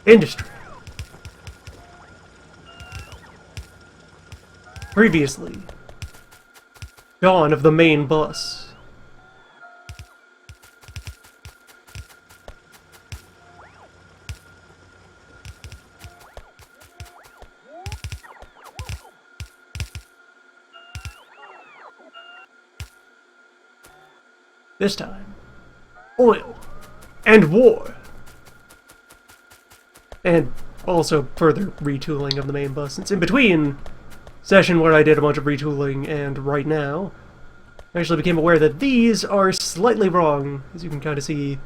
Industry. Previously, dawn of the main bus. This time, oil and war. And also further retooling of the main bus. It's in between session where I did a bunch of retooling and right now I actually became aware that these are slightly wrong, as you can kind of see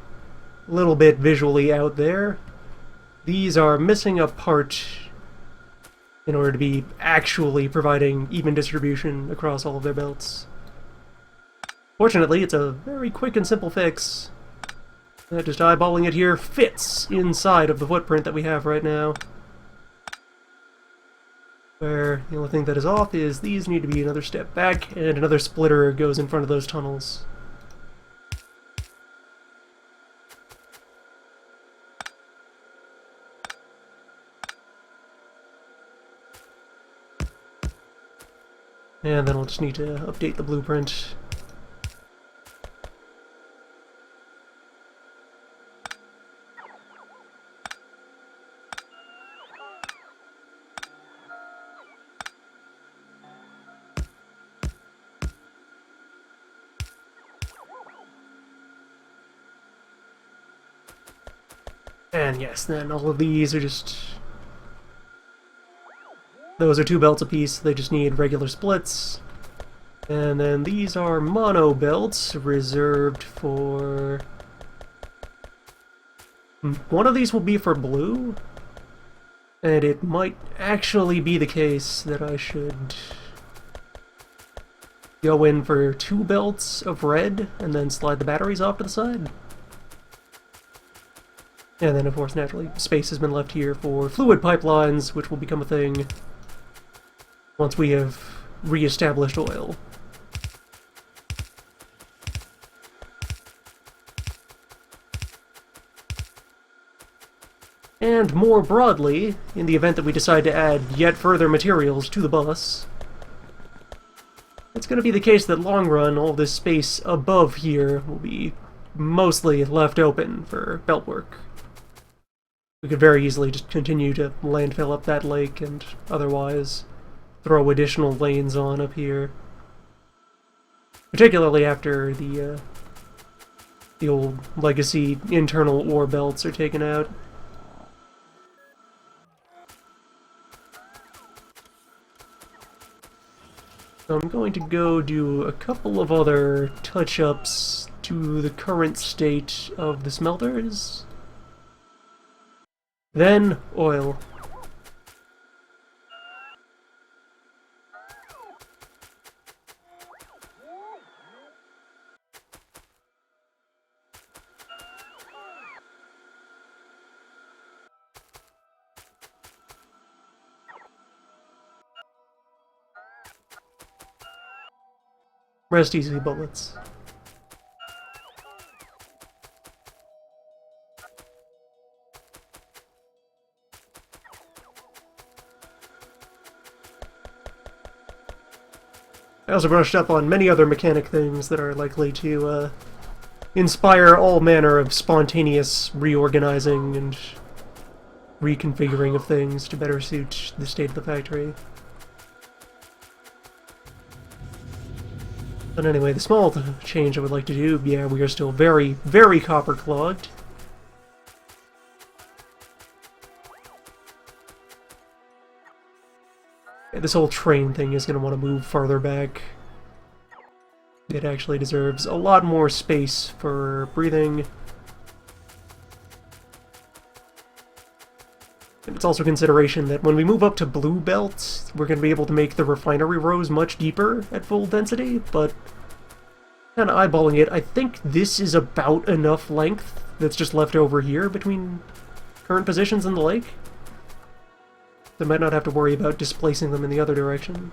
a little bit visually out there. These are missing a part in order to be actually providing even distribution across all of their belts. Fortunately, it's a very quick and simple fix. Just eyeballing it here fits inside of the footprint that we have right now. Where the only thing that is off is these need to be another step back, and another splitter goes in front of those tunnels. And then we'll just need to update the blueprint. And yes, then all of these are just... those are 2 belts apiece, they just need regular splits. And then these are mono belts, reserved for... one of these will be for blue, and it might actually be the case that I should go in for 2 belts of red, and then slide the batteries off to the side. And then, of course, naturally, space has been left here for fluid pipelines, which will become a thing once we have re-established oil. And more broadly, in the event that we decide to add yet further materials to the bus, it's going to be the case that long run, all this space above here will be mostly left open for belt work. We could very easily just continue to landfill up that lake and otherwise throw additional lanes on up here. Particularly after the old legacy internal ore belts are taken out. So I'm going to go do a couple of other touch-ups to the current state of the smelters. Then, oil. Rest easy, bullets. I also brushed up on many other mechanic things that are likely to inspire all manner of spontaneous reorganizing and reconfiguring of things to better suit the state of the factory. But anyway, the small change I would like to do, yeah, we are still very, very copper clogged. This whole train thing is going to want to move farther back. It actually deserves a lot more space for breathing. And it's also a consideration that when we move up to blue belts, we're going to be able to make the refinery rows much deeper at full density, but kind of eyeballing it, I think this is about enough length that's just left over here between current positions in the lake. They might not have to worry about displacing them in the other direction.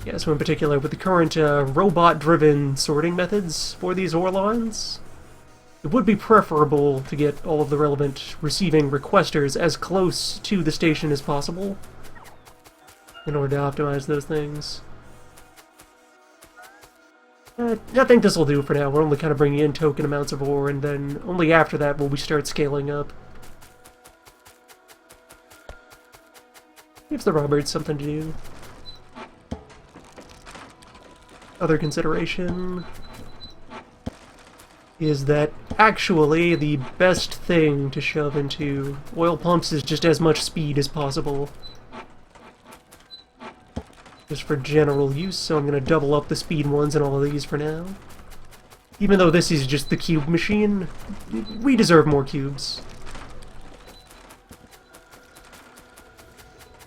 Yeah, so in particular, with the current robot-driven sorting methods for these ore lines, It would be preferable to get all of the relevant receiving requesters as close to the station as possible in order to optimize those things. I think this will do for now. We're only kind of bringing in token amounts of ore, and then only after that will we start scaling up. Gives the Roberts something to do. Other consideration is that actually the best thing to shove into oil pumps is just as much speed as possible. Just for general use, so I'm going to double up the speed ones in all of these for now. Even though this is just the cube machine, we deserve more cubes.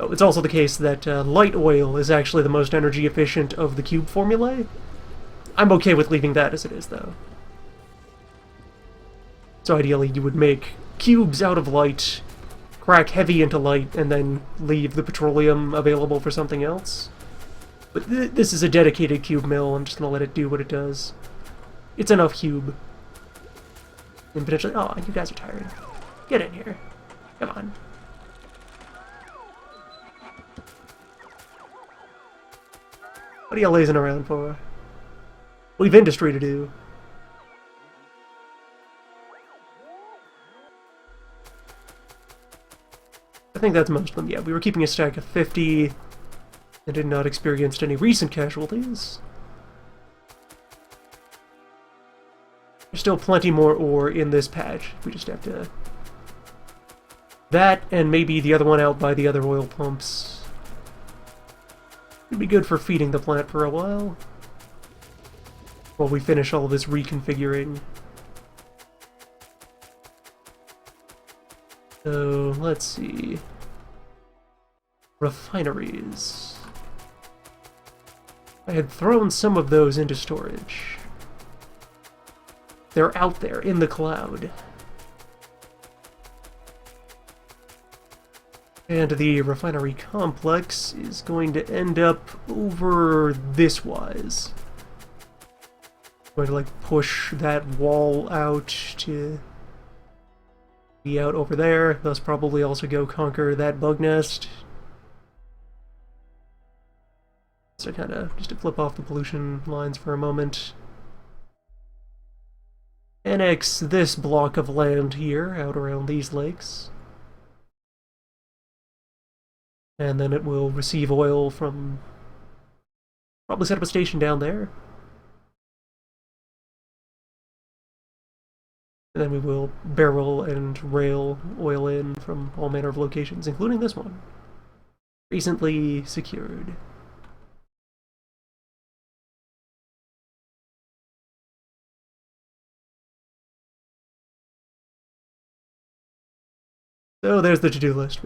Oh, it's also the case that light oil is actually the most energy efficient of the cube formulae. I'm okay with leaving that as it is, though. So ideally you would make cubes out of light, crack heavy into light, and then leave the petroleum available for something else. But this is a dedicated cube mill, I'm just going to let it do what it does. It's enough cube. And potentially... Oh, you guys are tired. Get in here. Come on. What are you lazing around for? We've industry to do. I think that's most of them. Yeah, we were keeping a stack of 50 and did not experience any recent casualties. There's still plenty more ore in this patch. We just have to... That, and maybe the other one out by the other oil pumps. It'd be good for feeding the plant for a while. While we finish all this reconfiguring. So, let's see. Refineries. I had thrown some of those into storage. They're out there, in the cloud. And the refinery complex is going to end up over this wise. Going to, like, push that wall out to be out over there, thus probably also go conquer that bug nest. So kind of, just to flip off the pollution lines for a moment. Annex this block of land here, out around these lakes. And then it will receive oil from... Probably set up a station down there. And then we will barrel and rail oil in from all manner of locations, including this one. Recently secured. So there's the to-do list.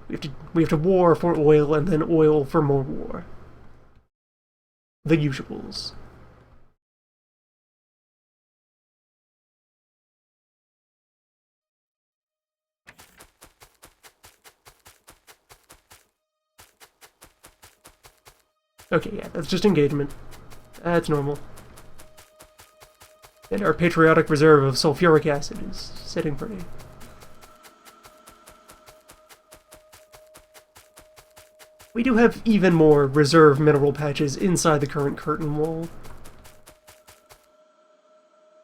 We have to war for oil and then oil for more war. The usuals. Okay, yeah, that's just engagement. That's normal. And our patriotic reserve of sulfuric acid is sitting pretty. We do have even more reserve mineral patches inside the current curtain wall.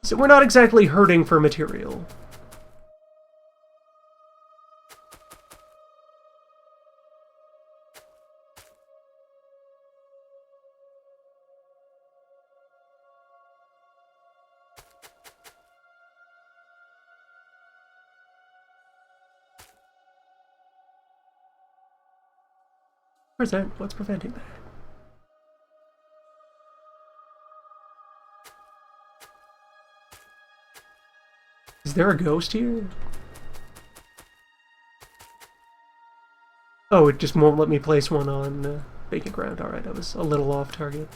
So we're not exactly hurting for material. What's preventing that? Is there a ghost here? Oh, it just won't let me place one on vacant ground. Alright, I was a little off target.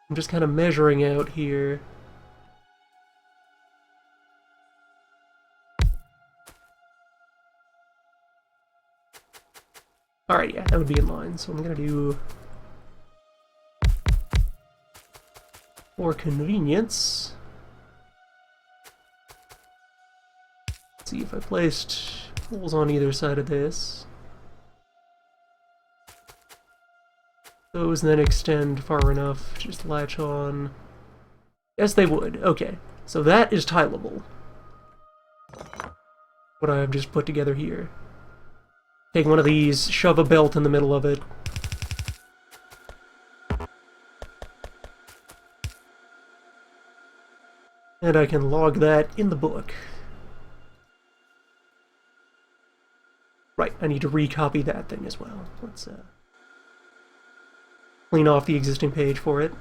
I'm just kind of measuring out here. Alright, yeah, that would be in line, so I'm gonna do for convenience, let's see if I placed holes on either side of this. Those then extend far enough to just latch on. Yes, they would. Okay, so that is tileable. What I've just put together here. Take one of these, shove a belt in the middle of it. And I can log that in the book. Right, I need to recopy that thing as well. Let's clean off the existing page for it.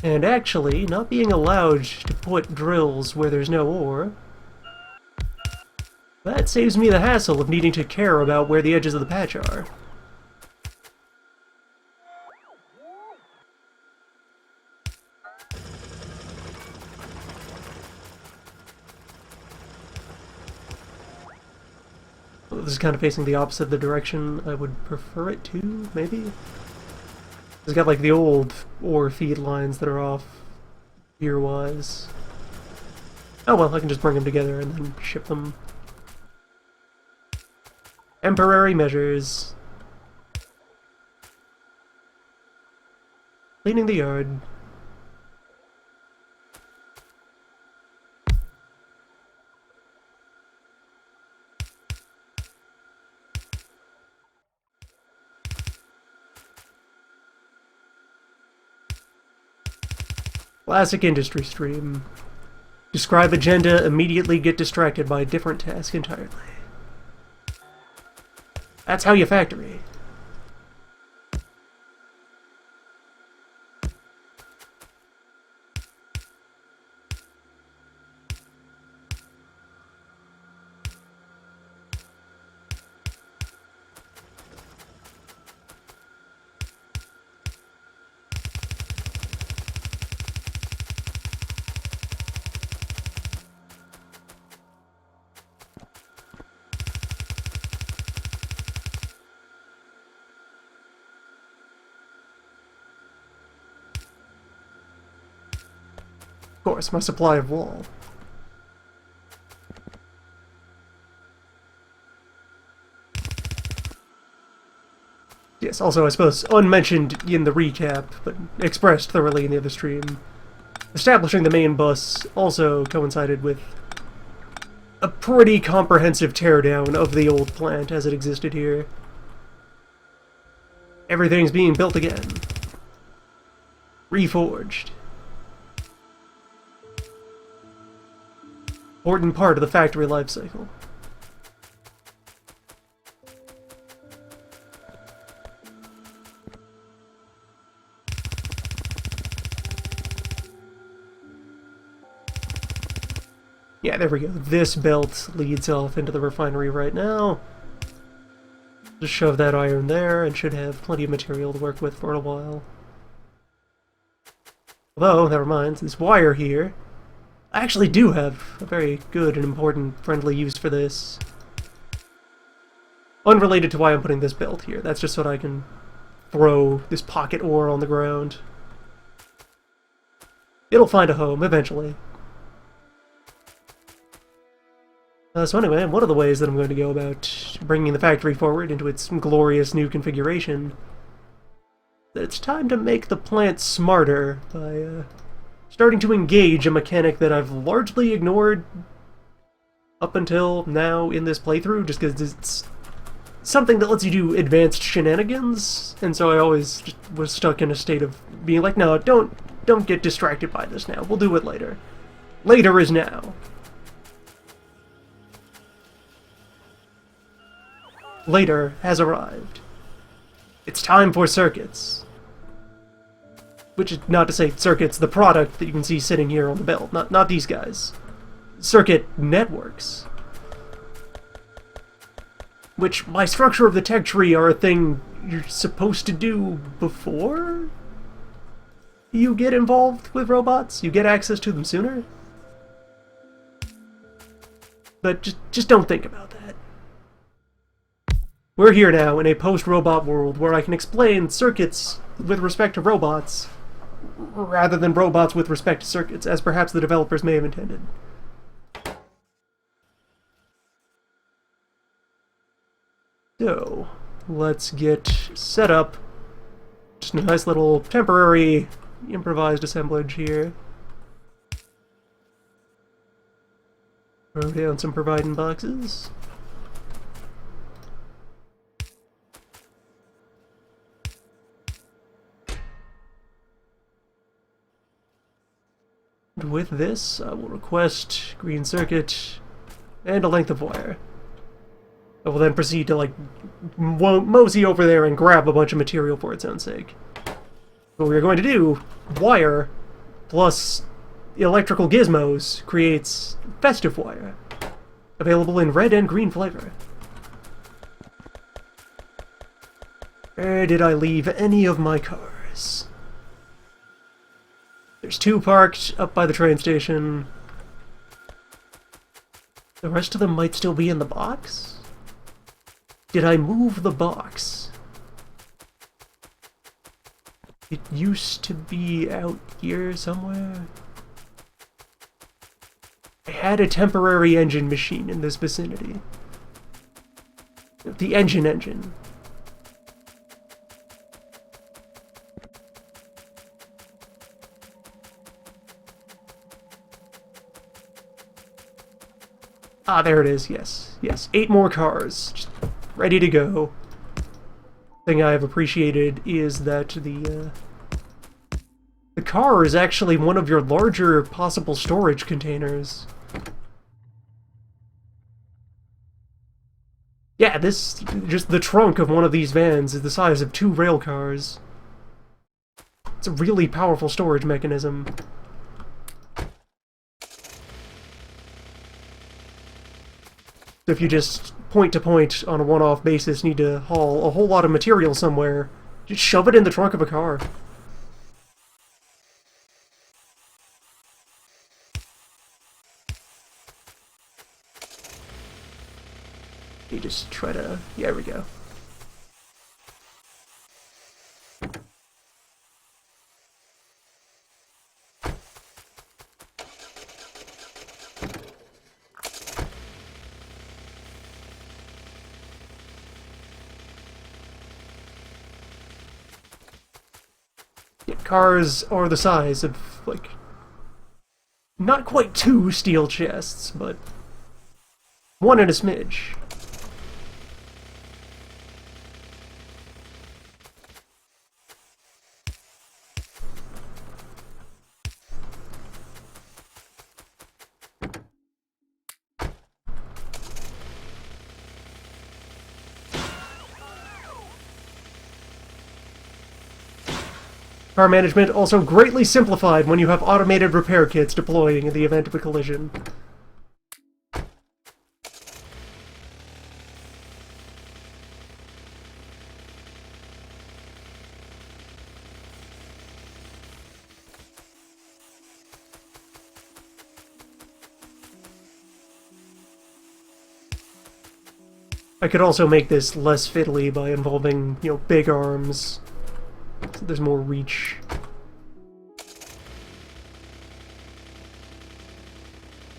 And actually, not being allowed to put drills where there's no ore, that saves me the hassle of needing to care about where the edges of the patch are. Well, this is kind of facing the opposite of the direction I would prefer it to, maybe? It's got like the old ore feed lines that are off gear-wise. Oh well, I can just bring them together and then ship them. Temporary measures. Cleaning the yard. Classic industry stream. Describe agenda, immediately get distracted by a different task entirely. That's how you factory. Of course, my supply of wall. Yes, also I suppose unmentioned in the recap, but expressed thoroughly in the other stream, establishing the main bus also coincided with a pretty comprehensive teardown of the old plant as it existed here. Everything's being built again. Reforged. Important part of the factory life cycle. Yeah, there we go. This belt leads off into the refinery right now. Just shove that iron there and should have plenty of material to work with for a while. Although, never mind, this wire here, I actually do have a very good and important friendly use for this. Unrelated to why I'm putting this belt here. That's just so that I can throw this pocket ore on the ground. It'll find a home, eventually. So anyway, one of the ways that I'm going to go about bringing the factory forward into its glorious new configuration, that it's time to make the plant smarter by starting to engage a mechanic that I've largely ignored up until now in this playthrough, just because it's something that lets you do advanced shenanigans, and so I always just was stuck in a state of being like, no, don't get distracted by this now, we'll do it later. Later is now. Later has arrived. It's time for circuits. Which is not to say circuits, the product that you can see sitting here on the belt. Not these guys. circuit networks. Which, by structure of the tech tree, are a thing you're supposed to do before you get involved with robots. You get access to them sooner. But just don't think about that. We're here now in a post-robot world where I can explain circuits with respect to robots rather than robots with respect to circuits, as perhaps the developers may have intended. So, let's get set up. Just a nice little temporary improvised assemblage here. Throw down some providing boxes. And with this, I will request green circuit and a length of wire. I will then proceed to, like, mosey over there and grab a bunch of material for its own sake. What we're going to do, wire plus electrical gizmos creates festive wire, available in red and green flavor. Where did I leave any of my cars? There's 2 parked up by the train station. The rest of them might still be in the box? Did I move the box? It used to be out here somewhere. I had a temporary engine machine in this vicinity. The engine. Ah, there it is, yes. Yes, 8 more cars. Just ready to go. Thing I have appreciated is that the car is actually one of your larger possible storage containers. Yeah, just the trunk of one of these vans is the size of 2 rail cars. It's a really powerful storage mechanism. So if you just point to point on a one-off basis need to haul a whole lot of material somewhere, just shove it in the trunk of a car. You just try to... yeah, there we go. Cars are the size of, like, not quite 2 steel chests, but 1 and a smidge. Car management also greatly simplified when you have automated repair kits deploying in the event of a collision. I could also make this less fiddly by involving, you know, big arms. So there's more reach.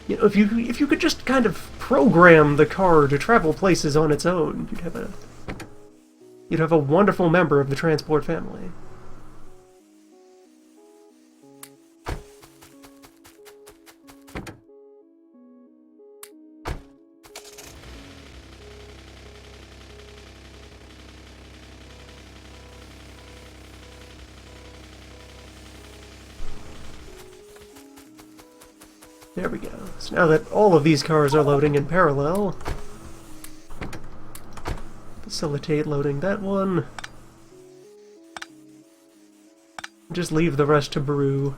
You know, if you could just kind of program the car to travel places on its own, you'd have a wonderful member of the transport family. There we go. So now that all of these cars are loading in parallel, facilitate loading that one. Just leave the rest to brew.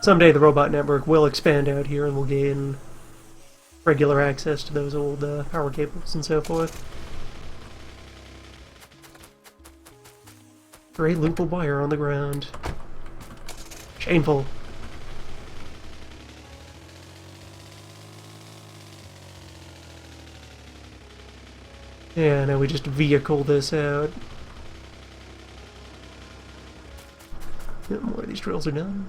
Someday the robot network will expand out here and we'll gain regular access to those old power cables and so forth. Great loop of wire on the ground. Shameful. Yeah, now we just vehicle this out. Yeah, more of these drills are done.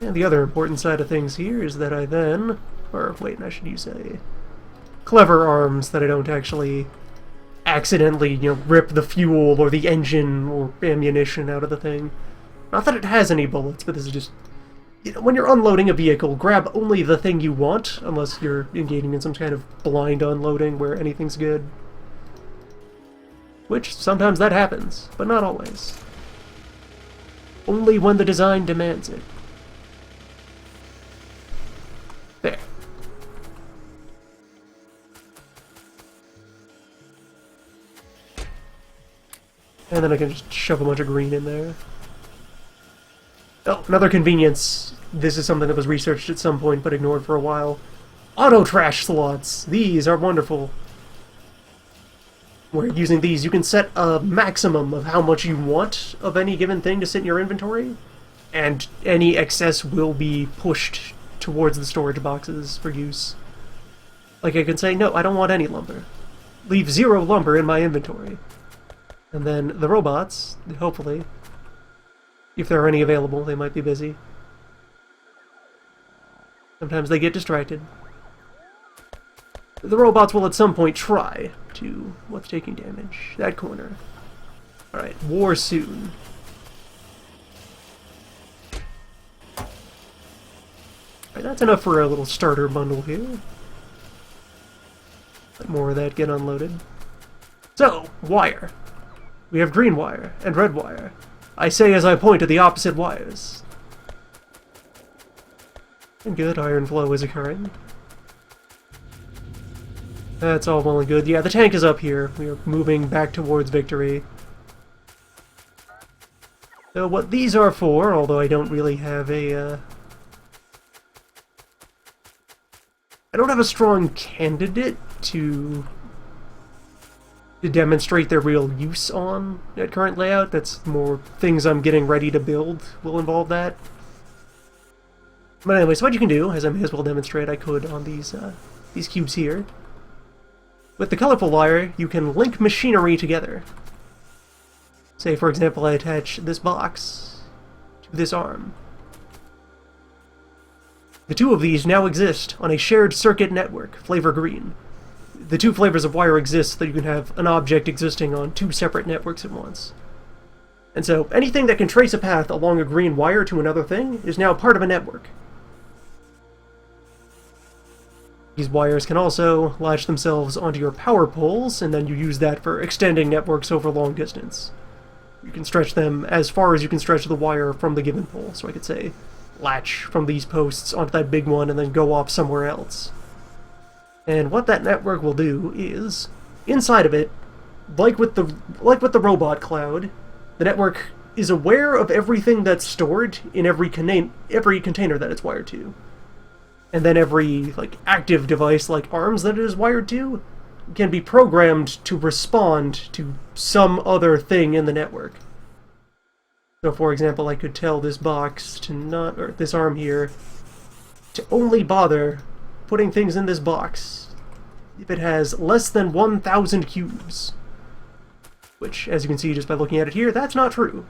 And the other important side of things here is that I then... Or, wait, I should use a... clever arms that I don't actually accidentally, rip the fuel or the engine or ammunition out of the thing. Not that it has any bullets, but this is just... when you're unloading a vehicle, grab only the thing you want, unless you're engaging in some kind of blind unloading where anything's good. Which, sometimes that happens, but not always. Only when the design demands it. There. And then I can just shove a bunch of green in there. Oh, another convenience. This is something that was researched at some point but ignored for a while. Auto trash slots. These are wonderful. Where using these, you can set a maximum of how much you want of any given thing to sit in your inventory, and any excess will be pushed towards the storage boxes for use. Like I can say, no, I don't want any lumber. Leave 0 lumber in my inventory. And then the robots, hopefully, if there are any available, they might be busy. Sometimes they get distracted. The robots will at some point try to... What's taking damage? That corner. Alright, war soon. Alright, that's enough for a little starter bundle here. Let more of that get unloaded. So, wire. We have green wire and red wire. I say as I point to the opposite wires. And good, iron flow is occurring. That's all well and good. Yeah, the tank is up here. We are moving back towards victory. So what these are for, although I don't really have a... I don't have a strong candidate to demonstrate their real use on at current layout. That's more things I'm getting ready to build will involve that. But anyway, so what you can do, as I may as well demonstrate I could on these cubes here, with the colorful wire, you can link machinery together. Say, for example, I attach this box to this arm. The two of these now exist on a shared circuit network, flavor green. The two flavors of wire exist so that you can have an object existing on 2 separate networks at once. And so, anything that can trace a path along a green wire to another thing is now part of a network. These wires can also latch themselves onto your power poles, and then you use that for extending networks over long distance. You can stretch them as far as you can stretch the wire from the given pole. So I could say, latch from these posts onto that big one and then go off somewhere else. And what that network will do is, inside of it, like with the robot cloud, the network is aware of everything that's stored in every container that it's wired to. And then every active device like arms that it is wired to can be programmed to respond to some other thing in the network. So for example, I could tell this box to not, or this arm here, to only bother putting things in this box if it has less than 1,000 cubes. Which, as you can see just by looking at it here, that's not true.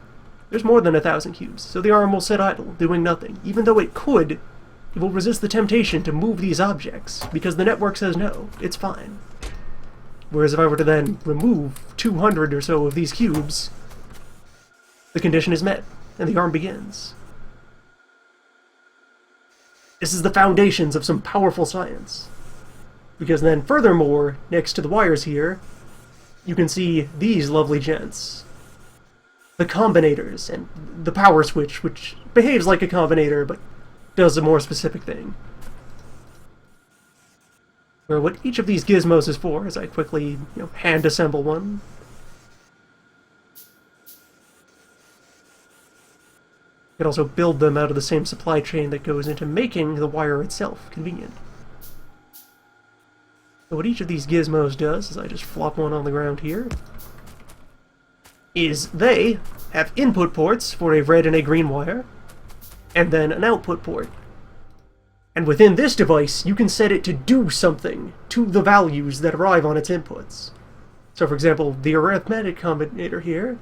There's more than 1,000 cubes, so the arm will sit idle, doing nothing. Even though it could, it will resist the temptation to move these objects, because the network says no, it's fine. Whereas if I were to then remove 200 or so of these cubes, the condition is met, and the arm begins. This is the foundations of some powerful science. Because then, furthermore, next to the wires here, you can see these lovely gents. The combinators, and the power switch, which behaves like a combinator, but does a more specific thing. Where what each of these gizmos is for, as I quickly, hand assemble one. You can also build them out of the same supply chain that goes into making the wire itself convenient. So what each of these gizmos does, is I just flop one on the ground here, is they have input ports for a red and a green wire, and then an output port. And within this device, you can set it to do something to the values that arrive on its inputs. So for example, the arithmetic combinator here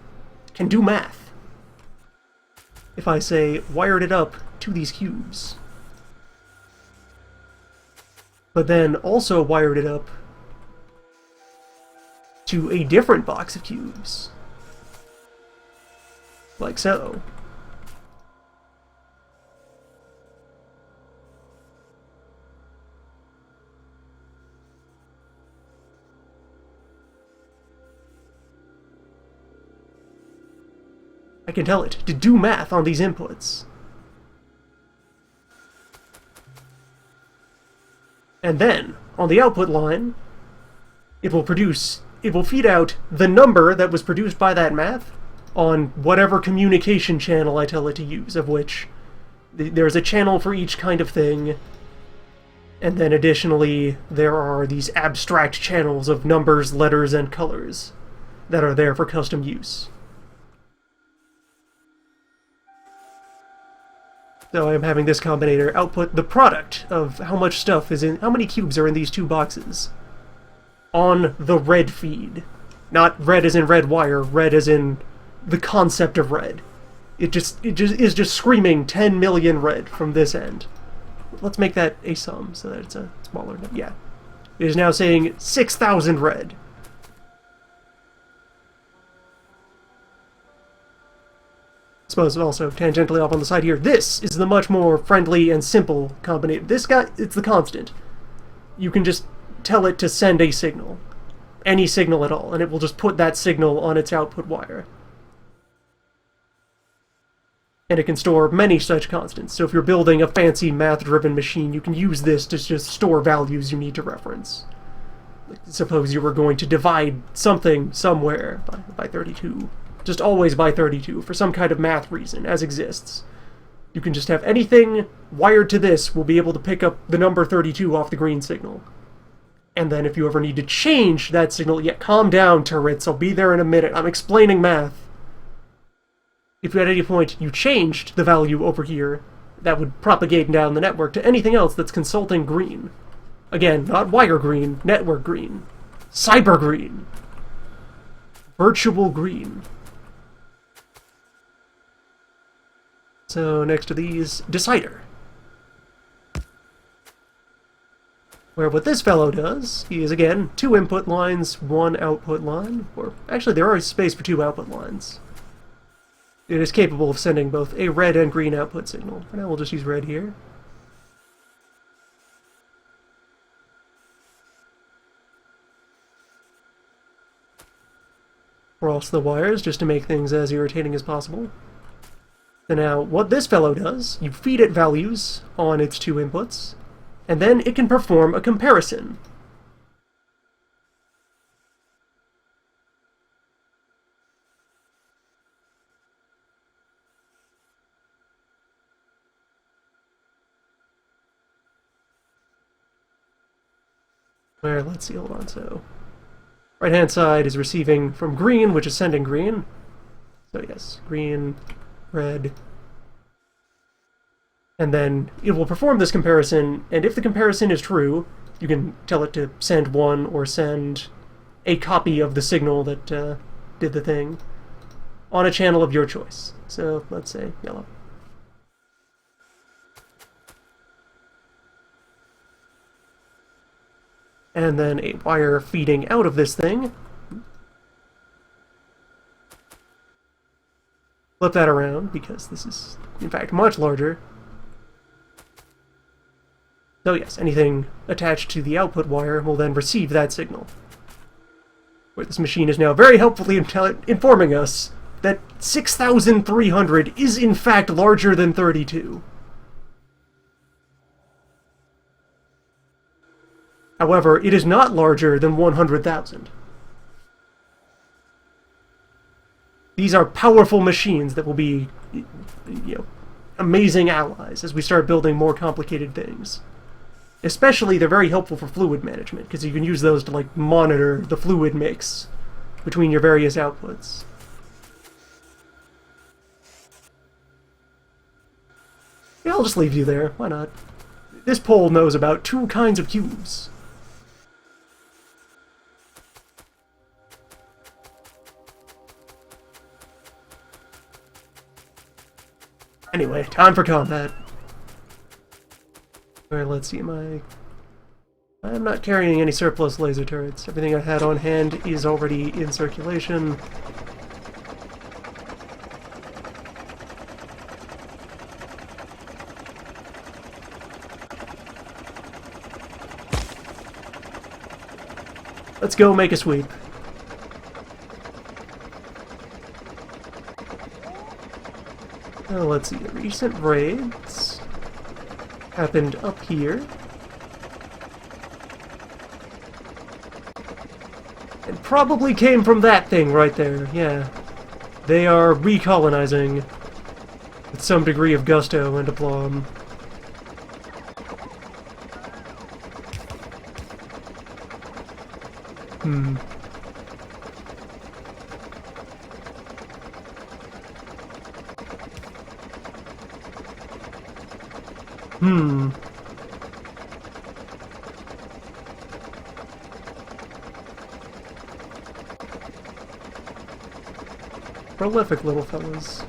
can do math. If I say, wired it up to these cubes, but then also wired it up to a different box of cubes, like so. I can tell it to do math on these inputs. And then, on the output line, it will feed out the number that was produced by that math on whatever communication channel I tell it to use, of which there's a channel for each kind of thing, and then additionally there are these abstract channels of numbers, letters, and colors that are there for custom use. So I'm having this combinator output the product of how much stuff is in, how many cubes are in these two boxes on the red feed. Not red as in red wire, red as in the concept of red. It is just screaming 10 million red from this end. Let's make that a sum so that it's a smaller number. Yeah. It is now saying 6,000 red. I suppose also tangentially off on the side here, this is the much more friendly and simple combinator. This guy, it's the constant. You can just tell it to send a signal. Any signal at all, and it will just put that signal on its output wire. And it can store many such constants. So if you're building a fancy math-driven machine, you can use this to just store values you need to reference. Like, suppose you were going to divide something somewhere by 32. Just always by 32, for some kind of math reason, as exists. You can just have anything wired to this will be able to pick up the number 32 off the green signal. And then if you ever need to change that signal, yeah, calm down, turrets, I'll be there in a minute, I'm explaining math. If at any point you changed the value over here, that would propagate down the network to anything else that's consulting green. Again, not wire green, network green. Cyber green. Virtual green. So next to these, decider. Where what this fellow does is, again, 2 input lines, 1 output line, or actually there is space for 2 output lines. It is capable of sending both a red and green output signal. For now we'll just use red here. Cross the wires just to make things as irritating as possible. So now, what this fellow does, you feed it values on its 2 inputs, and then it can perform a comparison. Where, let's see, hold on, so... right-hand side is receiving from green, which is sending green. So yes, green, red. And then it will perform this comparison, and if the comparison is true, you can tell it to send 1 or send a copy of the signal that did the thing on a channel of your choice. So let's say yellow. And then a wire feeding out of this thing. Flip that around, because this is, in fact, much larger. So yes, anything attached to the output wire will then receive that signal. where this machine is now very helpfully informing us that 6,300 is in fact larger than 32. However, it is not larger than 100,000. These are powerful machines that will be, amazing allies as we start building more complicated things. Especially, they're very helpful for fluid management, because you can use those to, monitor the fluid mix between your various outputs. Yeah, I'll just leave you there. Why not? This pole knows about 2 kinds of cubes. Anyway, time for combat. Alright, let's see, I'm not carrying any surplus laser turrets. Everything I had on hand is already in circulation. Let's go make a sweep. Let's see, the recent raids happened up here. And probably came from that thing right there, yeah. They are recolonizing with some degree of gusto and aplomb. Prolific little fellas.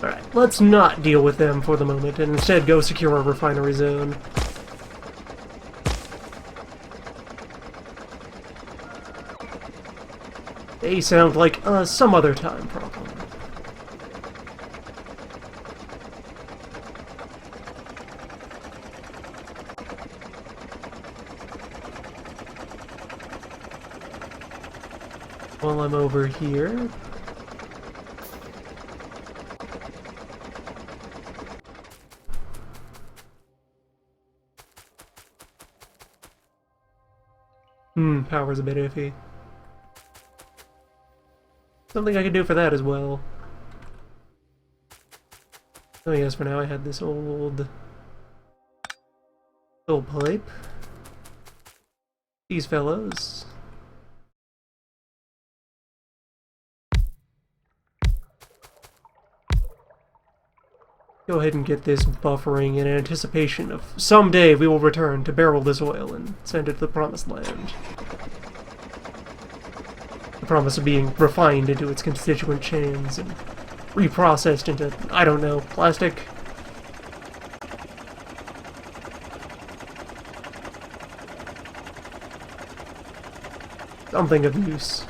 Alright, let's not deal with them for the moment, and instead go secure our refinery zone. They sound like some other time problem. While I'm over here... power's a bit iffy. Something I could do for that as well. Oh yes, for now I had this old pipe. These fellows. Go ahead and get this buffering in anticipation of someday we will return to barrel this oil and send it to the promised land. The promise of being refined into its constituent chains and reprocessed into, I don't know, plastic? Something of use.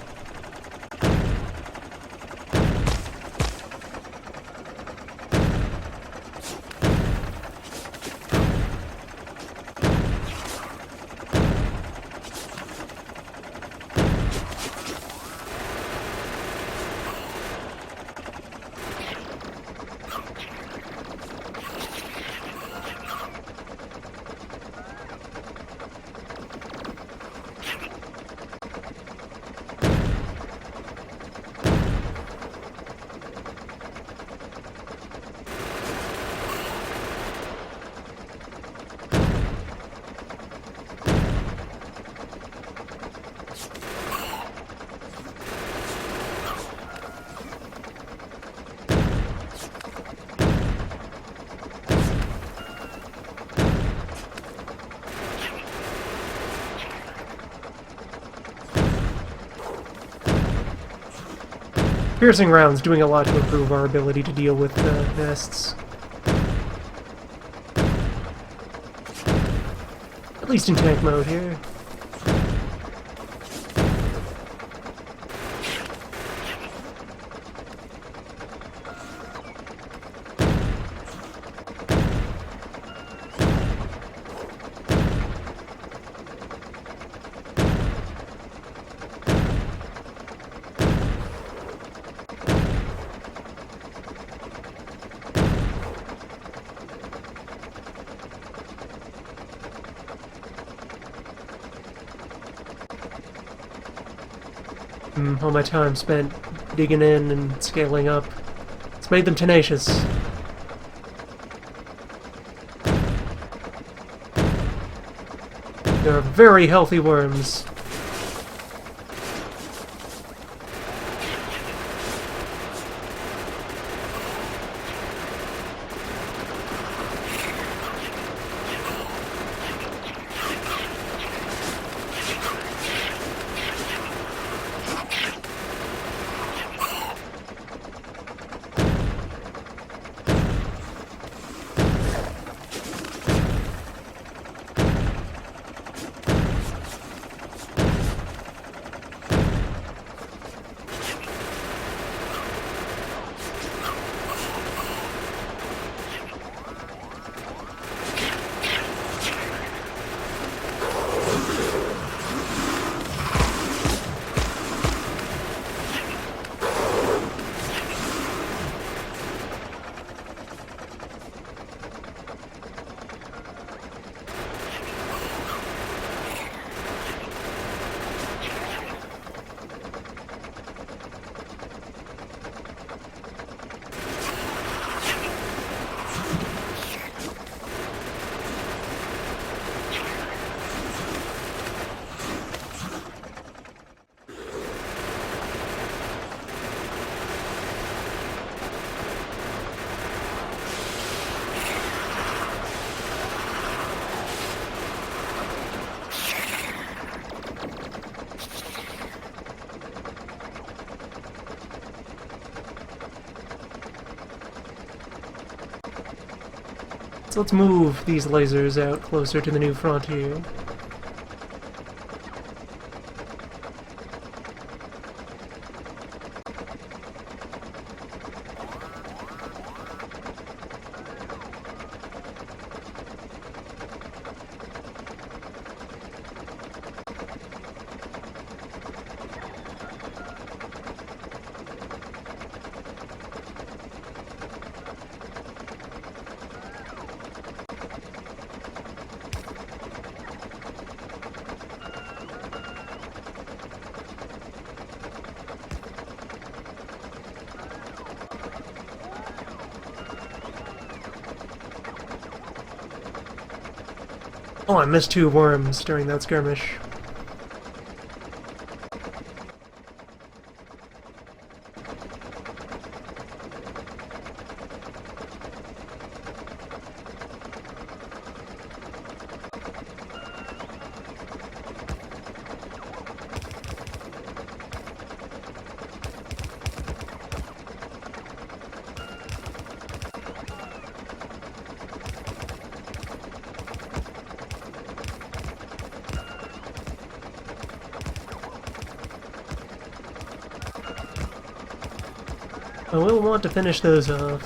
Piercing rounds doing a lot to improve our ability to deal with nests. At least in tank mode here. All my time spent digging in and scaling up. It's made them tenacious. They're very healthy worms. So let's move these lasers out closer to the new frontier. Oh, I missed 2 worms during that skirmish. I will want to finish those off.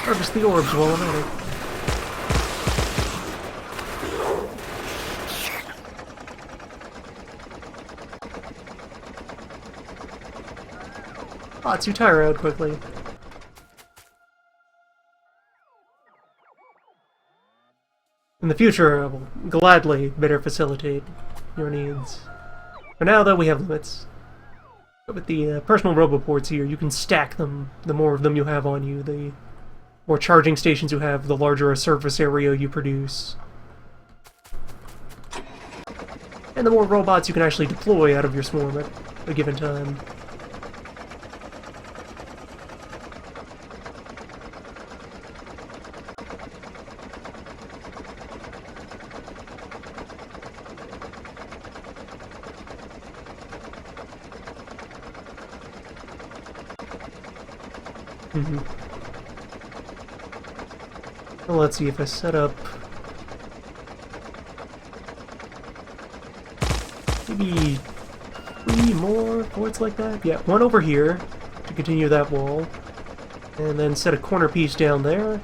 Harvest the orbs while I'm at it. Lots you tire out quickly. In the future, I will gladly better facilitate your needs. For now, though, we have limits. But with the personal roboports here, you can stack them. The more of them you have on you, the more charging stations you have, the larger a surface area you produce. And the more robots you can actually deploy out of your swarm at a given time. Mm-hmm. Well, let's see if I set up maybe 3 more boards like that. Yeah, one over here to continue that wall, and then set a corner piece down there,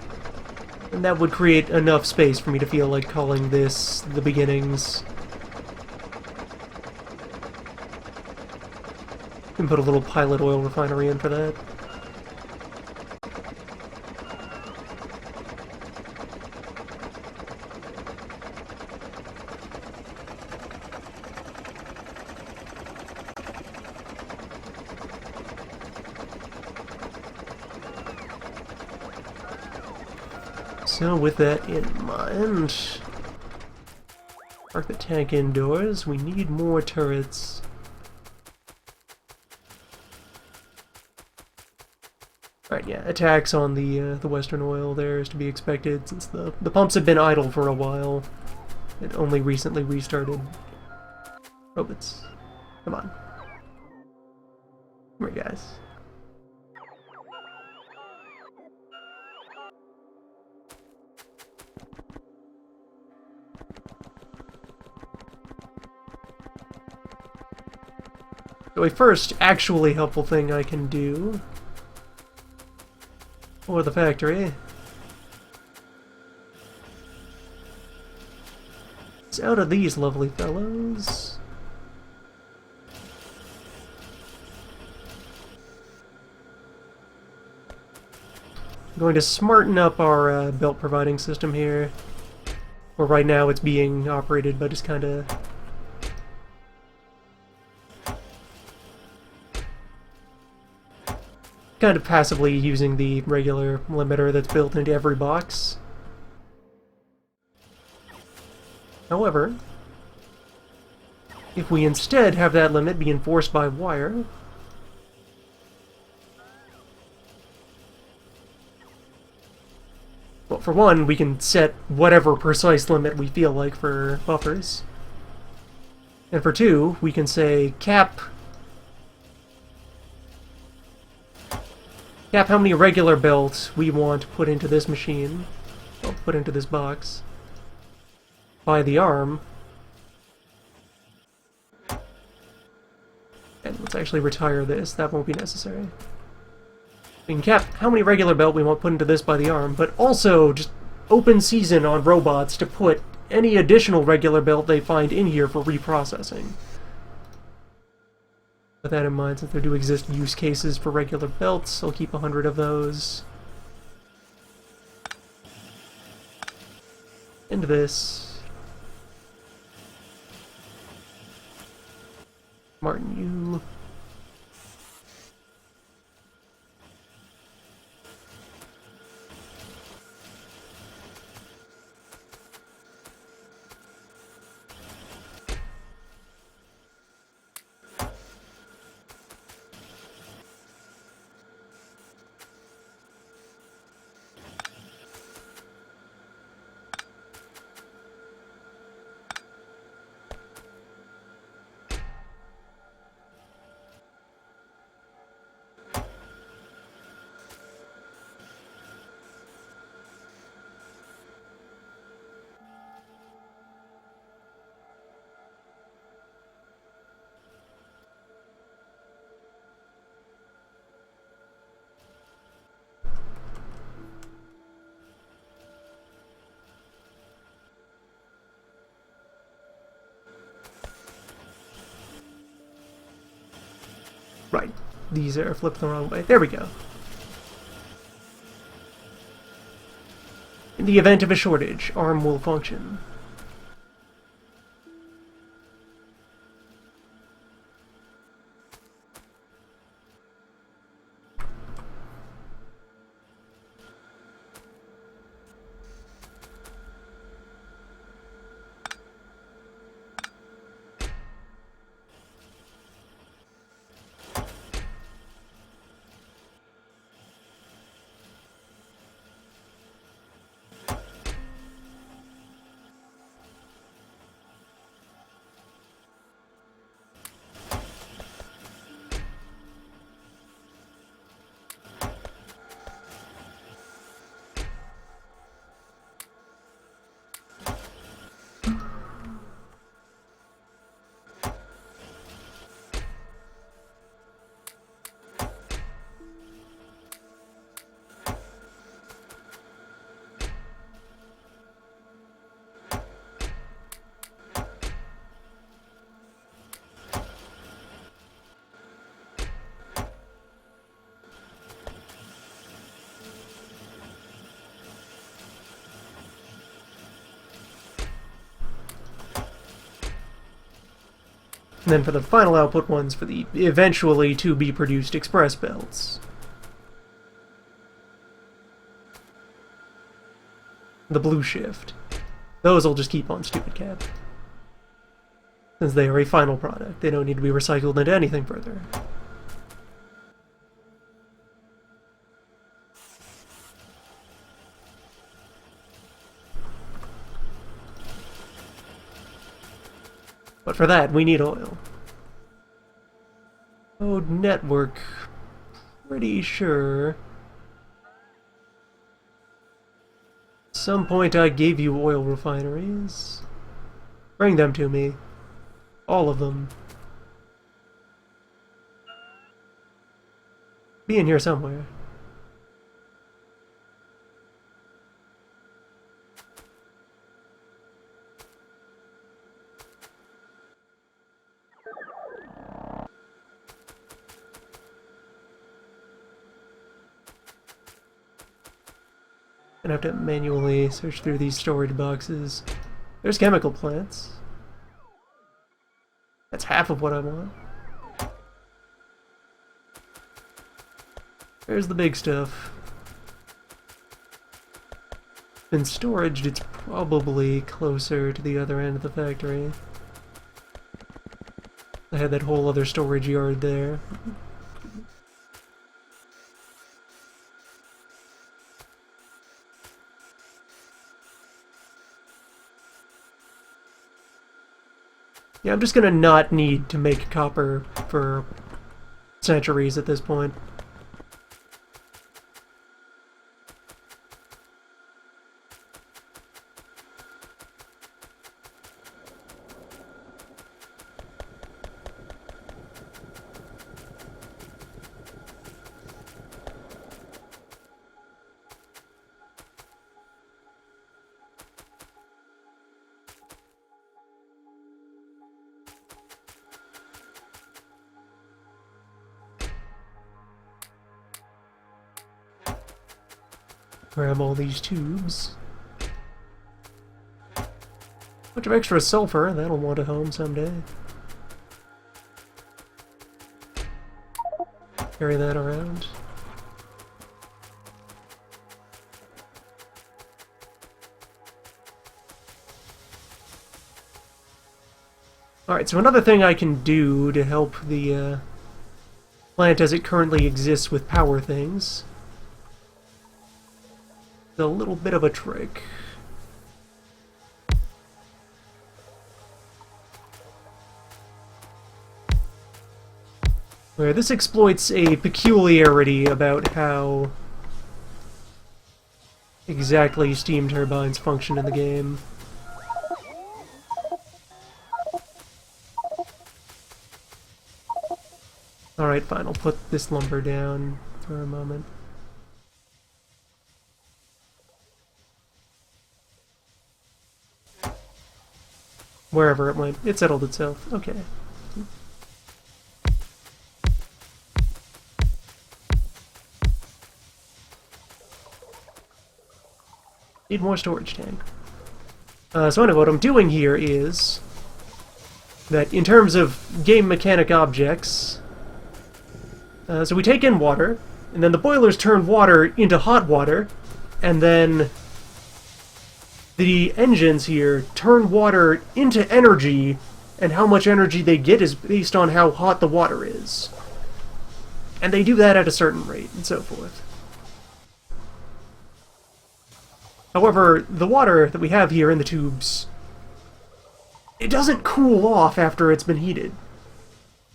and that would create enough space for me to feel like calling this the beginnings. And put a little pilot oil refinery in for that. So with that in mind, park the tank indoors. We need more turrets. Right, yeah, attacks on the Western Oil there is to be expected since the pumps have been idle for a while. It only recently restarted. Robots, come on. Come here, guys. So a first actually helpful thing I can do for the factory is out of these lovely fellows. I'm going to smarten up our belt providing system here. Where right now it's being operated by just kind of passively using the regular limiter that's built into every box. However, if we instead have that limit be enforced by wire, well, for one, we can set whatever precise limit we feel like for buffers. And for two, we can say cap how many regular belts we want put into this machine, well, put into this box, by the arm. And let's actually retire this, that won't be necessary. We can cap how many regular belt we want put into this by the arm, but also just open season on robots to put any additional regular belt they find in here for reprocessing. With that in mind, since there do exist use cases for regular belts, I'll keep 100 of those. And this. Martin, you. Right. These are flipped the wrong way. There we go. In the event of a shortage, ARM will function. And then for the final output ones, for the eventually to be produced express belts. The blue shift. Those will just keep on stupid cap. Since they are a final product, they don't need to be recycled into anything further. But for that, we need oil. Code network. Pretty sure. At some point I gave you oil refineries. Bring them to me. All of them. Be in here somewhere. Gonna have to manually search through these storage boxes. There's chemical plants. That's half of what I want. There's the big stuff. In storage, it's probably closer to the other end of the factory. I had that whole other storage yard there. Yeah, I'm just gonna not need to make copper for centuries at this point. Grab all these tubes. Bunch of extra sulfur, that'll want a home someday. Carry that around. Alright, so another thing I can do to help the plant as it currently exists with power things. A little bit of a trick. Where this exploits a peculiarity about how exactly steam turbines function in the game. Alright, fine, I'll put this lumber down for a moment. Wherever it went. It settled itself. Okay. Need more storage tank. So anyway, what I'm doing here is that in terms of game mechanic objects, so we take in water, and then the boilers turn water into hot water, and then the engines here turn water into energy, and how much energy they get is based on how hot the water is. And they do that at a certain rate, and so forth. However, the water that we have here in the tubes, it doesn't cool off after it's been heated.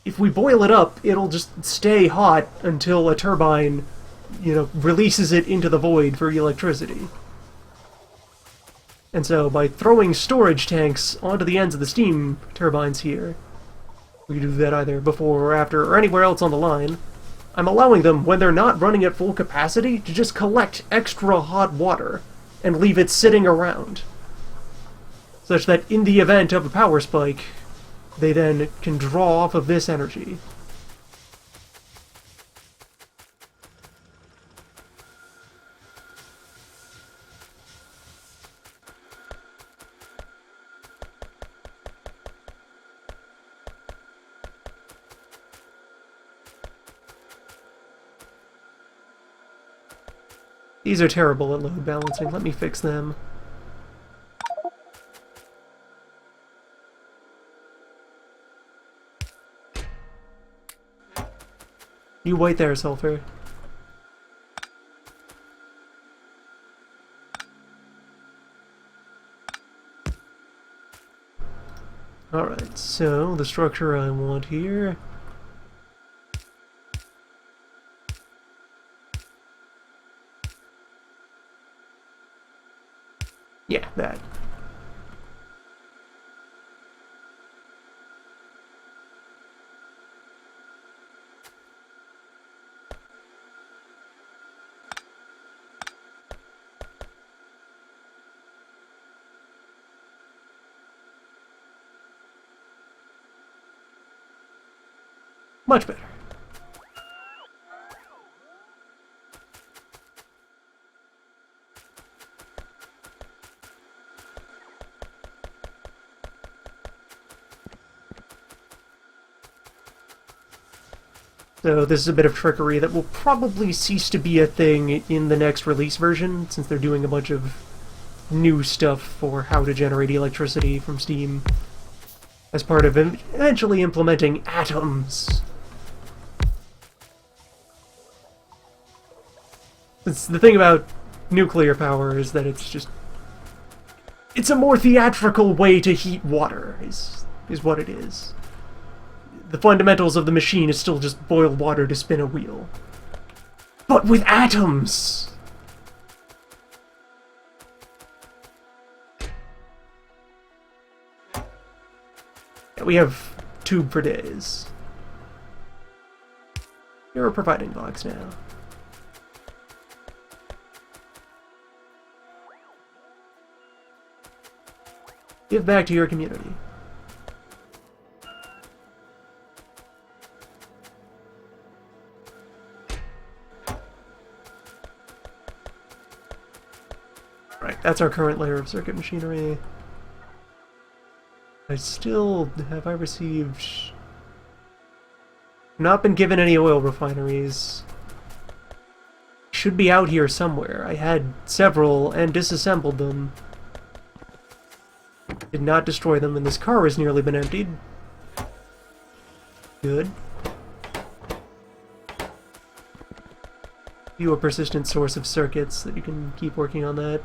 If we boil it up, it'll just stay hot until a turbine, releases it into the void for electricity. And so, by throwing storage tanks onto the ends of the steam turbines here, we can do that either before or after or anywhere else on the line, I'm allowing them, when they're not running at full capacity, to just collect extra hot water and leave it sitting around. Such that in the event of a power spike, they then can draw off of this energy. These are terrible at load balancing. Let me fix them. You wait there, Sulfur. Alright, so the structure I want here. Yeah, that. Much better. So this is a bit of trickery that will probably cease to be a thing in the next release version, since they're doing a bunch of new stuff for how to generate electricity from steam as part of eventually implementing atoms. The thing about nuclear power is that it's a more theatrical way to heat water, is what it is. The fundamentals of the machine is still just boil water to spin a wheel. But with atoms! Yeah, we have tube for days. You're a providing box now. Give back to your community. Right, that's our current layer of circuit machinery. Have I received... Not been given any oil refineries. Should be out here somewhere. I had several and disassembled them. Did not destroy them, and this car has nearly been emptied. Good. You a persistent source of circuits that you can keep working on that.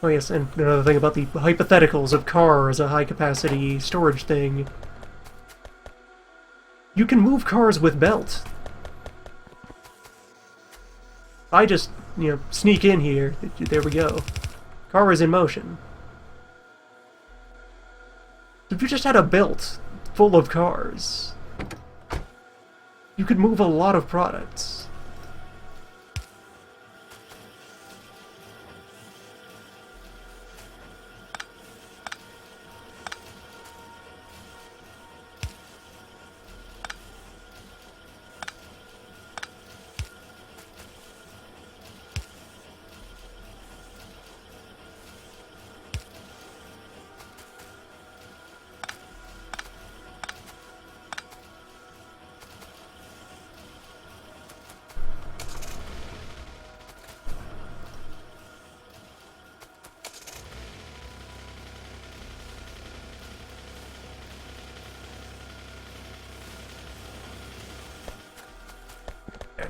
Oh yes, and another thing about the hypotheticals of car as a high-capacity storage thing. You can move cars with belt. I just, sneak in here. There we go. Car is in motion. If you just had a belt full of cars, you could move a lot of products.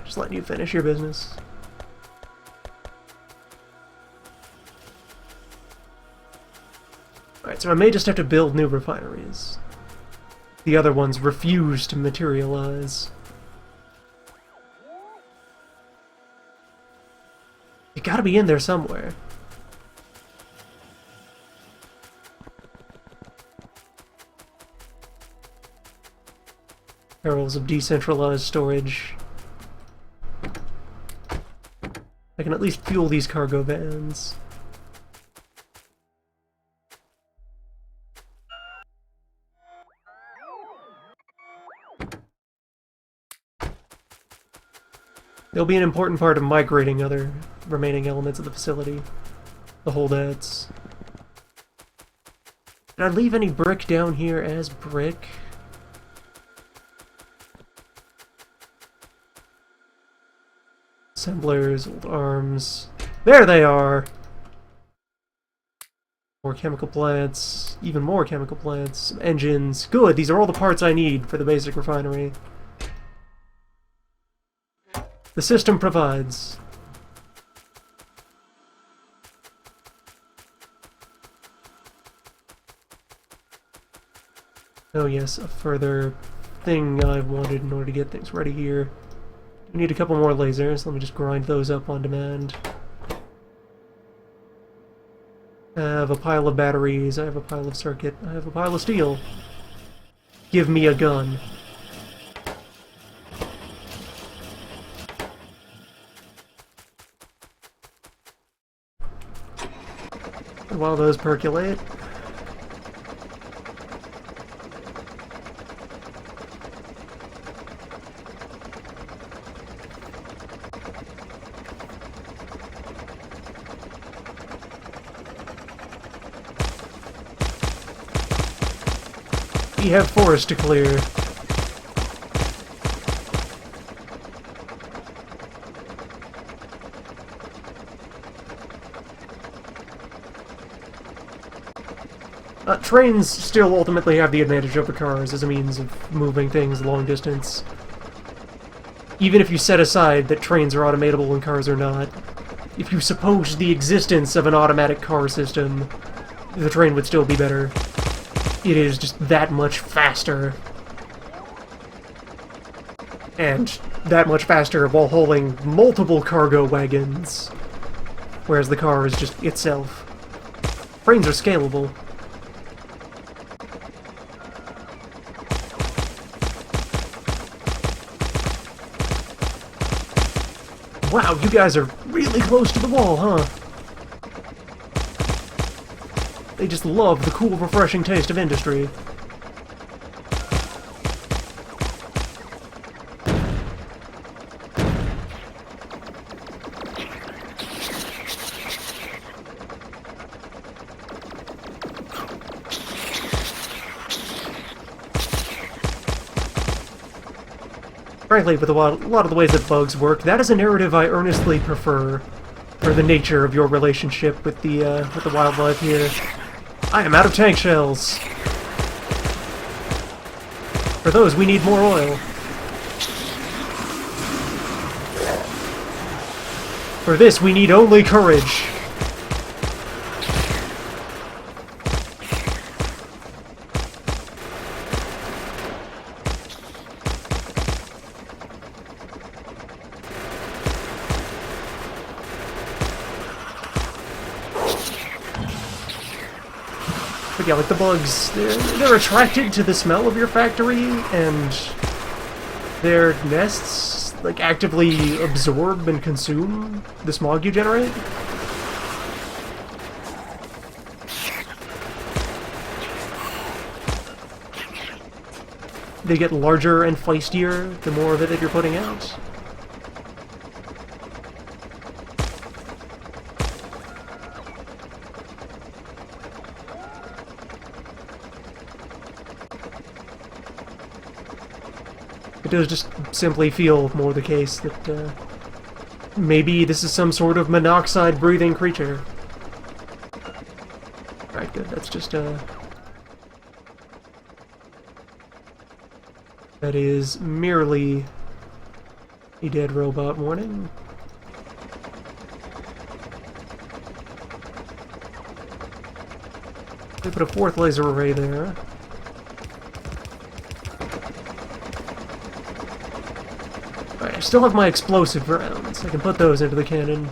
Just letting you finish your business. Alright, so I may just have to build new refineries. The other ones refuse to materialize. You gotta be in there somewhere. Perils of decentralized storage. I can at least fuel these cargo vans. They'll be an important part of migrating other remaining elements of the facility. The holduts. Did I leave any brick down here as brick? Assemblers, old arms. There they are! More chemical plants, even more chemical plants, some engines. Good, these are all the parts I need for the basic refinery. The system provides. Oh yes, a further thing I wanted in order to get things ready here. We need a couple more lasers. Let me just grind those up on demand. I have a pile of batteries. I have a pile of circuit. I have a pile of steel. Give me a gun. And while those percolate, we have forest to clear. Trains still ultimately have the advantage over cars as a means of moving things long distance. Even if you set aside that trains are automatable and cars are not, if you suppose the existence of an automatic car system, the train would still be better. It is just that much faster. And that much faster while hauling multiple cargo wagons. Whereas the car is just itself. Trains are scalable. Wow, you guys are really close to the wall, huh? They just love the cool, refreshing taste of industry. Frankly, with a lot of the ways that bugs work, that is a narrative I earnestly prefer, for the nature of your relationship with the wildlife here. I am out of tank shells. For those, we need more oil. For this, we need only courage. But yeah, like the bugs, they're attracted to the smell of your factory, and their nests, like, actively absorb and consume the smog you generate. They get larger and feistier the more of it that you're putting out. It does just simply feel more the case that maybe this is some sort of monoxide-breathing creature. Right, good. That's just that is merely a dead robot warning. They put a fourth laser array there. Alright, I still have my explosive rounds. I can put those into the cannon.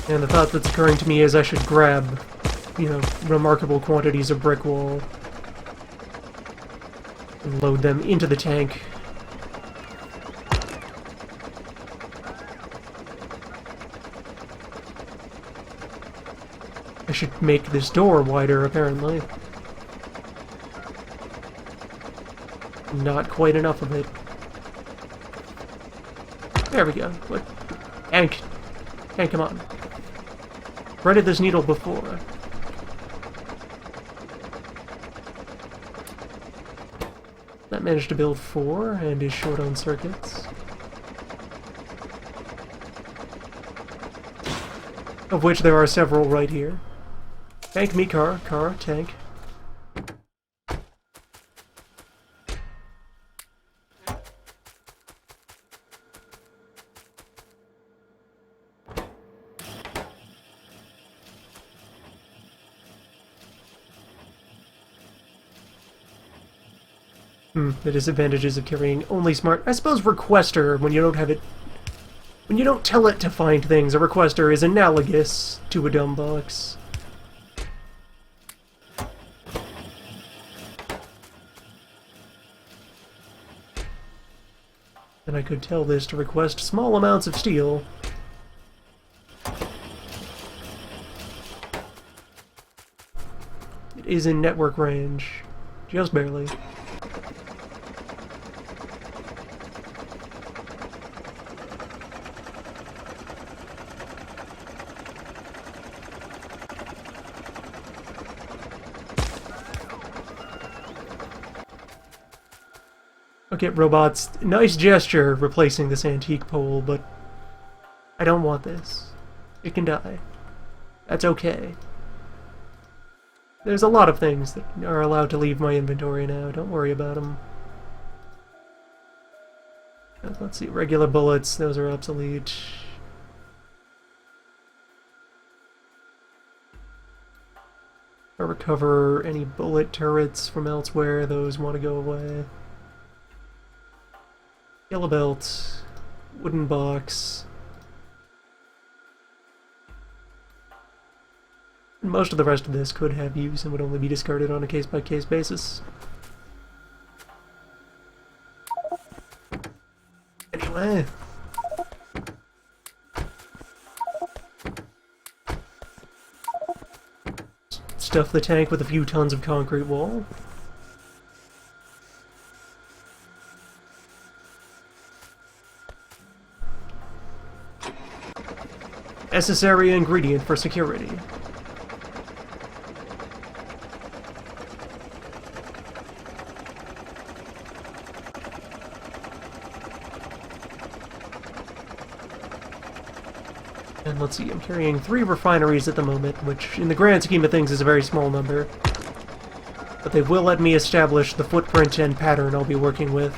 And the thought that's occurring to me is I should grab, you know, remarkable quantities of brick wall and load them into the tank. I should make this door wider, apparently. Not quite enough of it. There we go. What? Tank! Tank, come on. Threaded this needle before. That managed to build 4 and is short on circuits. Of which there are several right here. Tank, me, car, tank. The disadvantages of carrying only smart... I suppose requester, when you don't have it... When you don't tell it to find things, a requester is analogous to a dumb box. And I could tell this to request small amounts of steel. It is in network range. Just barely. Okay, robots, nice gesture replacing this antique pole, but I don't want this. It can die. That's okay. There's a lot of things that are allowed to leave my inventory now, don't worry about them. Let's see, regular bullets, those are obsolete. I recover any bullet turrets from elsewhere, those want to go away. Yellow belt, wooden box. Most of the rest of this could have use and would only be discarded on a case-by-case basis. Anyway. Stuff the tank with a few tons of concrete wall. Necessary ingredient for security. And let's see, I'm carrying 3 refineries at the moment, which in the grand scheme of things is a very small number. But they will let me establish the footprint and pattern I'll be working with.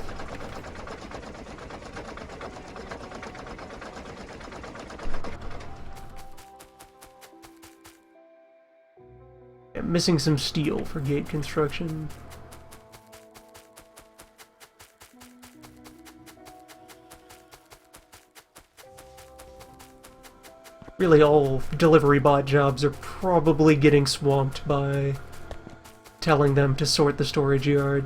I'm missing some steel for gate construction. Really, all delivery bot jobs are probably getting swamped by telling them to sort the storage yard.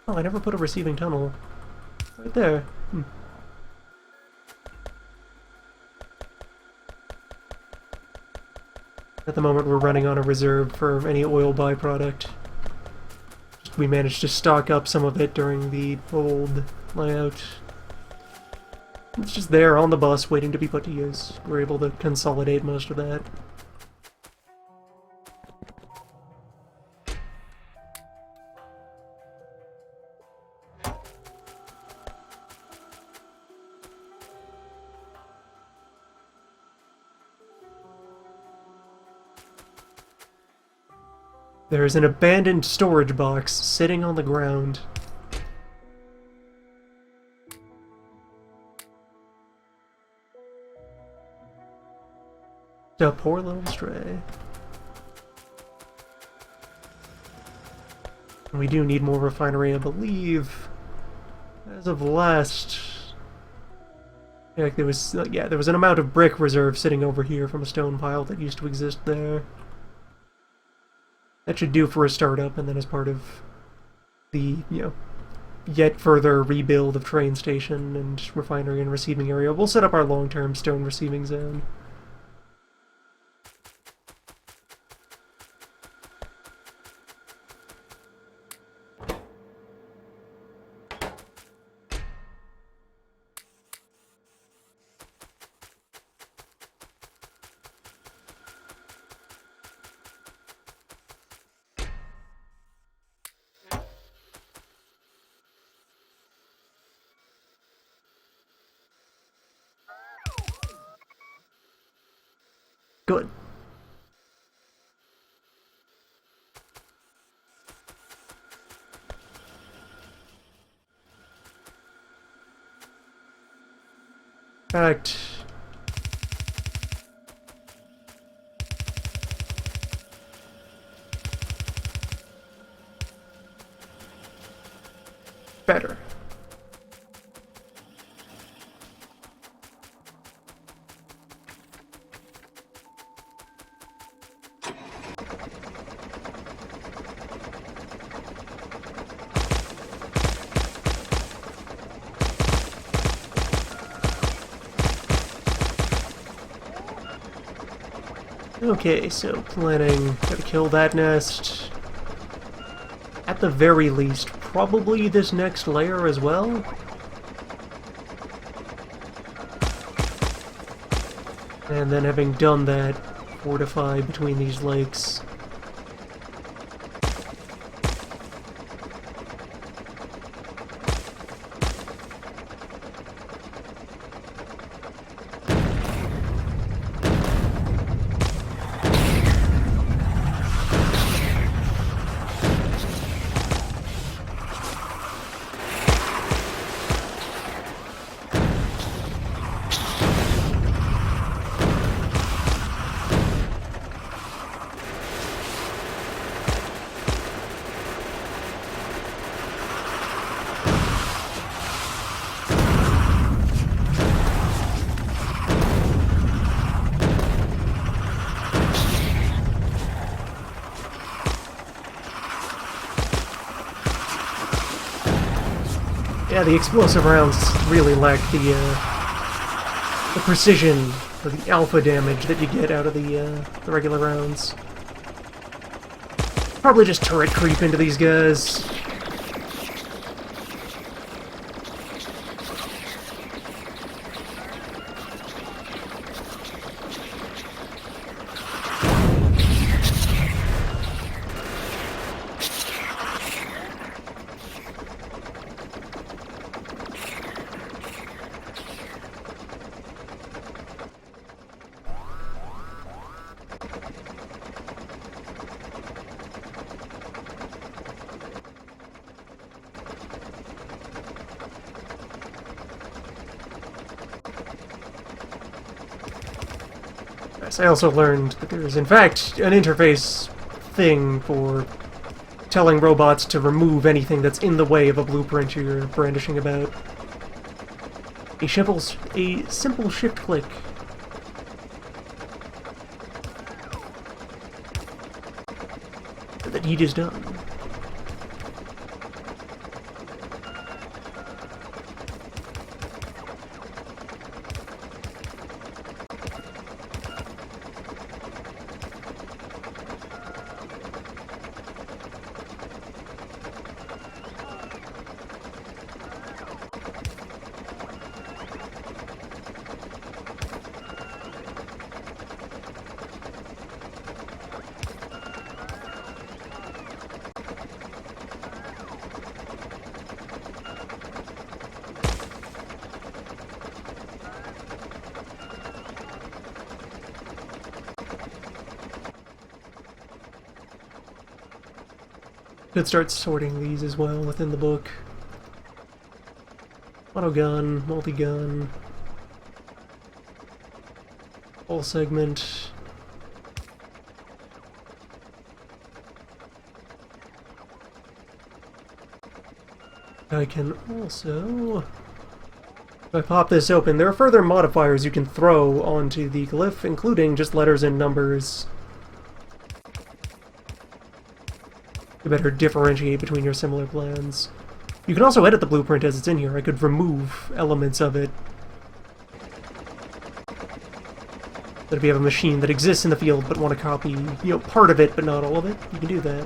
Oh, I never put a receiving tunnel. Right there. At the moment, we're running on a reserve for any oil byproduct. We managed to stock up some of it during the old layout. It's just there on the bus, waiting to be put to use. We're able to consolidate most of that. There is an abandoned storage box sitting on the ground. A poor little stray. And we do need more refinery, I believe. As of last... Like there was, yeah, there was an amount of brick reserve sitting over here from a stone pile that used to exist there. That should do for a startup, and then as part of the, you know, yet further rebuild of train station and refinery and receiving area, we'll set up our long-term stone receiving zone. Good. In fact, better. Okay, so planning to kill that nest. At the very least, probably this next layer as well. And then having done that, fortify between these lakes. Yeah, the explosive rounds really lack the precision or the alpha damage that you get out of the regular rounds. Probably just turret creep into these guys. Yes, I also learned that there is, in fact, an interface thing for telling robots to remove anything that's in the way of a blueprint you're brandishing about. A simple shift-click. The deed is done. Could start sorting these as well within the book. Auto gun, multi-gun, full segment, I can also... If I pop this open, there are further modifiers you can throw onto the glyph, including just letters and numbers. To better differentiate between your similar plans. You can also edit the blueprint as it's in here. I could remove elements of it. But if you have a machine that exists in the field but want to copy, part of it but not all of it, you can do that.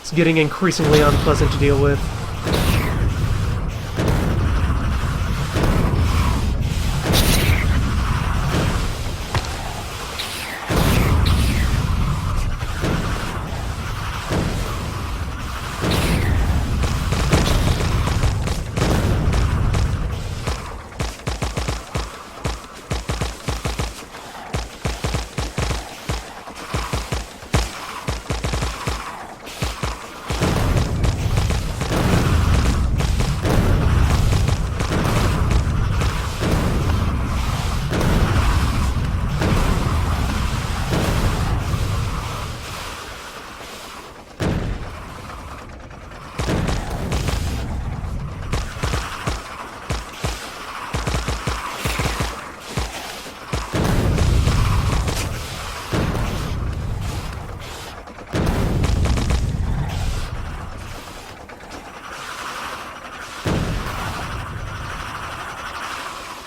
It's getting increasingly unpleasant to deal with.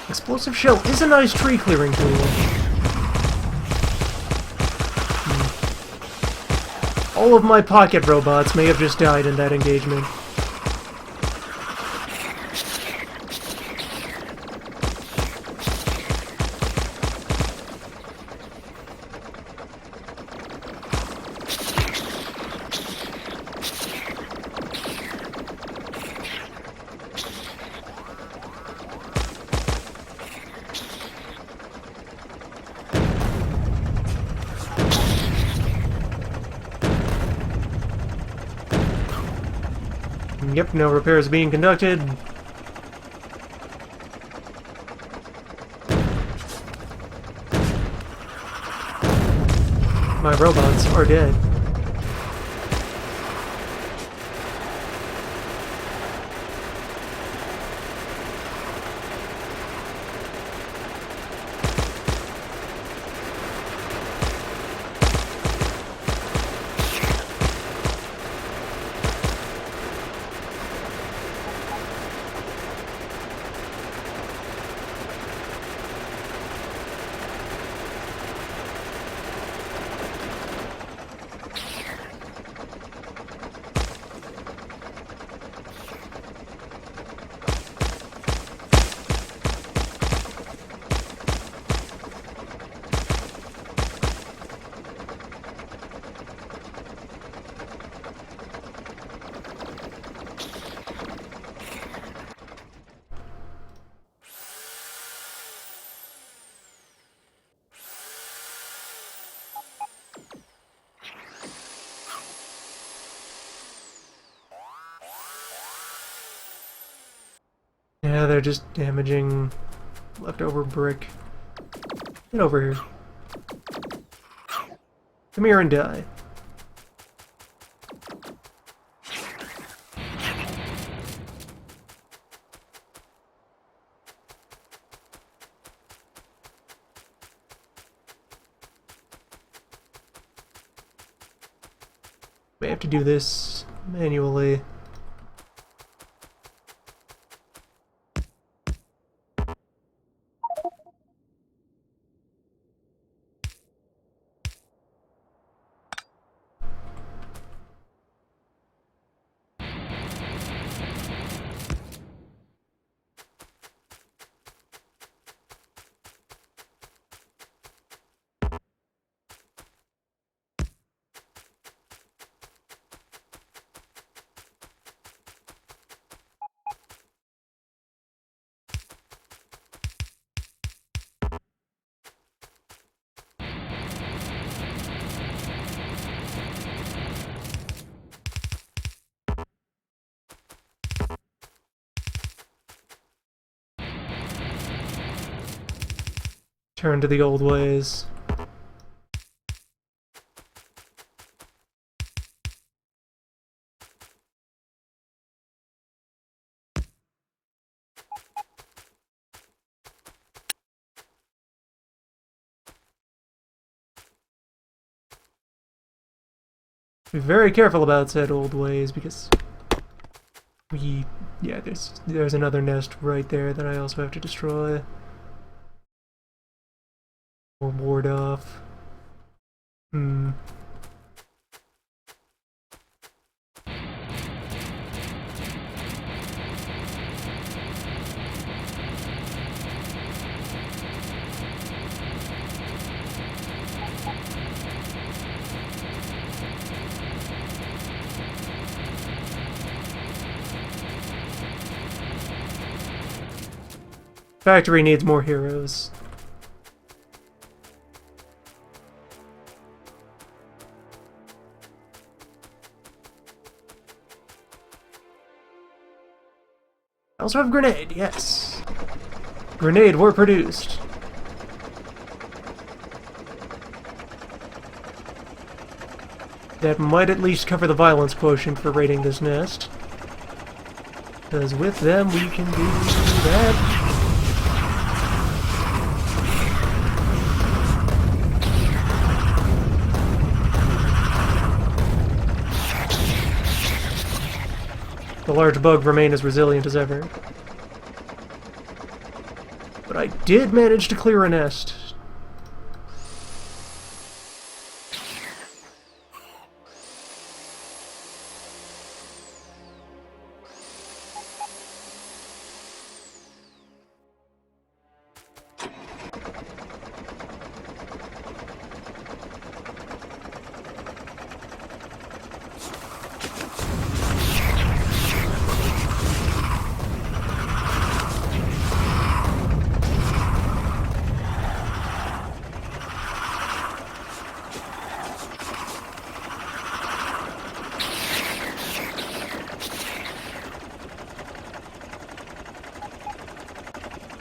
Explosive shell is a nice tree clearing tool. All of my pocket robots may have just died in that engagement. Yep, no repairs being conducted. My robots are dead. Yeah, they're just damaging leftover brick. Get over here. Come here and die. We have to do this manually. return to the old ways. Be very careful about said old ways, because yeah, there's another nest right there that I also have to destroy or ward off. Factory needs more heroes. I also have grenade, yes. Grenade were produced. That might at least cover the violence quotient for raiding this nest. Because with them we can do that. The large bug remained as resilient as ever. But I did manage to clear a nest.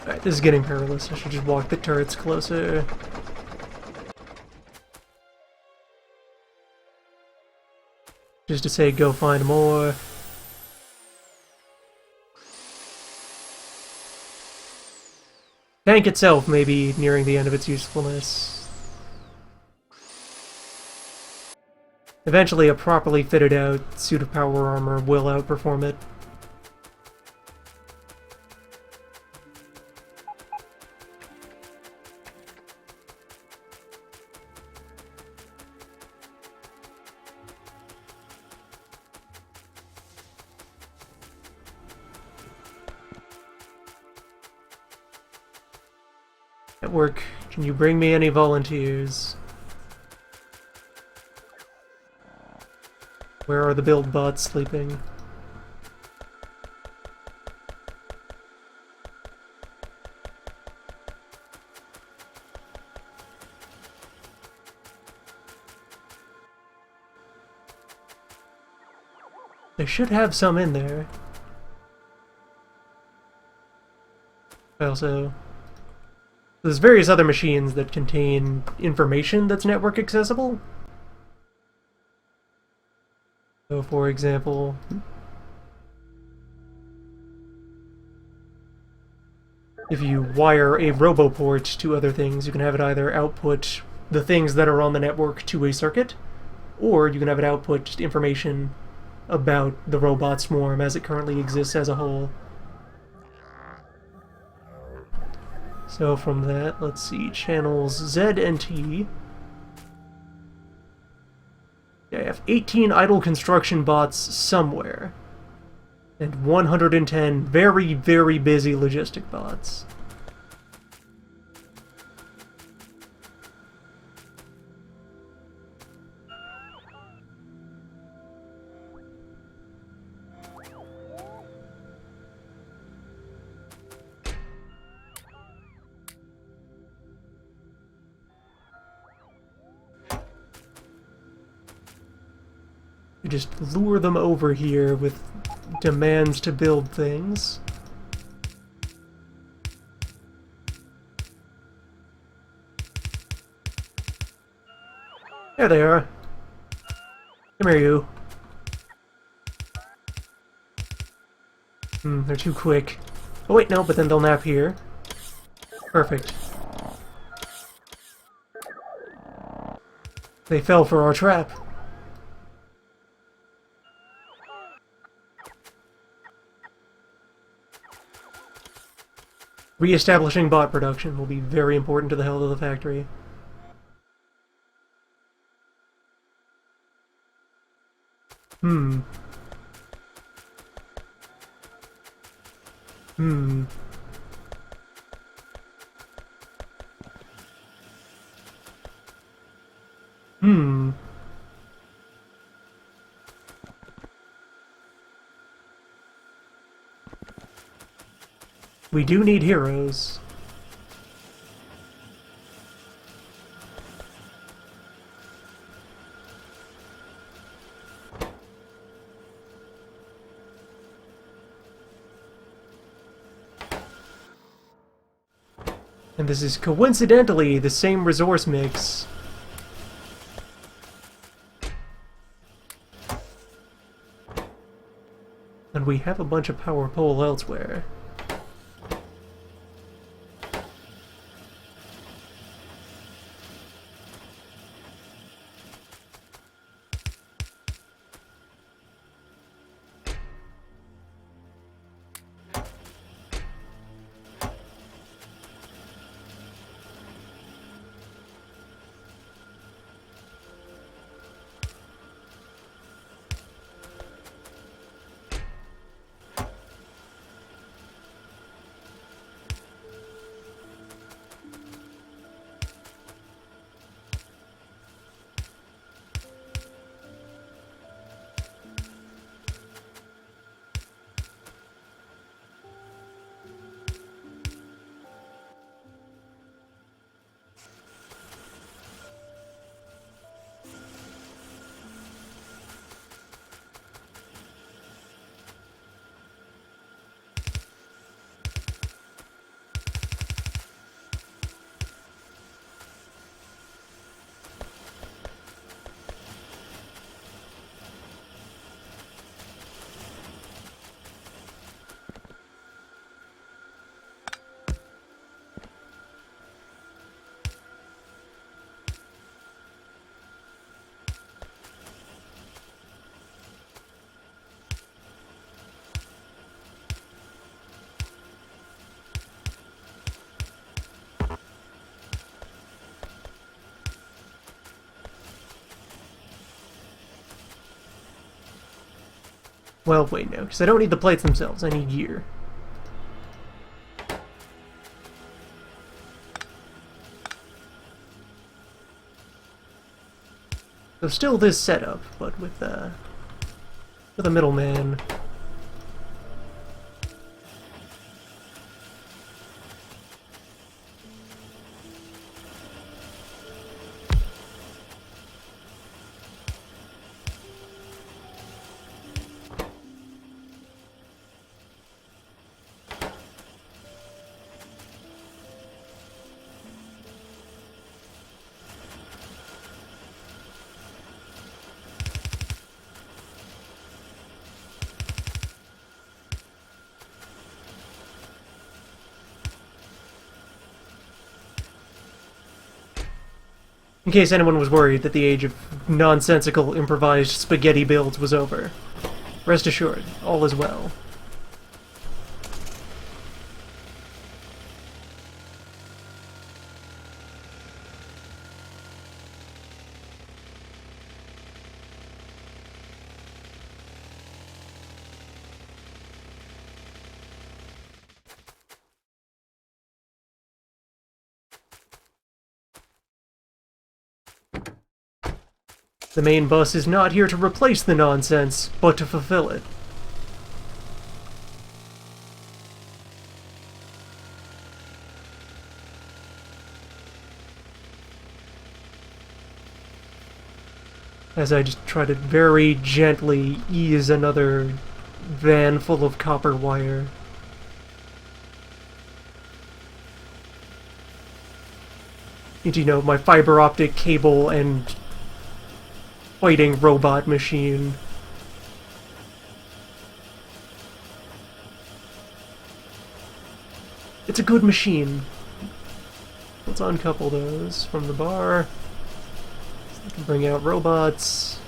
Alright, this is getting perilous. I should just walk the turrets closer. Just to say, go find more. Tank itself may be nearing the end of its usefulness. Eventually, a properly fitted out suit of power armor will outperform it. Network, can you bring me any volunteers? Where are the build bots sleeping? They should have some in there. Also, there's various other machines that contain information that's network accessible. So, for example, if you wire a roboport to other things, you can have it either output the things that are on the network to a circuit, or you can have it output just information about the robot swarm as it currently exists as a whole. So from that, let's see, channels Z and T. I have 18 idle construction bots somewhere, and 110 very, very busy logistic bots. You just lure them over here with demands to build things. There they are. Come here, you. They're too quick. Oh wait, no, but then they'll nap here. Perfect. They fell for our trap. Re-establishing bot production will be very important to the health of the factory. Hmm. Hmm. Hmm. We do need heroes. And this is coincidentally the same resource mix. And we have a bunch of power pole elsewhere. Well, wait, no, because I don't need the plates themselves, I need gear. So still this setup, but with a middleman. In case anyone was worried that the age of nonsensical improvised spaghetti builds was over. Rest assured, all is well. The main bus is not here to replace the nonsense, but to fulfill it. As I just try to very gently ease another van full of copper wire. Into, you know, my fiber optic cable and fighting robot machine. It's a good machine. Let's uncouple those from the bar. So we can bring out robots.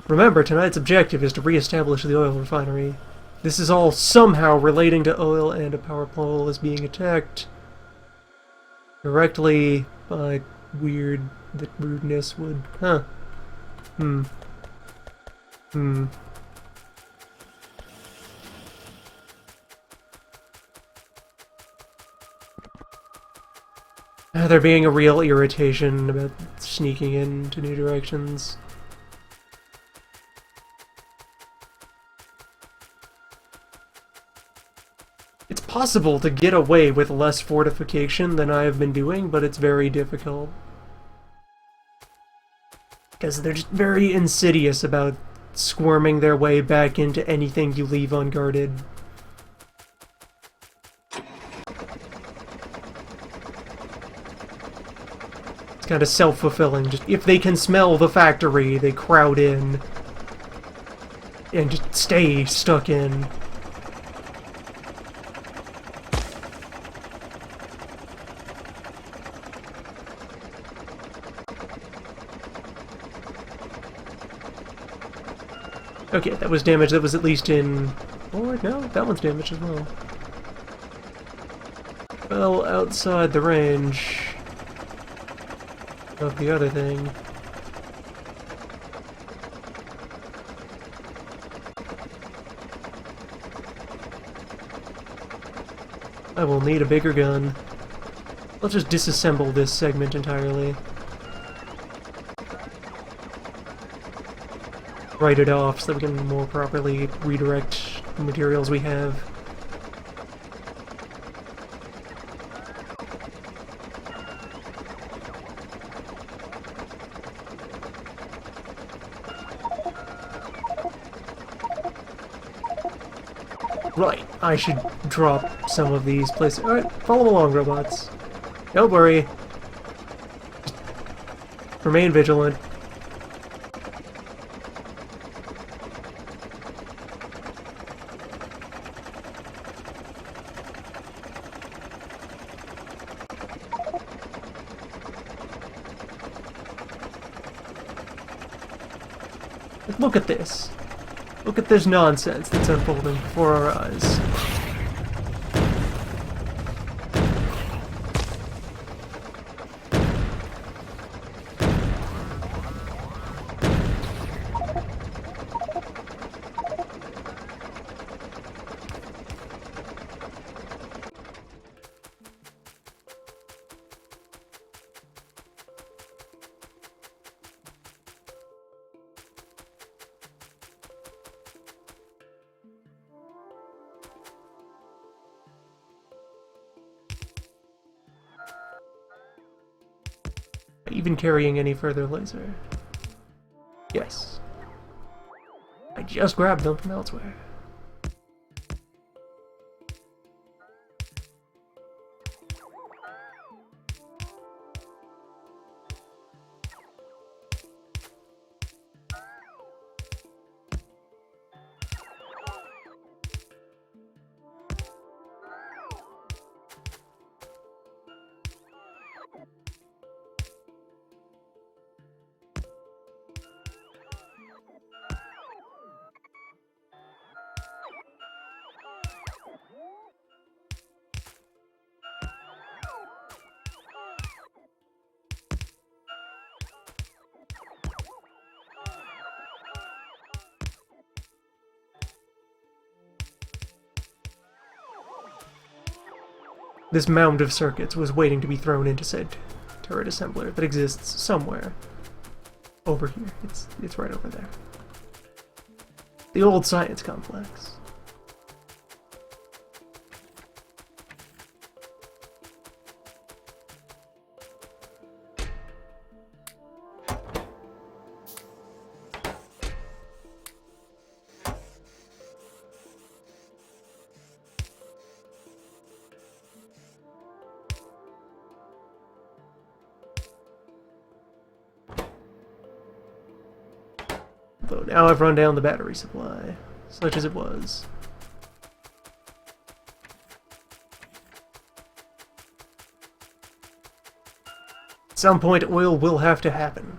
Remember, tonight's objective is to re-establish the oil refinery. This is all somehow relating to oil, and a power pole is being attacked directly by that rudeness would... Huh. There being a real irritation about sneaking into new directions. It's possible to get away with less fortification than I have been doing, but it's very difficult. Because they're just very insidious about squirming their way back into anything you leave unguarded. It's kind of self-fulfilling. Just if they can smell the factory, they crowd in. And just stay stuck in. Okay, that was damage that was at least in... Or, no, that one's damaged as well. Well, outside the range of the other thing. I will need a bigger gun. Let's just disassemble this segment entirely. Write it off so that we can more properly redirect the materials we have. Right, I should drop some of these places. Alright, follow along, robots. Don't worry. Just remain vigilant. Look at this. Look at this nonsense that's unfolding before our eyes. Even carrying any further laser? Yes. I just grabbed them from elsewhere. This mound of circuits was waiting to be thrown into said turret assembler that exists somewhere over here. It's right over there. The old science complex. Though now I've run down the battery supply, such as it was. At some point, oil will have to happen.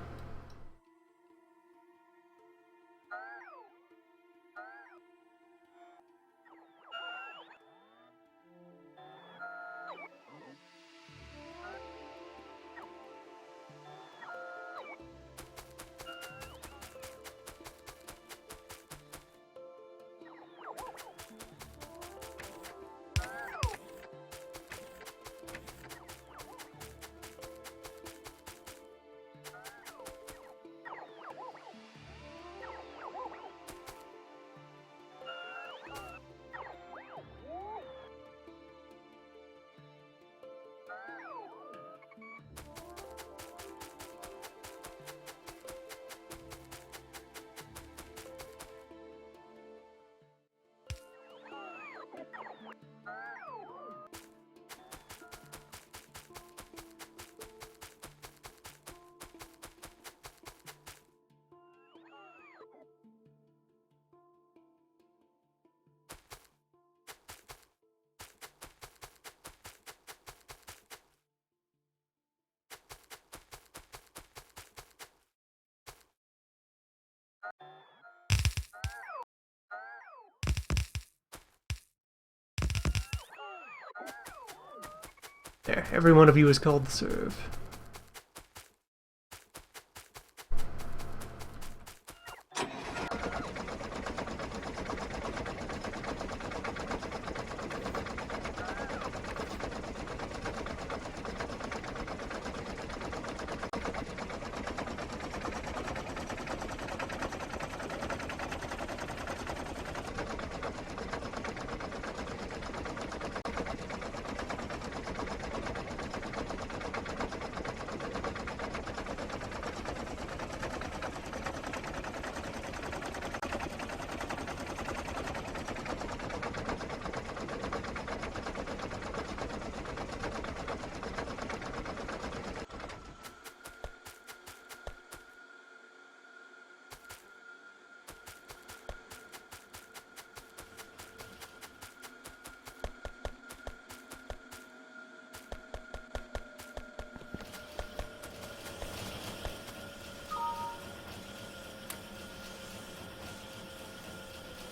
There, every one of you is called to serve.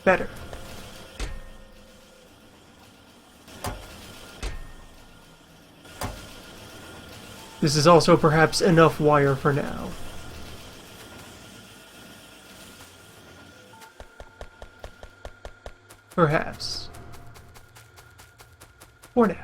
Better. This is also perhaps enough wire for now. Perhaps. For now.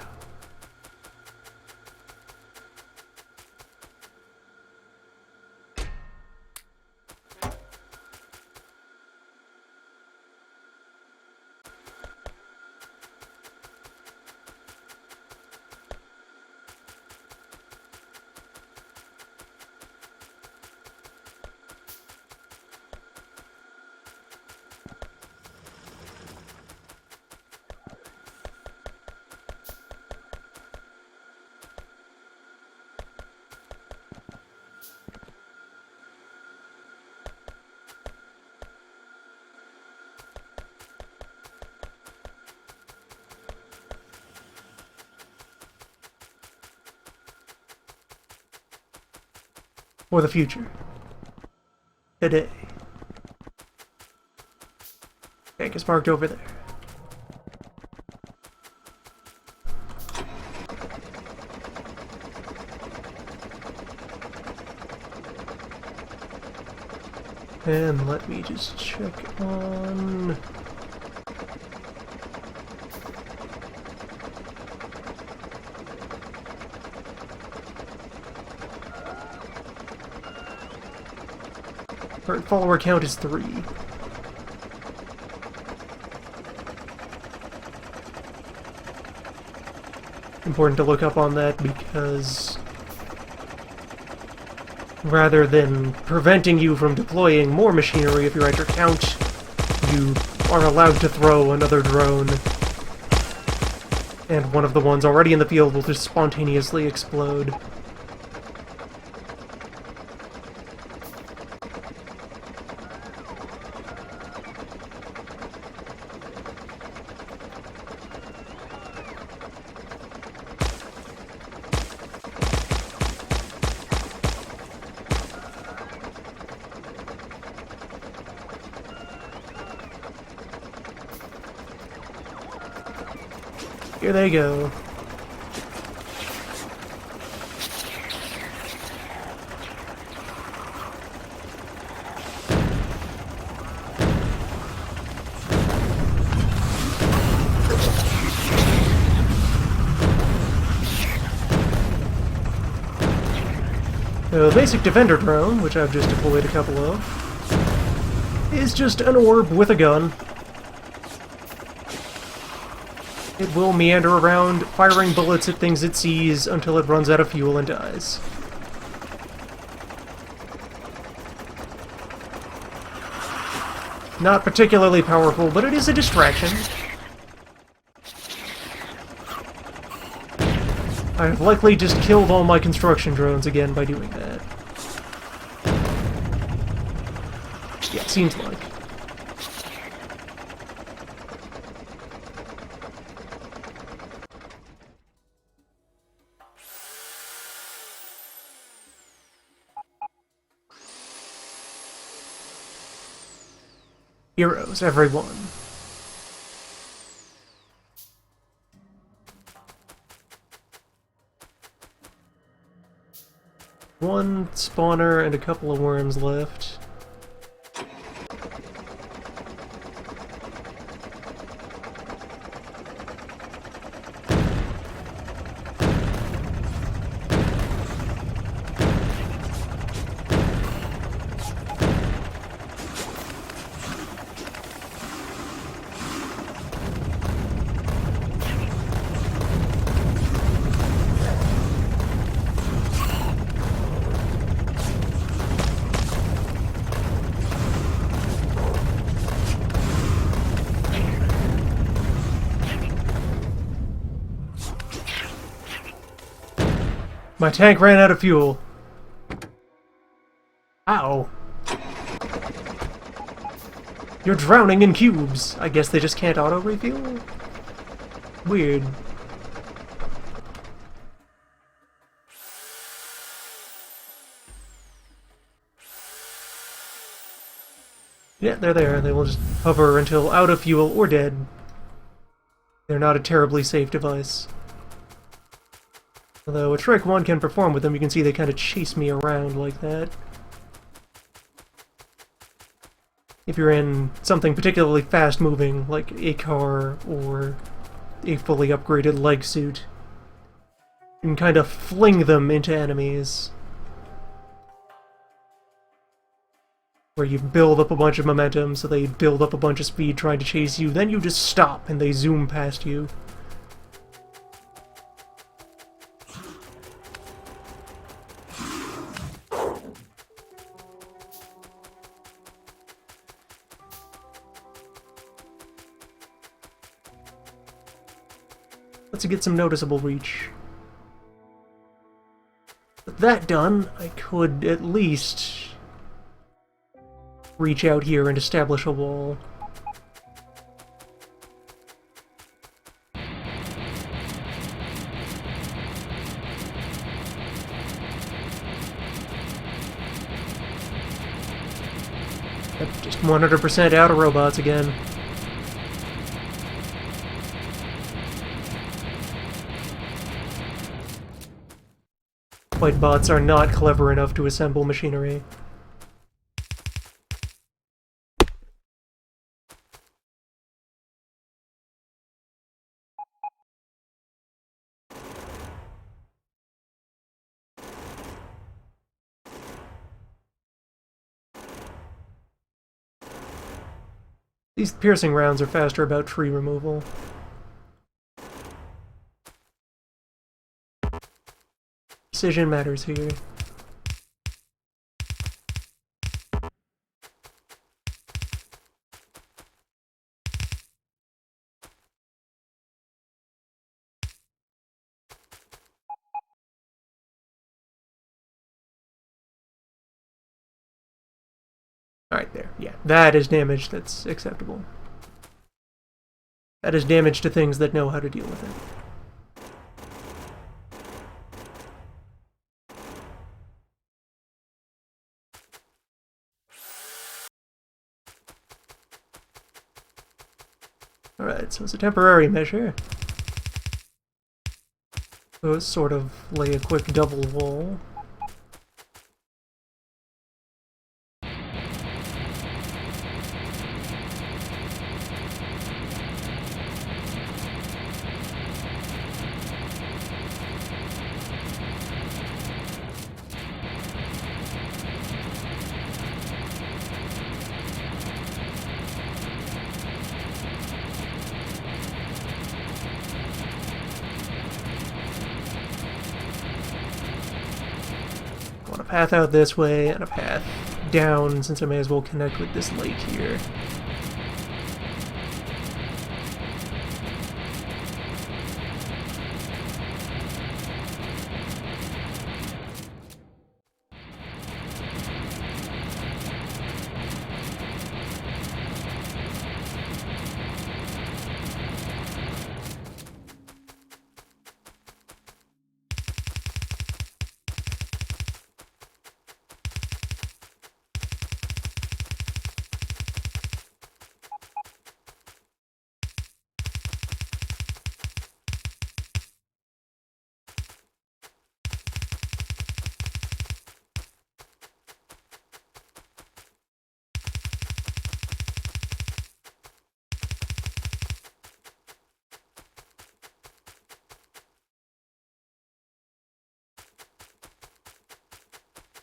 For the future. Today. Tank is parked over there. And let me just check on... Current follower count is 3. Important to look up on that because rather than preventing you from deploying more machinery if you're at your count, you are allowed to throw another drone. And one of the ones already in the field will just spontaneously explode. Here they go. The basic defender drone, which I've just deployed a couple of, is just an orb with a gun. It will meander around, firing bullets at things it sees until it runs out of fuel and dies. Not particularly powerful, but it is a distraction. I have likely just killed all my construction drones again by doing that. Yeah, seems like. Heroes, everyone. One spawner and a couple of worms left. My tank ran out of fuel. Ow. You're drowning in cubes. I guess they just can't auto-refuel? Weird. Yeah, they're there. They will just hover until out of fuel or dead. They're not a terribly safe device. Although a trick one can perform with them, you can see they kind of chase me around like that. If you're in something particularly fast-moving, like a car or a fully upgraded leg suit, you can kind of fling them into enemies. Where you build up a bunch of momentum, so they build up a bunch of speed trying to chase you, then you just stop and they zoom past you. Let's get some noticeable reach. With that done, I could at least reach out here and establish a wall. Yep, just 100% out of robots again. White bots are not clever enough to assemble machinery. These piercing rounds are faster about tree removal. Precision matters here. Alright, there. Yeah, that is damage that's acceptable. That is damage to things that know how to deal with it. Alright, so it's a temporary measure. sort of lay a quick double wall. Want a path out this way and a path down, since I may as well connect with this lake here.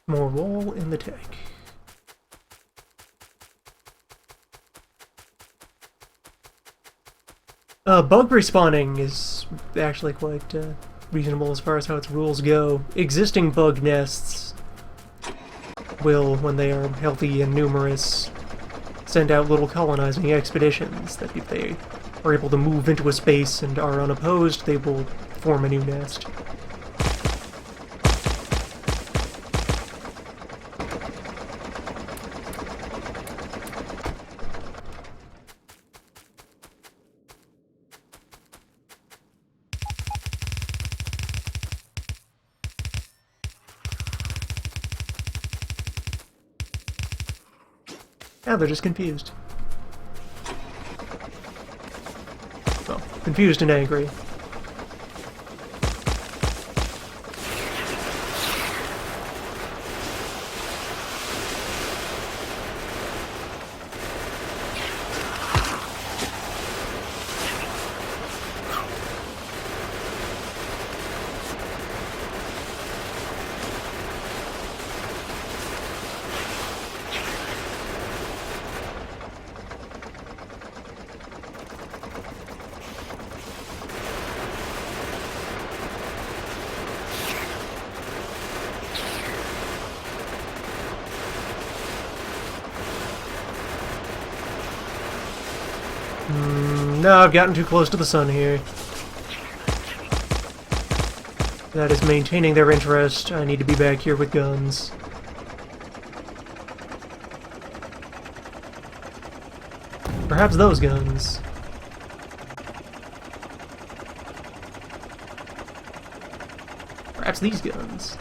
More wall in the tank. Bug respawning is actually quite reasonable as far as how its rules go. Existing bug nests will, when they are healthy and numerous, send out little colonizing expeditions that if they are able to move into a space and are unopposed, they will form a new nest. Yeah, they're just confused. Well, confused and angry. No, I've gotten too close to the sun here. That is maintaining their interest. I need to be back here with guns. Perhaps those guns. Perhaps these guns.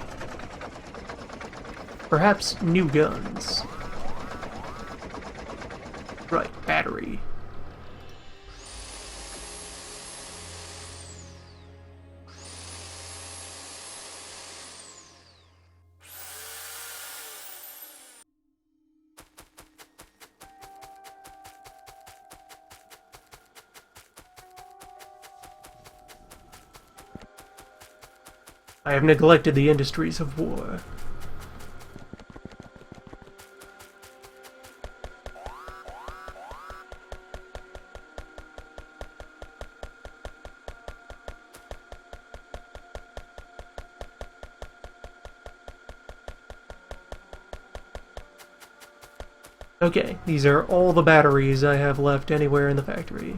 Perhaps new guns. Right, battery. I have neglected the industries of war. Okay, these are all the batteries I have left anywhere in the factory.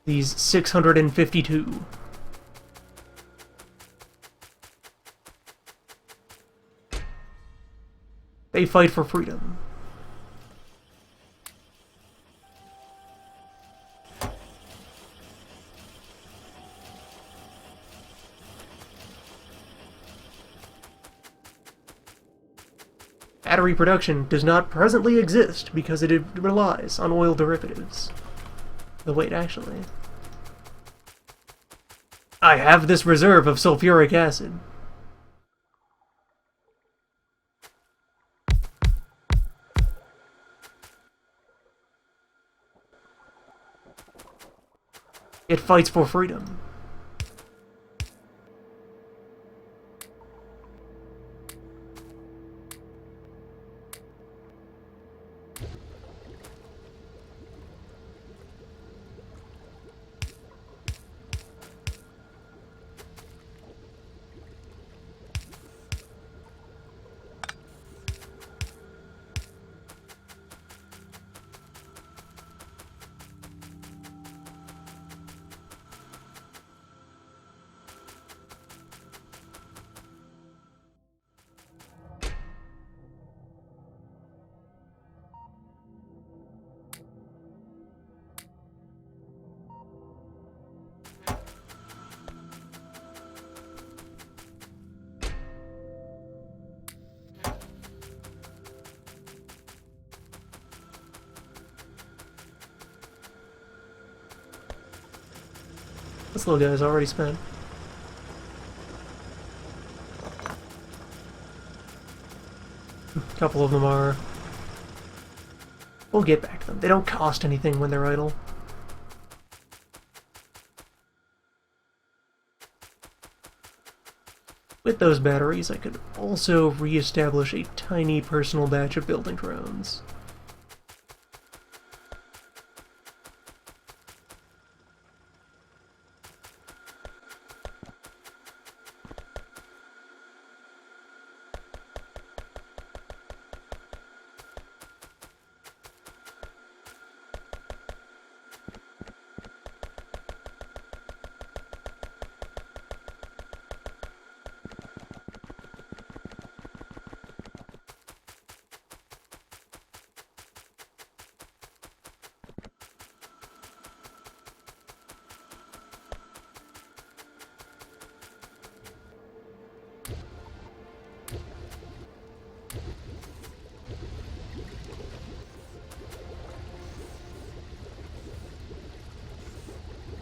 These 652. They fight for freedom. Battery production does not presently exist because it relies on oil derivatives. But wait, actually. I have this reserve of sulfuric acid. It fights for freedom. This little guy's already spent. A couple of them are... We'll get back to them. They don't cost anything when they're idle. With those batteries, I could also re-establish a tiny personal batch of building drones.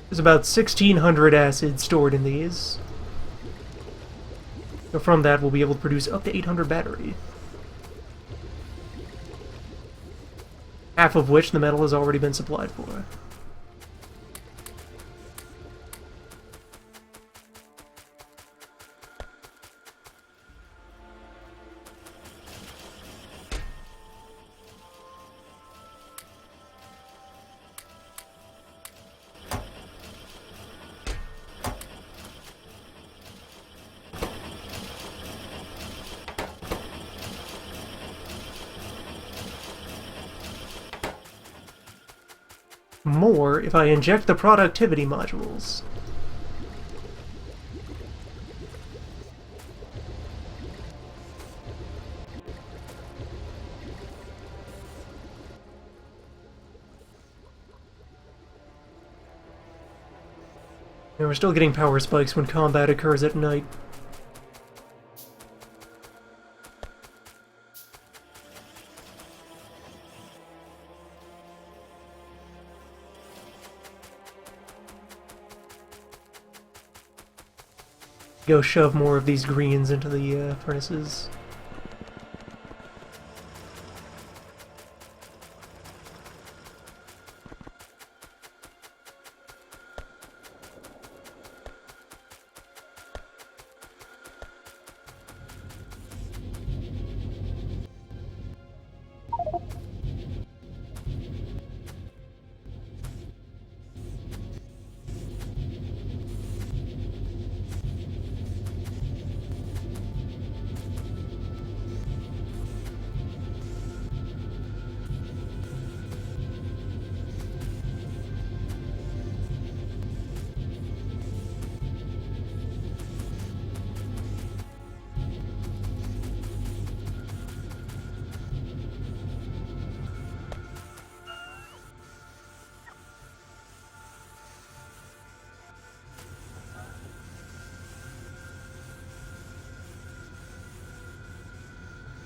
There's about 1,600 acid stored in these. So from that, we'll be able to produce up to 800 battery. Half of which the metal has already been supplied for. More if I inject the productivity modules. And we're still getting power spikes when combat occurs at night. Go shove more of these greens into the furnaces.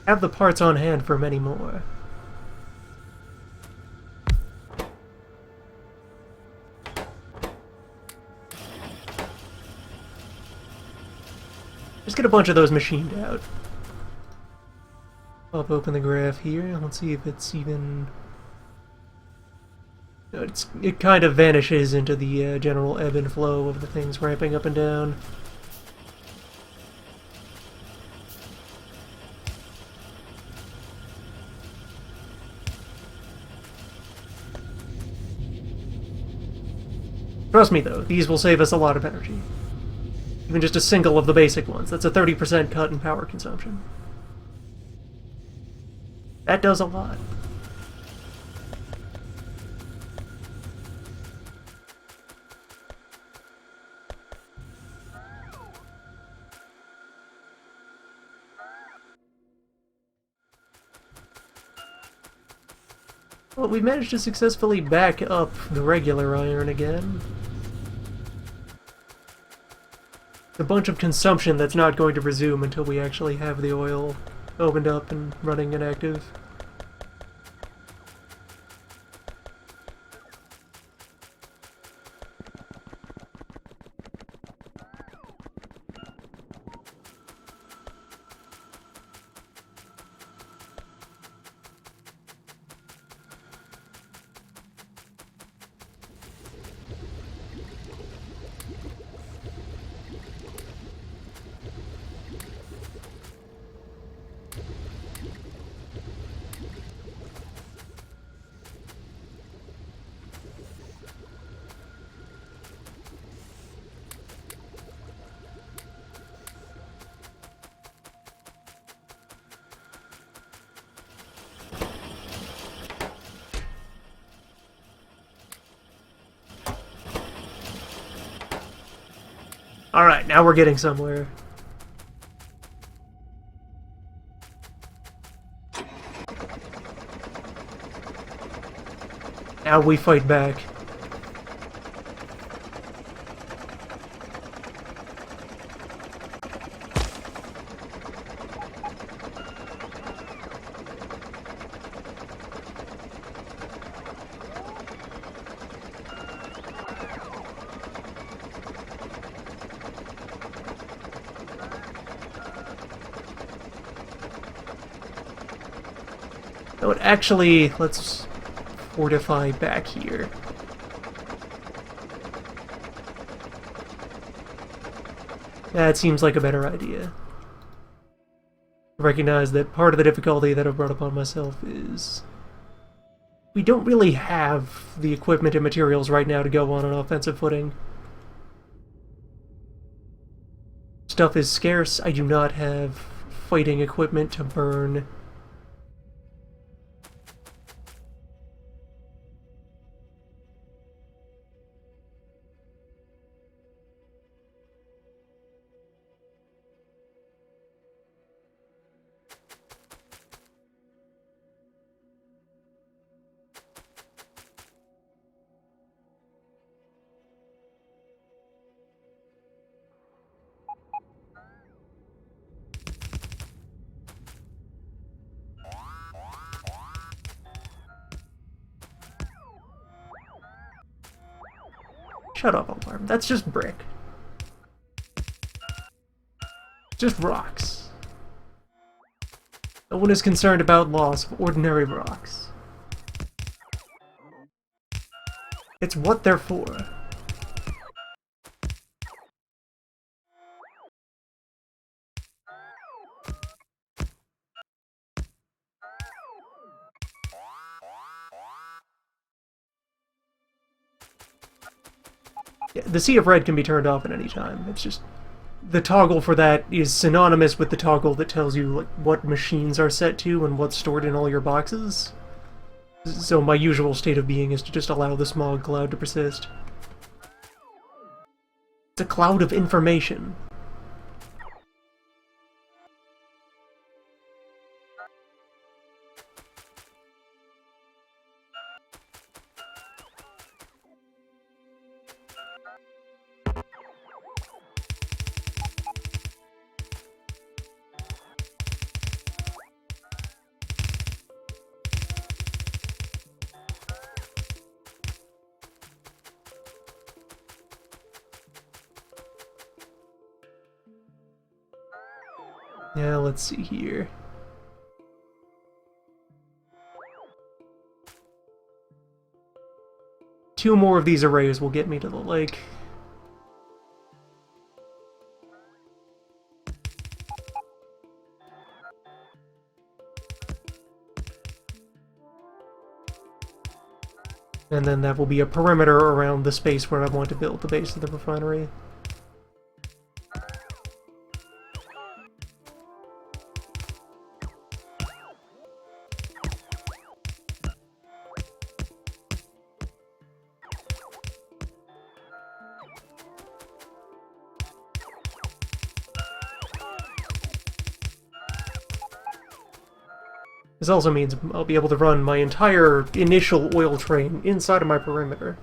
Have the parts on hand for many more. get a bunch of those machined out. Pop open the graph here. Let's see if it's even... It kind of vanishes into the general ebb and flow of the things ramping up and down. Trust me though, these will save us a lot of energy. Even just a single of the basic ones. That's a 30% cut in power consumption. That does a lot. Well, we managed to successfully back up the regular iron again. A bunch of consumption that's not going to resume until we actually have the oil opened up and running and active. Alright, now we're getting somewhere. Now we fight back. So it actually, let's fortify back here. That seems like a better idea. Recognize that part of the difficulty that I've brought upon myself is we don't really have the equipment and materials right now to go on an offensive footing. Stuff is scarce. I do not have fighting equipment to burn. Shut up, alarm. That's just brick. Just rocks. No one is concerned about loss of ordinary rocks. It's what they're for. Yeah, the Sea of Red can be turned off at any time. It's just... the toggle for that is synonymous with the toggle that tells you like, what machines are set to and what's stored in all your boxes. So my usual state of being is to just allow the smog cloud to persist. It's a cloud of information. Now let's see here. Two more of these arrays will get me to the lake. And then that will be a perimeter around the space where I want to build the base of the refinery. This also means I'll be able to run my entire initial oil train inside of my perimeter.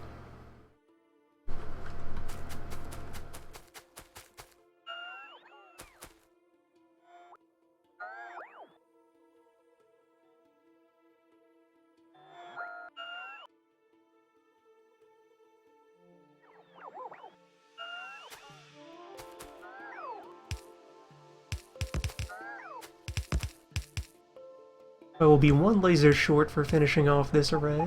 I will be one laser short for finishing off this array.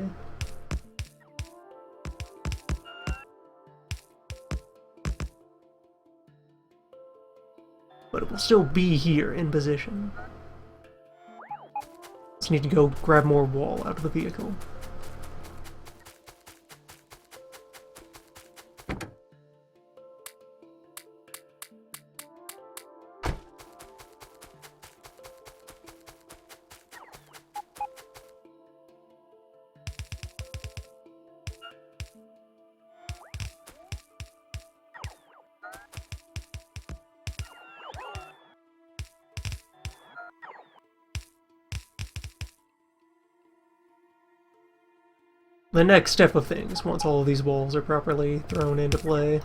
But it will still be here in position. Just need to go grab more wall out of the vehicle. The next step of things, once all of these walls are properly thrown into play,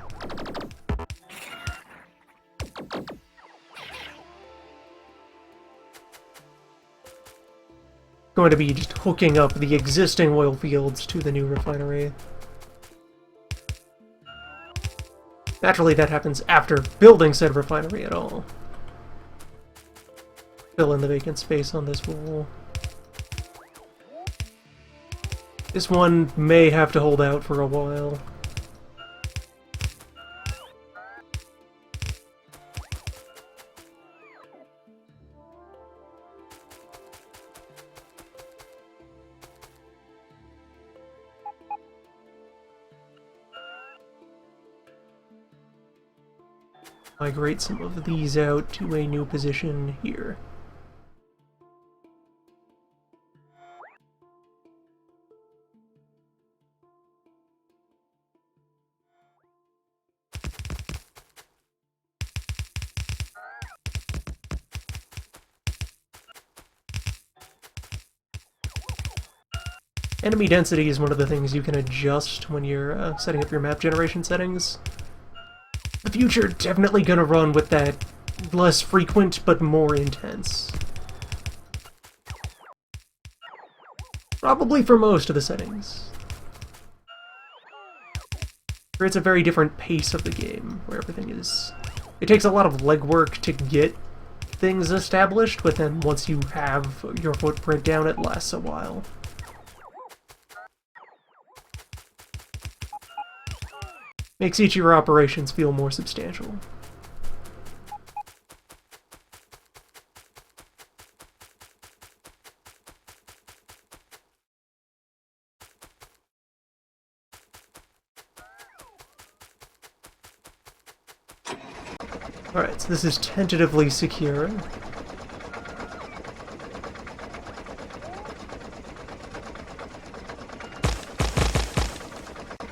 going to be just hooking up the existing oil fields to the new refinery. Naturally, that happens after building said refinery at all. Fill in the vacant space on this wall. This one may have to hold out for a while. Migrate some of these out to a new position here. Enemy density is one of the things you can adjust when you're setting up your map generation settings. The future definitely gonna run with that less frequent but more intense. Probably for most of the settings. It's a very different pace of the game, where everything is... It takes a lot of legwork to get things established, but then once you have your footprint down, it lasts a while. Makes each of your operations feel more substantial. Alright, so this is tentatively secure.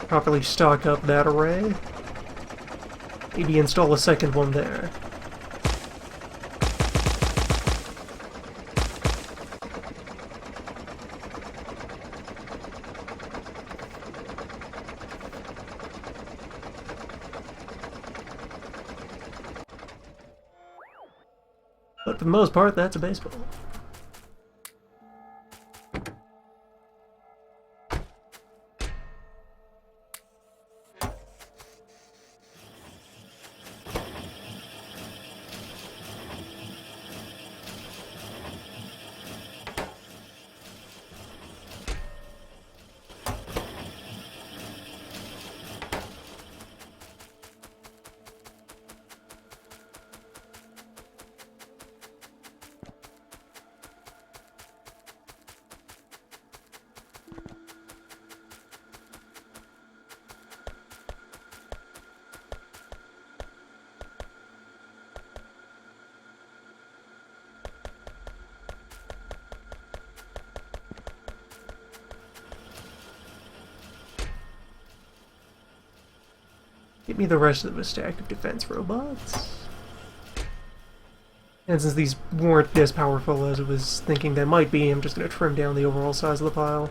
Properly stock up that array. Maybe install a second one there. But for the most part, that's a baseball. me the rest of the stack of defense robots. And since these weren't as powerful as I was thinking they might be, I'm just going to trim down the overall size of the pile.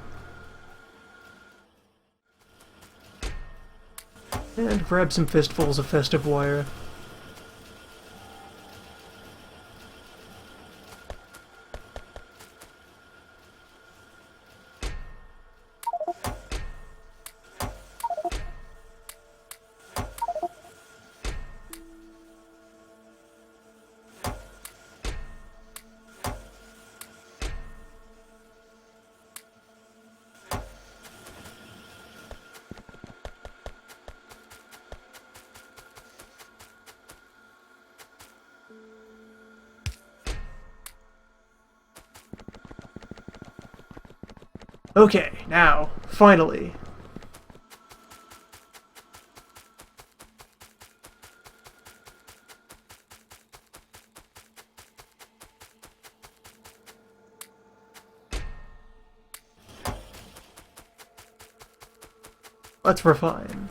And grab some fistfuls of festive wire. Okay, now, finally. Let's refine.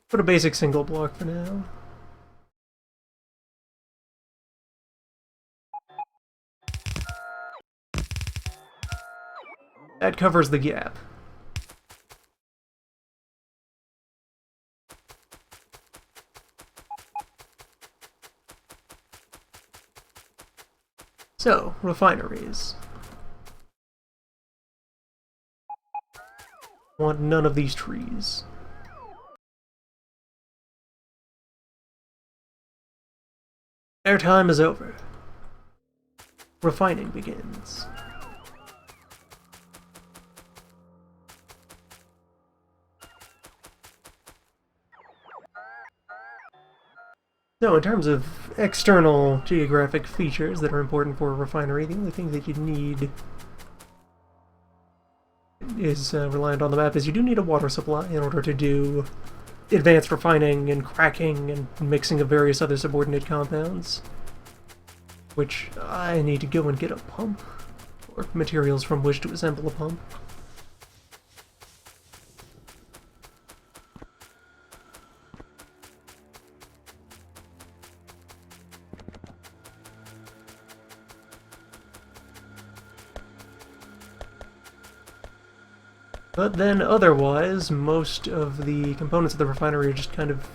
Put a basic single block for now. That covers the gap. So, refineries. Want none of these trees. Their time is over. Refining begins. So, in terms of external geographic features that are important for a refinery, the only thing that you need is reliant on the map is you do need a water supply in order to do advanced refining and cracking and mixing of various other subordinate compounds, which I need to go and get a pump, or materials from which to assemble a pump. But then otherwise, most of the components of the refinery are just kind of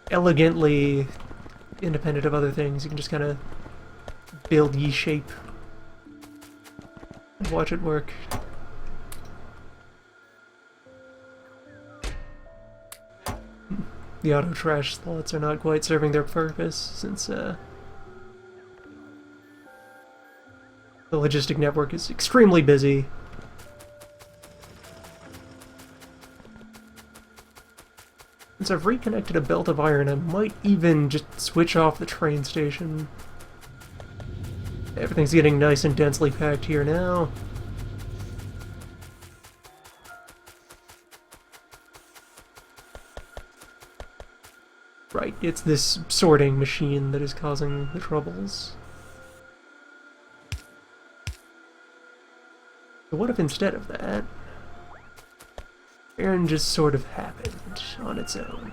elegantly independent of other things. You can just kind of build Y-shape and watch it work. The auto trash slots are not quite serving their purpose, since the logistic network is extremely busy. Since I've reconnected a belt of iron, I might even just switch off the train station. Everything's getting nice and densely packed here now. Right, it's this sorting machine that is causing the troubles. So what if instead of that, iron just sort of happened on its own?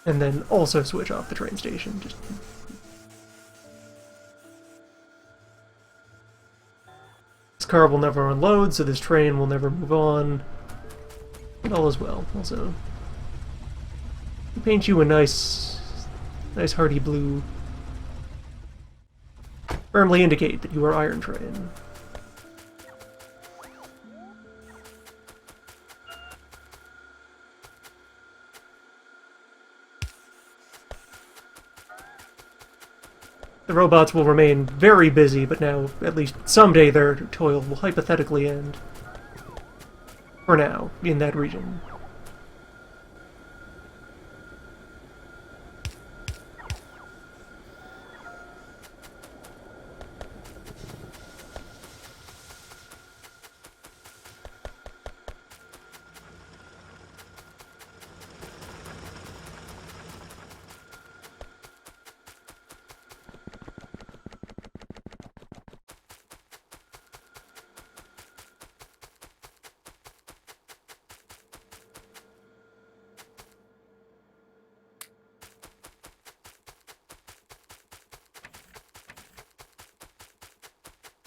And then also switch off the train station. Just this car will never unload, so this train will never move on. And all is well. Also, paint you a nice hearty blue. Firmly indicate that you are Iron Train. The robots will remain very busy, but now, at least someday, their toil will hypothetically end. For now, in that region.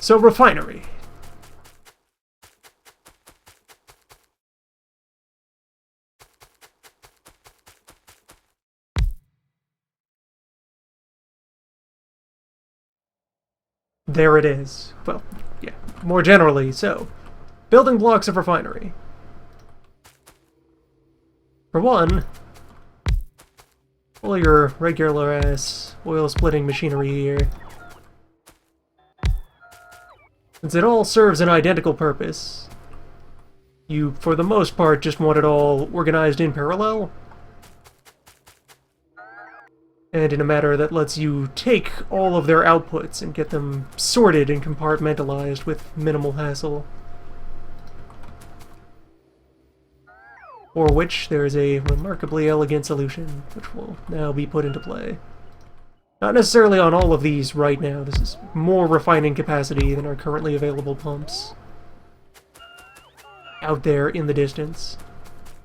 So, Refinery. There it is. Well, yeah, more generally, so. Building blocks of Refinery. For one, all your regular-ass oil-splitting machinery here. Since it all serves an identical purpose, you, for the most part, just want it all organized in parallel, and in a manner that lets you take all of their outputs and get them sorted and compartmentalized with minimal hassle. For which there is a remarkably elegant solution, which will now be put into play. Not necessarily on all of these right now. This is more refining capacity than our currently available pumps out there in the distance.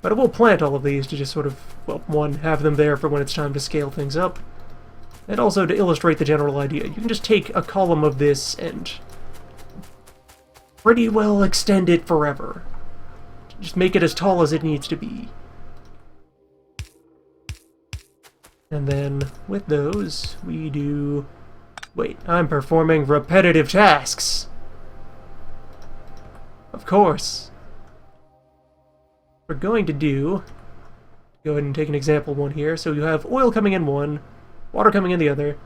But I will plant all of these to just sort of, well, one, have them there for when it's time to scale things up, and also to illustrate the general idea. You can just take a column of this and pretty well extend it forever. Just make it as tall as it needs to be. And then, with those, we do... Wait, I'm performing repetitive tasks! Of course. We're going to do... Go ahead and take an example one here. So you have oil coming in one, water coming in the other,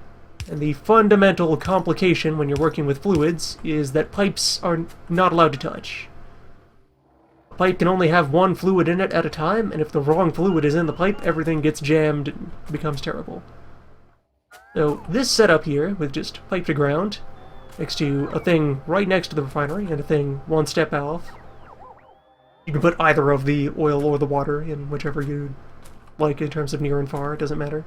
and the fundamental complication when you're working with fluids is that pipes are not allowed to touch. A pipe can only have one fluid in it at a time, and if the wrong fluid is in the pipe, everything gets jammed and becomes terrible. So this setup here, with just pipe to ground, next to a thing right next to the refinery, and a thing one step off. You can put either of the oil or the water in whichever you like in terms of near and far, it doesn't matter.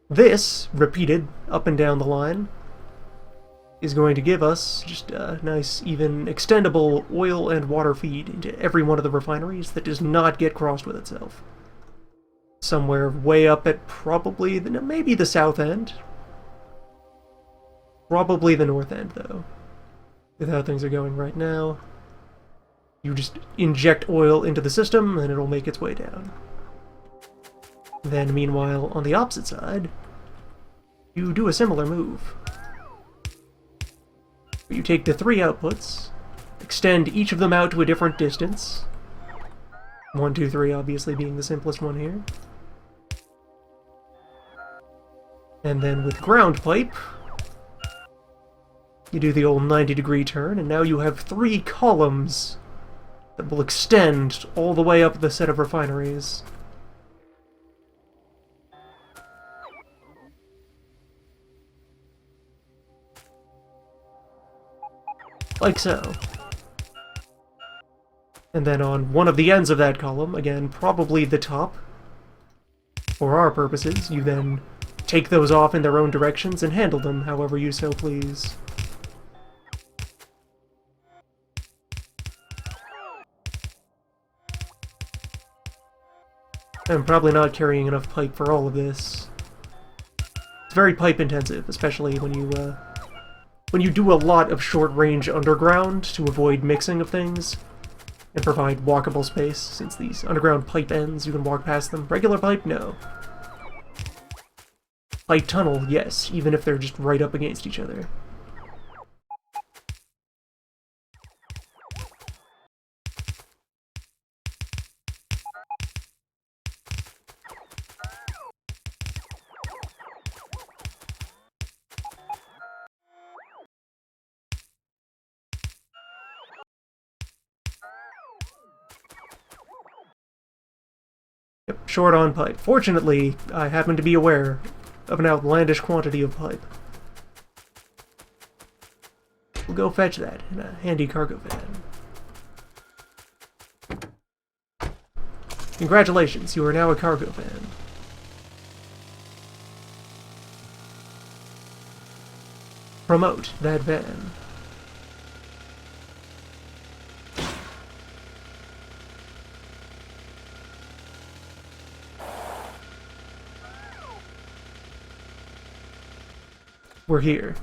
This, repeated up and down the line, is going to give us just a nice, even, extendable oil and water feed into every one of the refineries that does not get crossed with itself. Somewhere way up at probably, maybe the south end. Probably the north end, though. With how things are going right now. You just inject oil into the system, and it'll make its way down. Then, meanwhile, on the opposite side, you do a similar move. You take the three outputs, extend each of them out to a different distance. 1, 2, 3 obviously being the simplest one here. And then with ground pipe, you do the old 90-degree turn, and now you have 3 columns that will extend all the way up the set of refineries. Like so. And then on one of the ends of that column, again, probably the top, for our purposes, you then take those off in their own directions and handle them however you so please. I'm probably not carrying enough pipe for all of this. It's very pipe intensive, especially when you do a lot of short-range underground to avoid mixing of things and provide walkable space, since these underground pipe ends, you can walk past them. Regular pipe? No. Pipe tunnel, yes, even if they're just right up against each other. Yep, short on pipe. Fortunately, I happen to be aware of an outlandish quantity of pipe. We'll go fetch that in a handy cargo van. Congratulations, you are now a cargo van. Promote that van. We're here.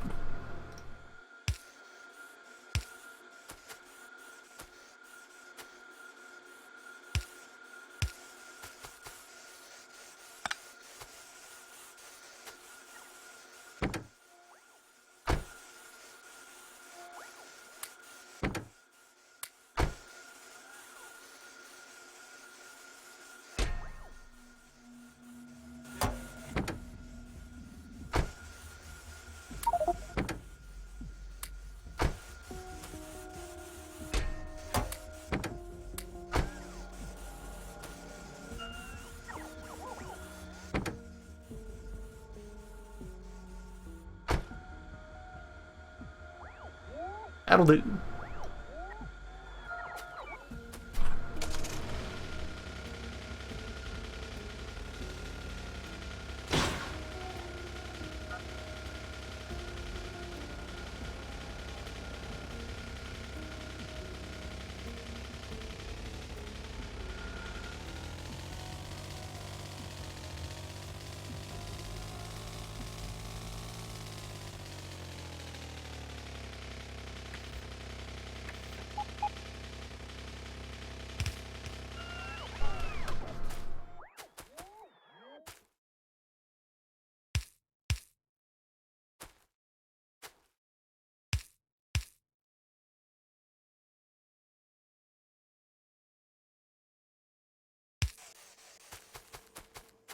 That'll do.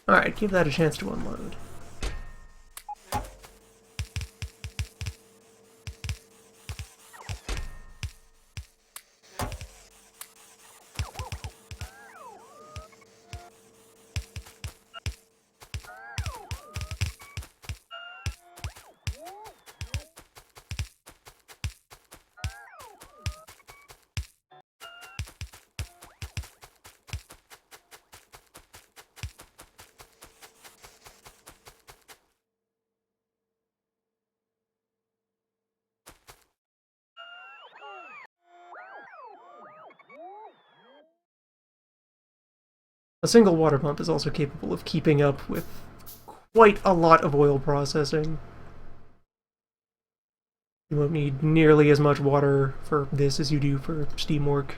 Alright, give that a chance to unload. A single water pump is also capable of keeping up with quite a lot of oil processing. You won't need nearly as much water for this as you do for steam work.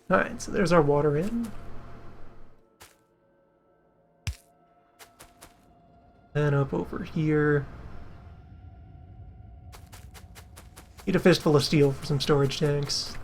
Alright, so there's our water in. Then up over here. Need a fistful of steel for some storage tanks.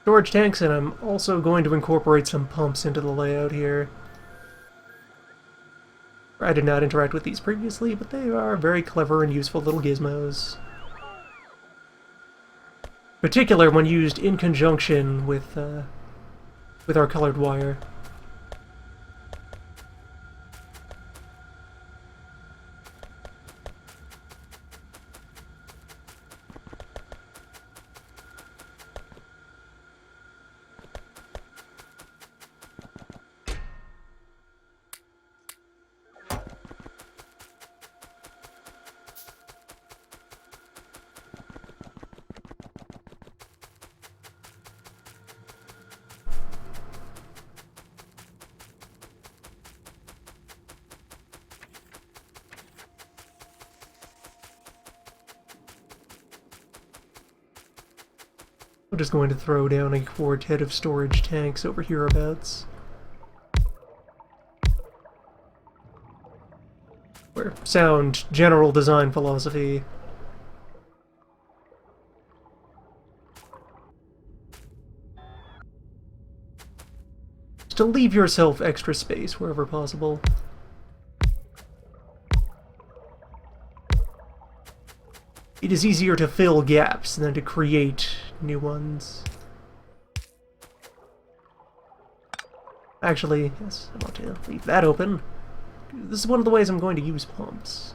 storage tanks, and I'm also going to incorporate some pumps into the layout here. I did not interact with these previously, but they are very clever and useful little gizmos. Particular when used in conjunction with our colored wire. I'm just going to throw down a quartet of storage tanks over hereabouts. Where sound general design philosophy. Just to leave yourself extra space wherever possible. It is easier to fill gaps than to create new ones. Actually, yes, I want to leave that open. This is one of the ways I'm going to use pumps.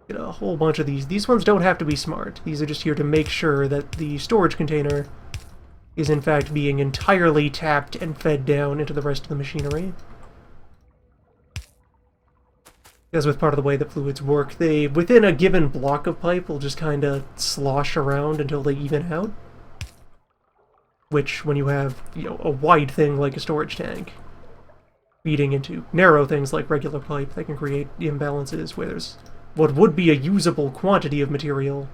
Get a whole bunch of these. These ones don't have to be smart. These are just here to make sure that the storage container is in fact being entirely tapped and fed down into the rest of the machinery. As with part of the way that fluids work, they, within a given block of pipe, will just kind of slosh around until they even out. Which, when you have, a wide thing like a storage tank, feeding into narrow things like regular pipe, that can create imbalances where there's what would be a usable quantity of material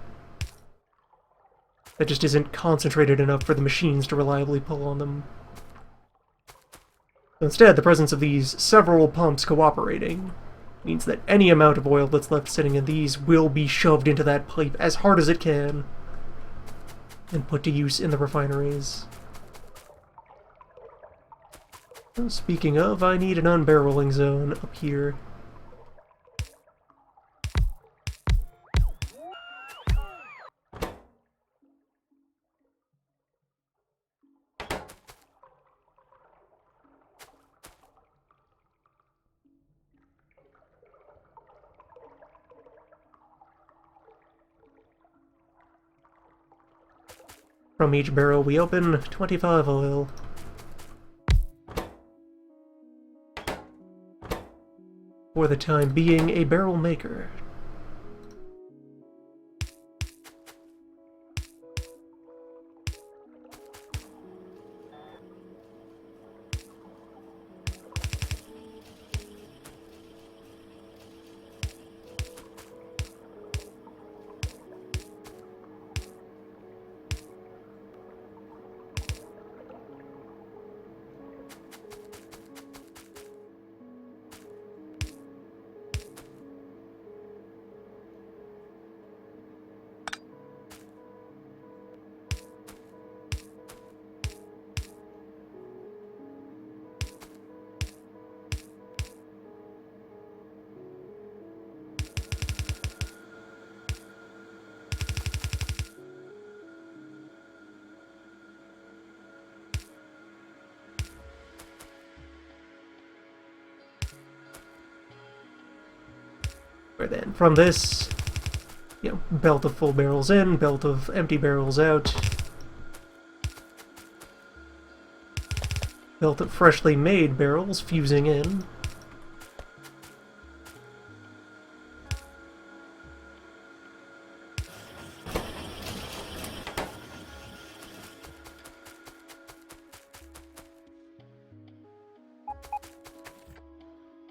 that just isn't concentrated enough for the machines to reliably pull on them. Instead, the presence of these several pumps cooperating means that any amount of oil that's left sitting in these will be shoved into that pipe as hard as it can and put to use in the refineries. Speaking of, I need an unbarreling zone up here. From each barrel we open, 25 oil. For the time being, a barrel maker. Where then, from this, belt of full barrels in, belt of empty barrels out, belt of freshly made barrels fusing in.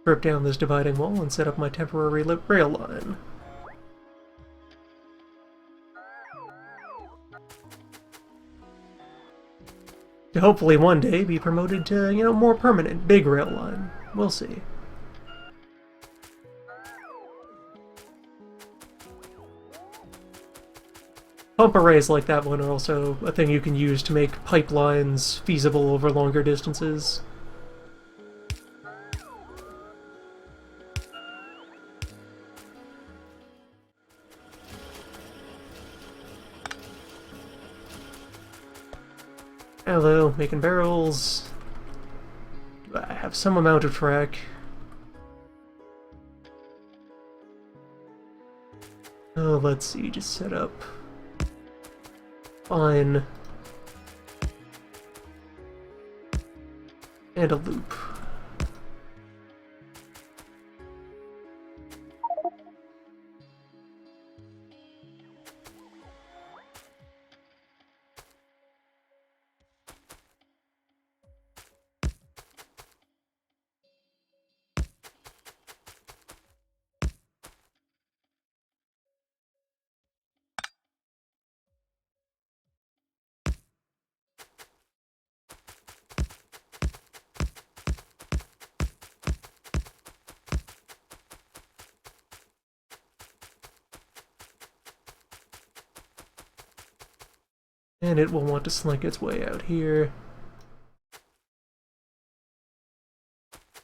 Strip down this dividing wall and set up my temporary rail line. To hopefully one day be promoted to, more permanent, big rail line. We'll see. Pump arrays like that one are also a thing you can use to make pipelines feasible over longer distances. Hello, making barrels. I have some amount of track. Oh, let's see, just set up. Fine. And a loop. And it will want to slink its way out here.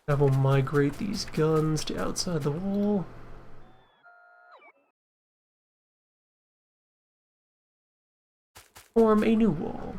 I will migrate these guns to outside the wall. Form a new wall.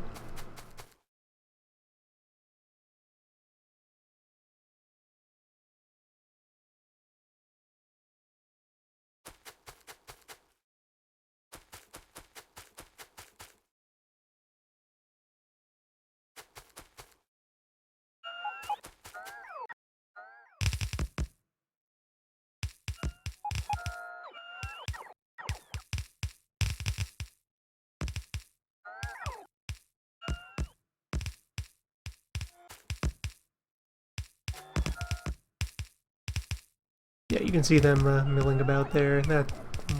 Yeah, you can see them milling about there. That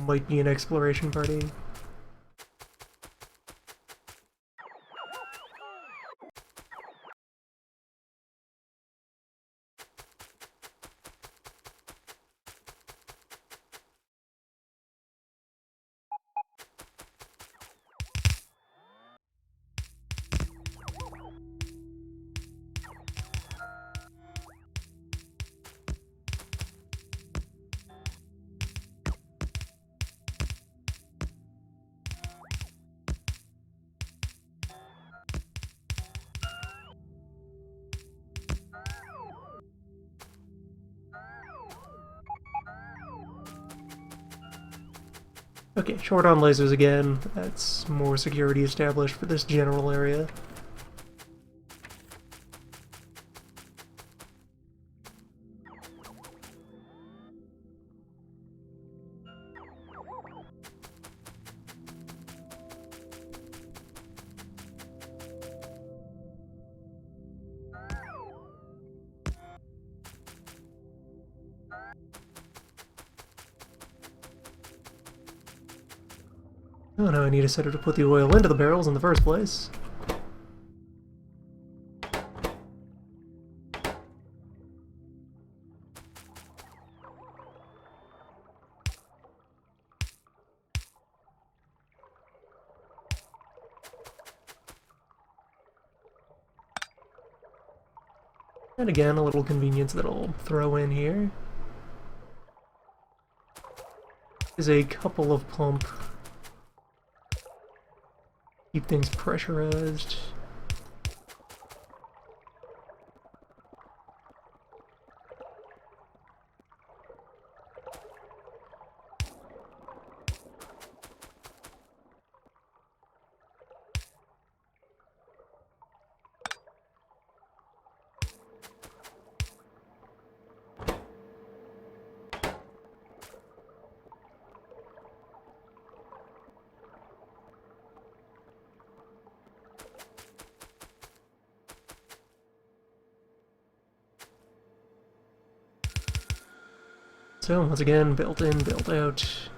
might be an exploration party. Okay, short on lasers again. That's more security established for this general area. Oh no, I need a setter to put the oil into the barrels in the first place. And again, a little convenience that I'll throw in here is a couple of pump. Keep things pressurized. So, once again, built in, built out.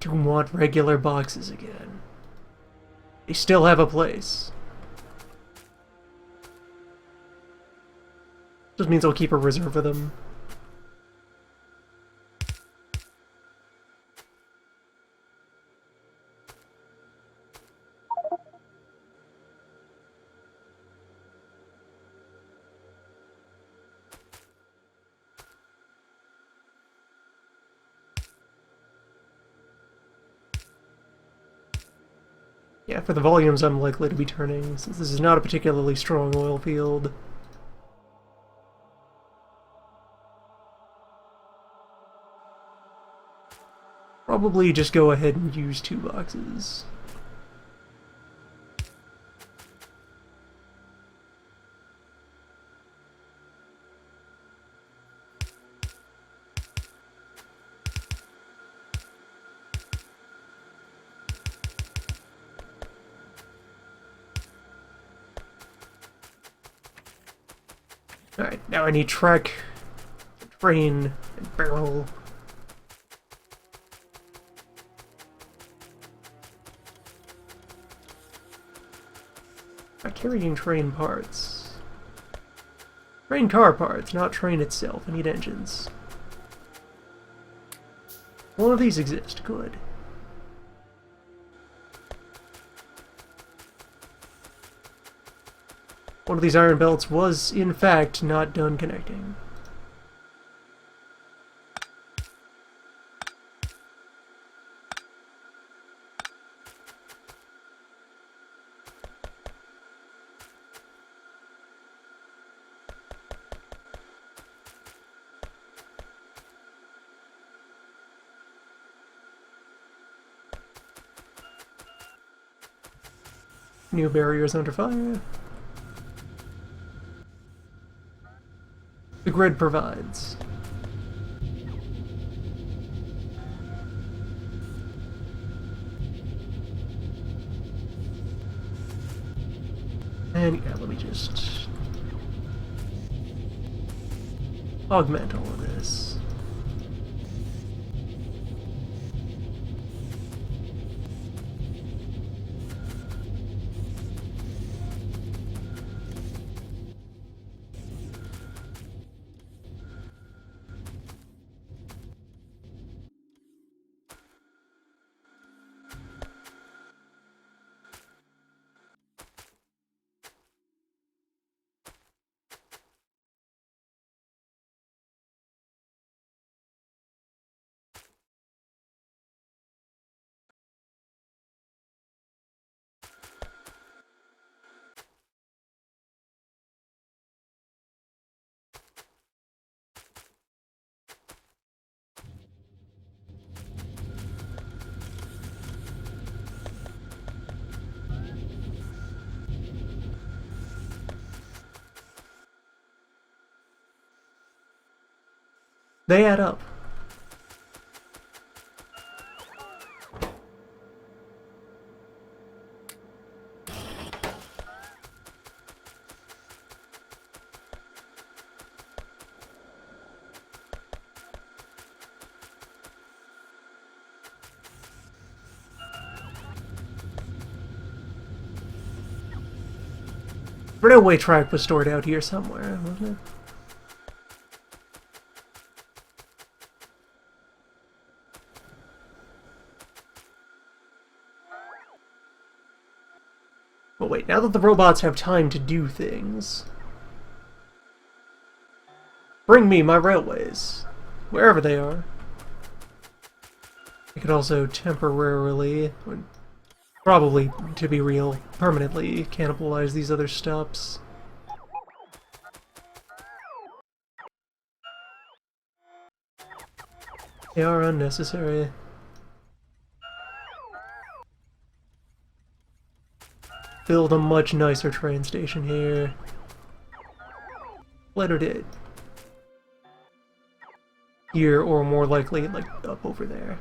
to want regular boxes again. They still have a place. Just means I'll keep a reserve of them. Yeah, for the volumes I'm likely to be turning, since this is not a particularly strong oil field. Probably just go ahead and use 2 boxes. Alright, now I need track, train, and barrel. Not carrying train parts. Train car parts, not train itself. I need engines. One of these exist. Good. One of these iron belts was, in fact, not done connecting. New barriers under fire. The grid provides. And yeah, let me just augment all of this. They add up. Railway track was stored out here somewhere, wasn't it? But wait, now that the robots have time to do things... Bring me my railways, wherever they are. I could also temporarily, or probably, to be real, permanently cannibalize these other stops. They are unnecessary. Build a much nicer train station here. Later did. Here, or more likely, like, up over there.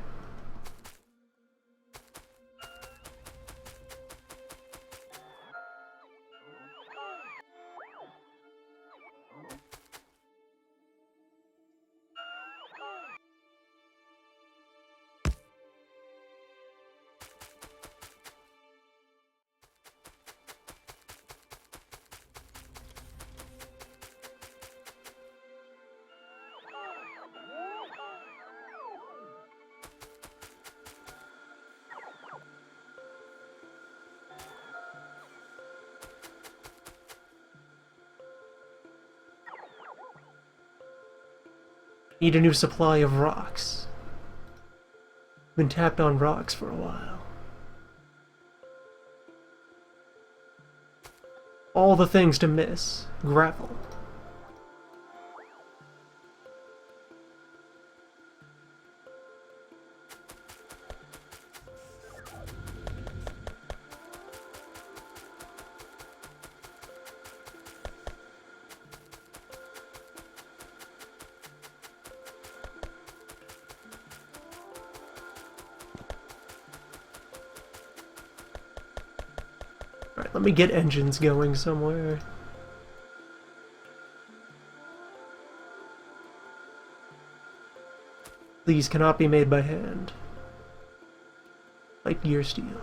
Need a new supply of rocks. Been tapped on rocks for a while. All the things to miss. Gravel. Alright, let me get engines going somewhere. These cannot be made by hand. Like gear steel.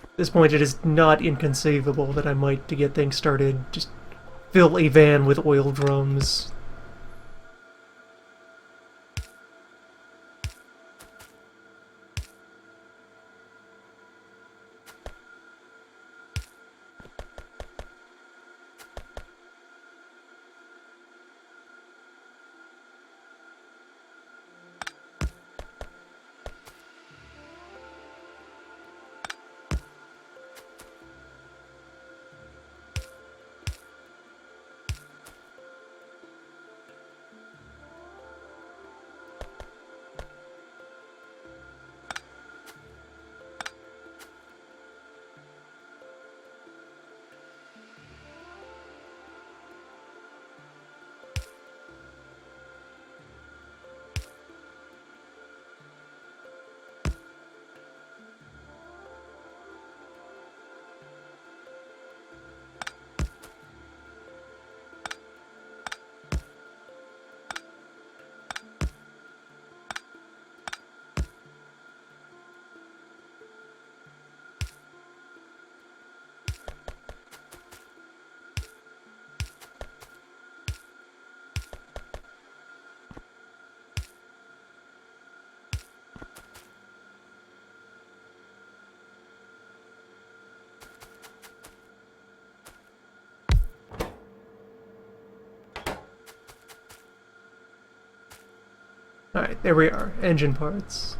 At this point, it is not inconceivable that I might, to get things started, just fill a van with oil drums. Alright, there we are. Engine parts.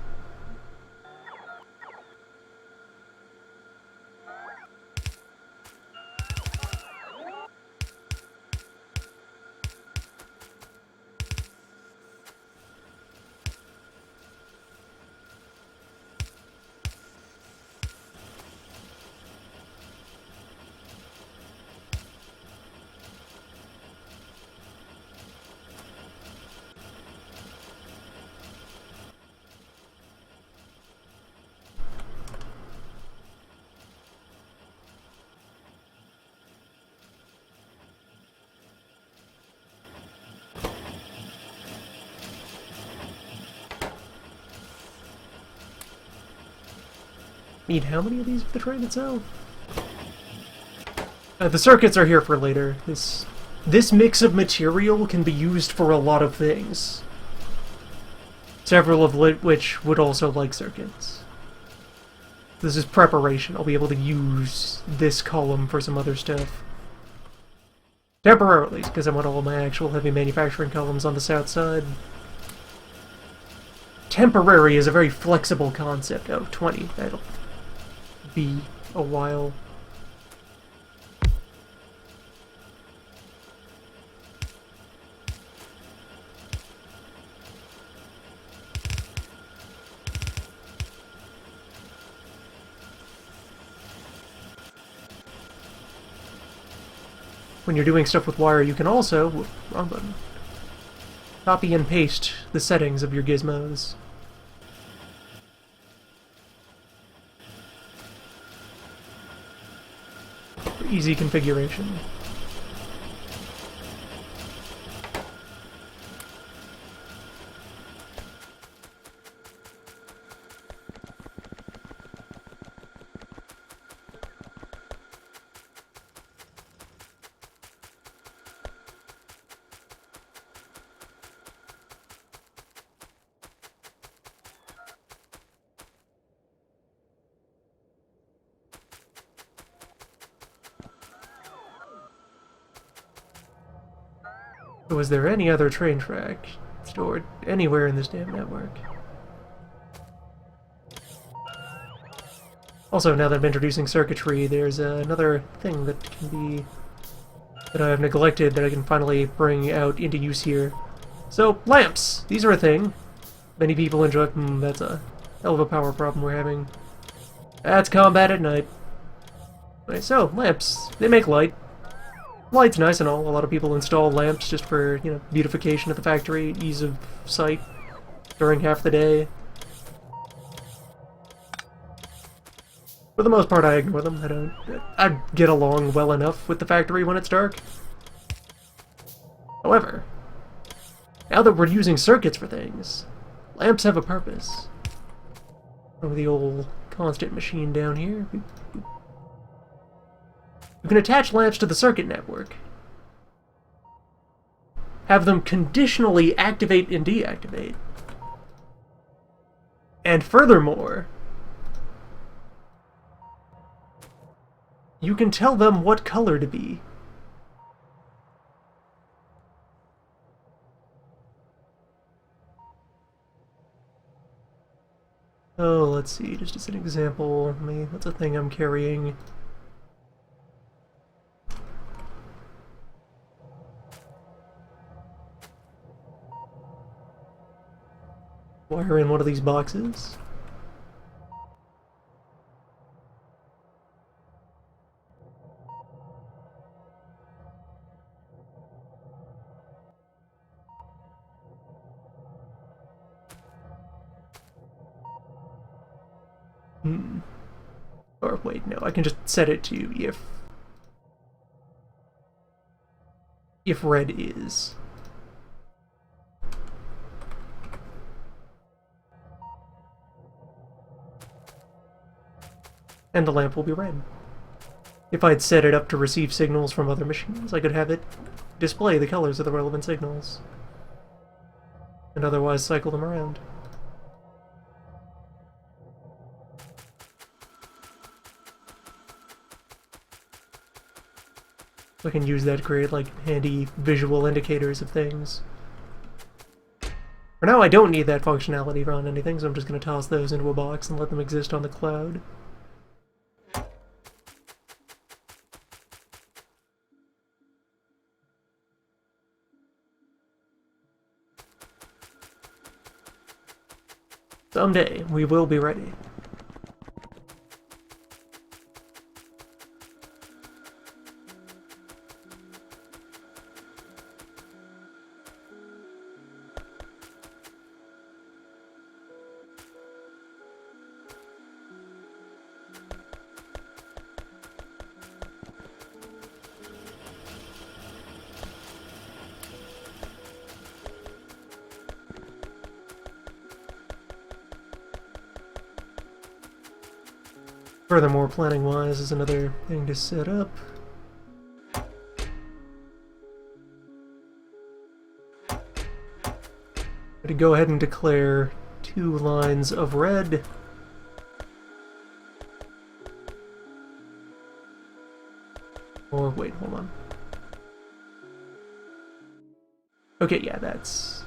Need how many of these for the train itself? The circuits are here for later. This mix of material can be used for a lot of things. Several of which would also like circuits. This is preparation. I'll be able to use this column for some other stuff. Temporarily, because I want all my actual heavy manufacturing columns on the south side. Temporary is a very flexible concept. Oh, 20. That'll be a while. when you're doing stuff with wire, you can also... Whoop, wrong button. Copy and paste the settings of your gizmos. For easy configuration. Was there any other train track stored anywhere in this damn network? Also, now that I'm introducing circuitry, there's another thing that can be... that I've neglected that I can finally bring out into use here. So, lamps! These are a thing. Many people enjoy... that's a hell of a power problem we're having. That's combat at night. Right, so, lamps. They make light. Light's nice and all. A lot of people install lamps just for, you know, beautification of the factory, ease of sight during half the day. For the most part, I ignore them. I get along well enough with the factory when it's dark. However, now that we're using circuits for things, lamps have a purpose. Over the old constant machine down here. You can attach lamps to the circuit network. Have them conditionally activate and deactivate. And furthermore, you can tell them what color to be. Oh, let's see, just as an example, what's a thing I'm carrying? Wire in one of these boxes. Or wait, no, I can just set it to if red is. And the lamp will be red. If I'd set it up to receive signals from other machines, I could have it display the colors of the relevant signals. And otherwise cycle them around. So I can use that to create, like, handy visual indicators of things. For now, I don't need that functionality on anything, so I'm just going to toss those into a box and let them exist on the cloud. Someday, we will be ready. Furthermore, planning-wise is another thing to set up. To go ahead and declare 2 lines of red. Or wait, hold on. Okay, yeah, that's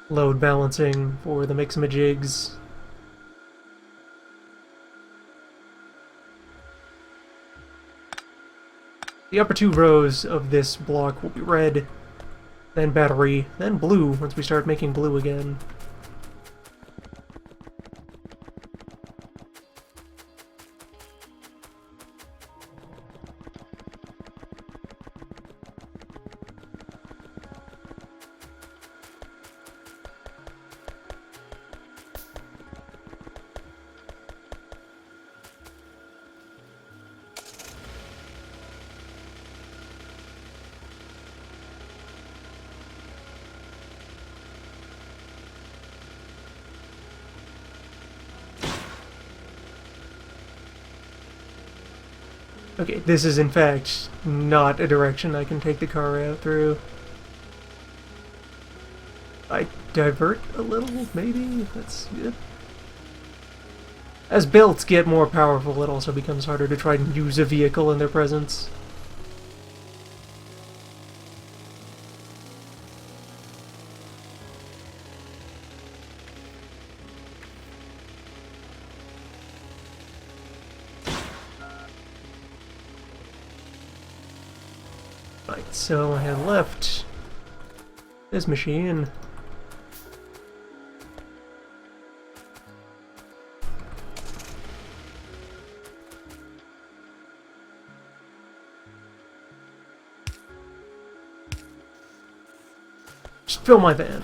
load balancing for the mix-a-jigs. The upper 2 rows of this block will be red, then battery, then blue once we start making blue again. Okay, this is in fact not a direction I can take the car out through. I divert a little, maybe? That's good. As belts get more powerful, it also becomes harder to try and use a vehicle in their presence. Right, so I have left this machine. Just fill my van.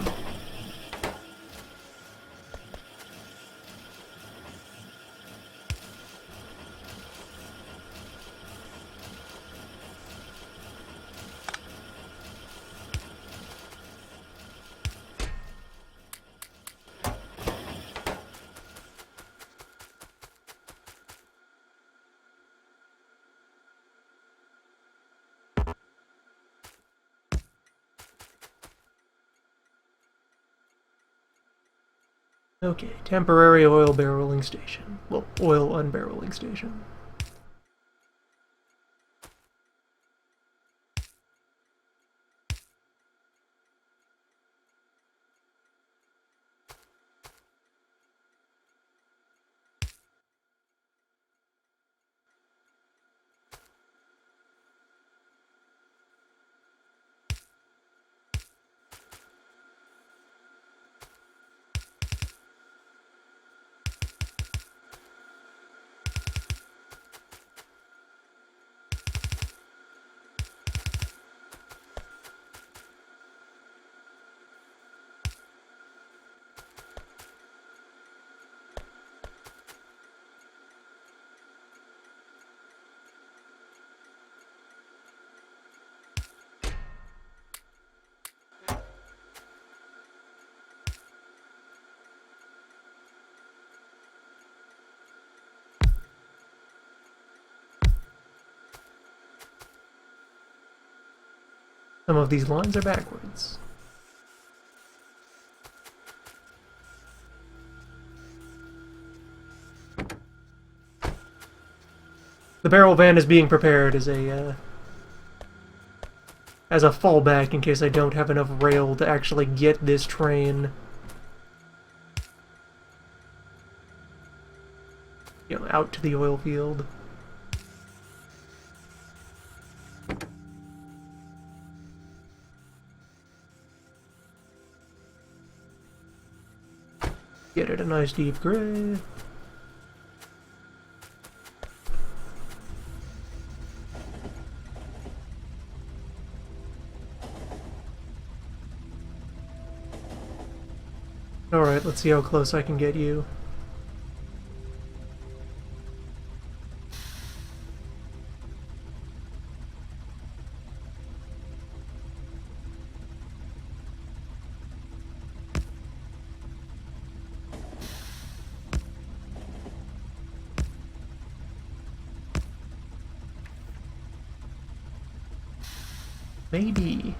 Okay, temporary oil barreling station. Well, oil unbarreling station. Some of these lines are backwards. The barrel van is being prepared as a fallback in case I don't have enough rail to actually get this train, out to the oil field. Get it a nice deep gray. Alright, let's see how close I can get you. Maybe.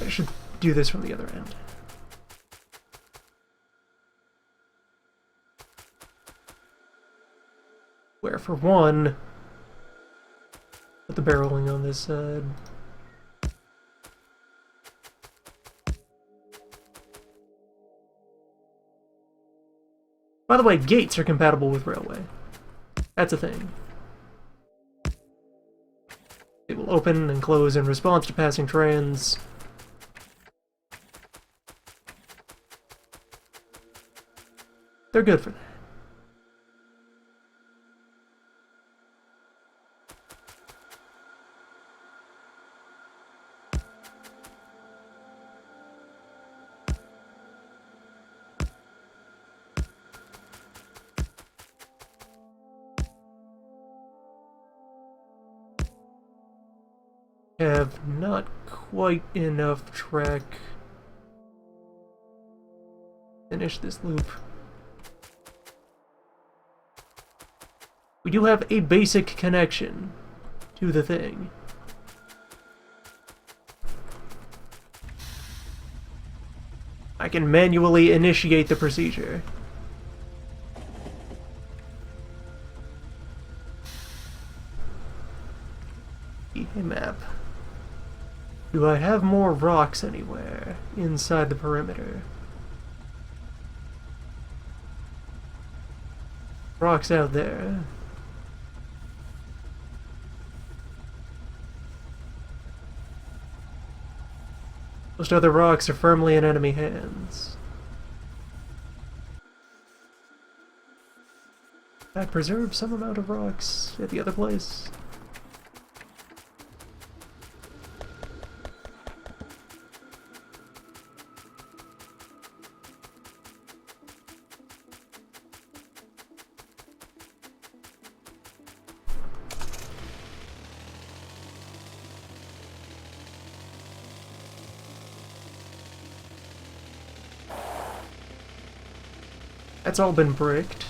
I should do this from the other end. Where, for one, put the barreling on this side. By the way, gates are compatible with railway. That's a thing. They will open and close in response to passing trains. They're good for that. Have not quite enough track finish this loop. We do have a basic connection to the thing. I can manually initiate the procedure. A map. Do I have more rocks anywhere inside the perimeter? Rocks out there. Most other rocks are firmly in enemy hands. I preserve some amount of rocks at the other place. That's all been bricked.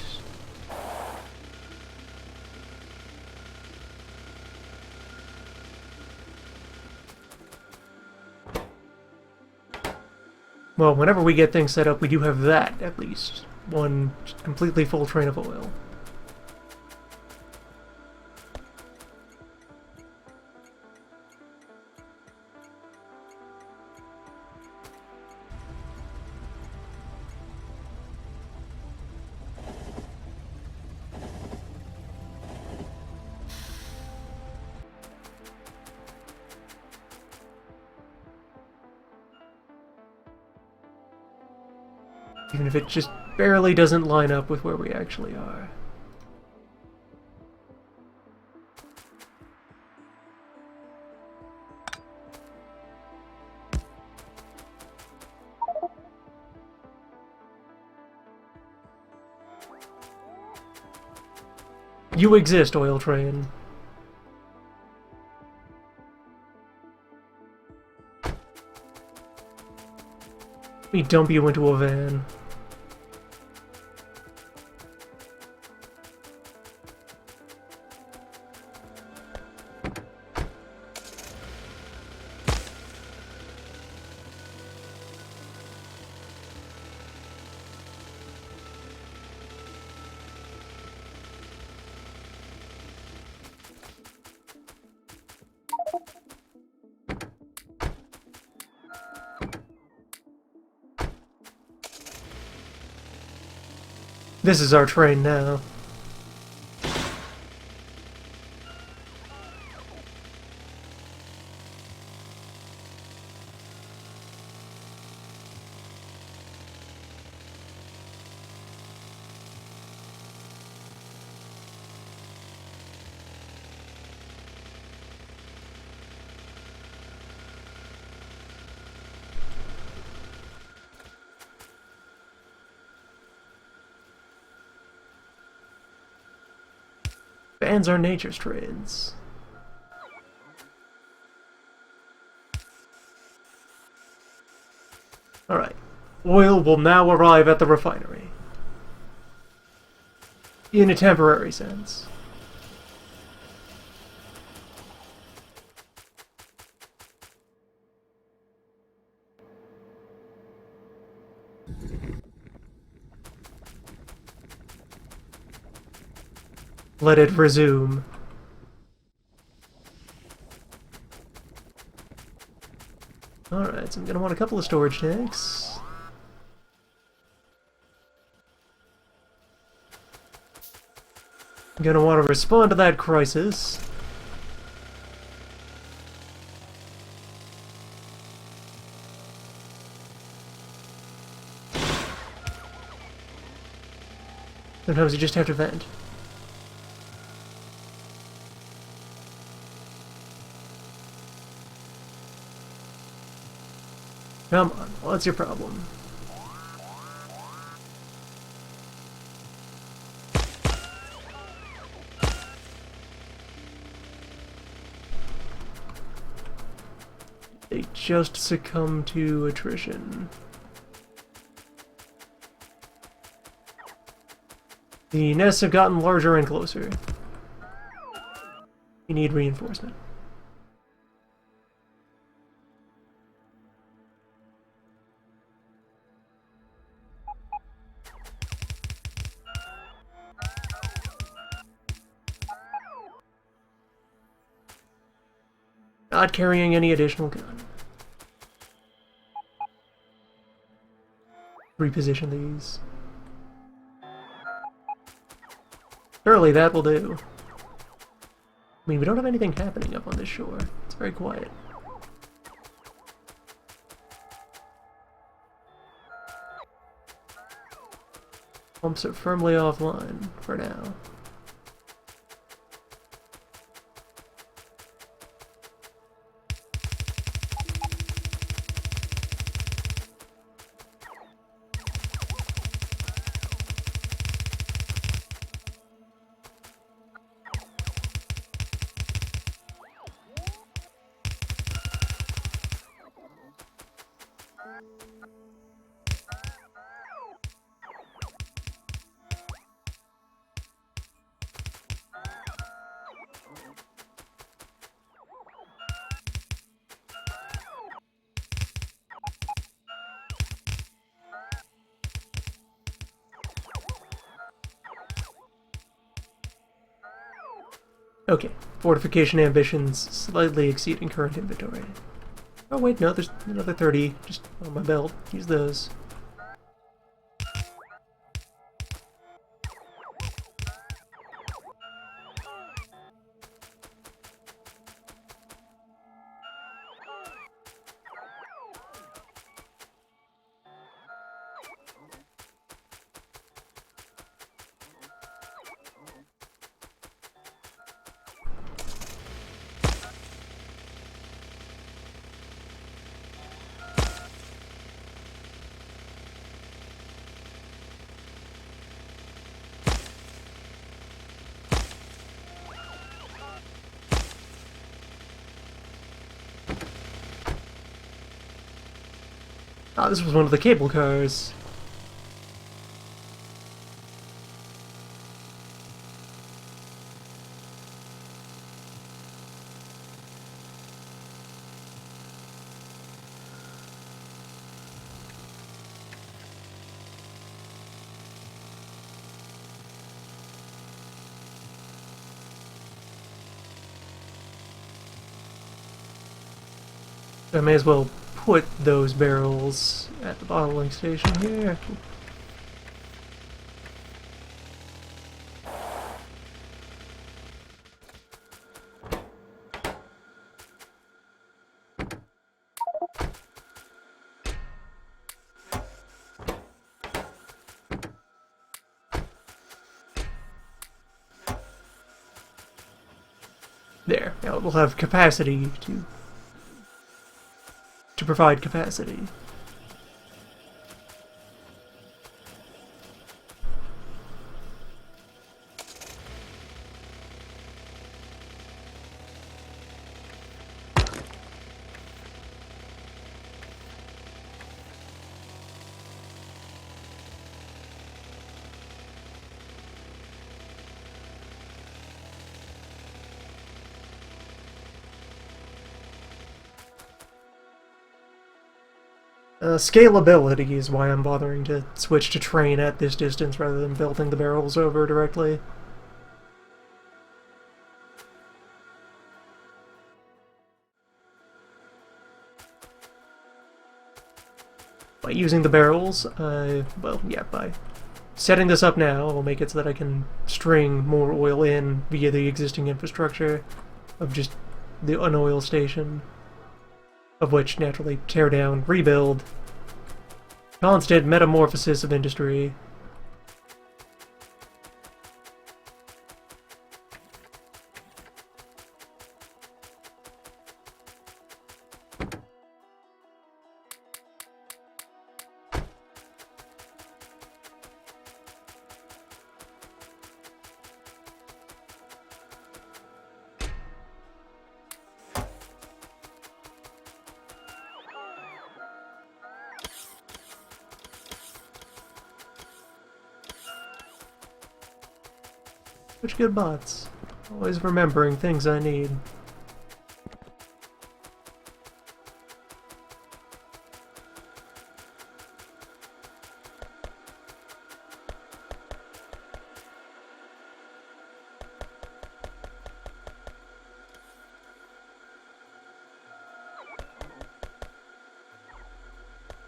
Well, whenever we get things set up, we do have that, at least. One completely full train of oil. Even if it just barely doesn't line up with where we actually are. You exist, oil train. Let me dump you into a van. This is our train now. Vans are nature's trains. Alright. Oil will now arrive at the refinery. In a temporary sense. Let it resume. Alright, so I'm gonna want a couple of storage tanks. I'm gonna want to respond to that crisis. Sometimes you just have to vent. Come on, what's your problem? They just succumb to attrition. The nests have gotten larger and closer. You need reinforcement. Not carrying any additional gun. Reposition these. Surely that will do. I mean, we don't have anything happening up on this shore. It's very quiet. Pumps are firmly offline for now. Okay, fortification ambitions slightly exceeding current inventory. Oh wait, no, there's another 30 just on my belt. Use those. Ah, this was one of the cable cars. I may as well put those barrels at the bottling station here. There. Now we'll have capacity to provide capacity. Scalability is why I'm bothering to switch to train at this distance rather than belting the barrels over directly. By using the barrels, well, yeah, by setting this up now, I'll make it so that I can string more oil in via the existing infrastructure of just the unoil station, of which naturally tear down, rebuild, constant metamorphosis of industry. Such good bots. Always remembering things I need.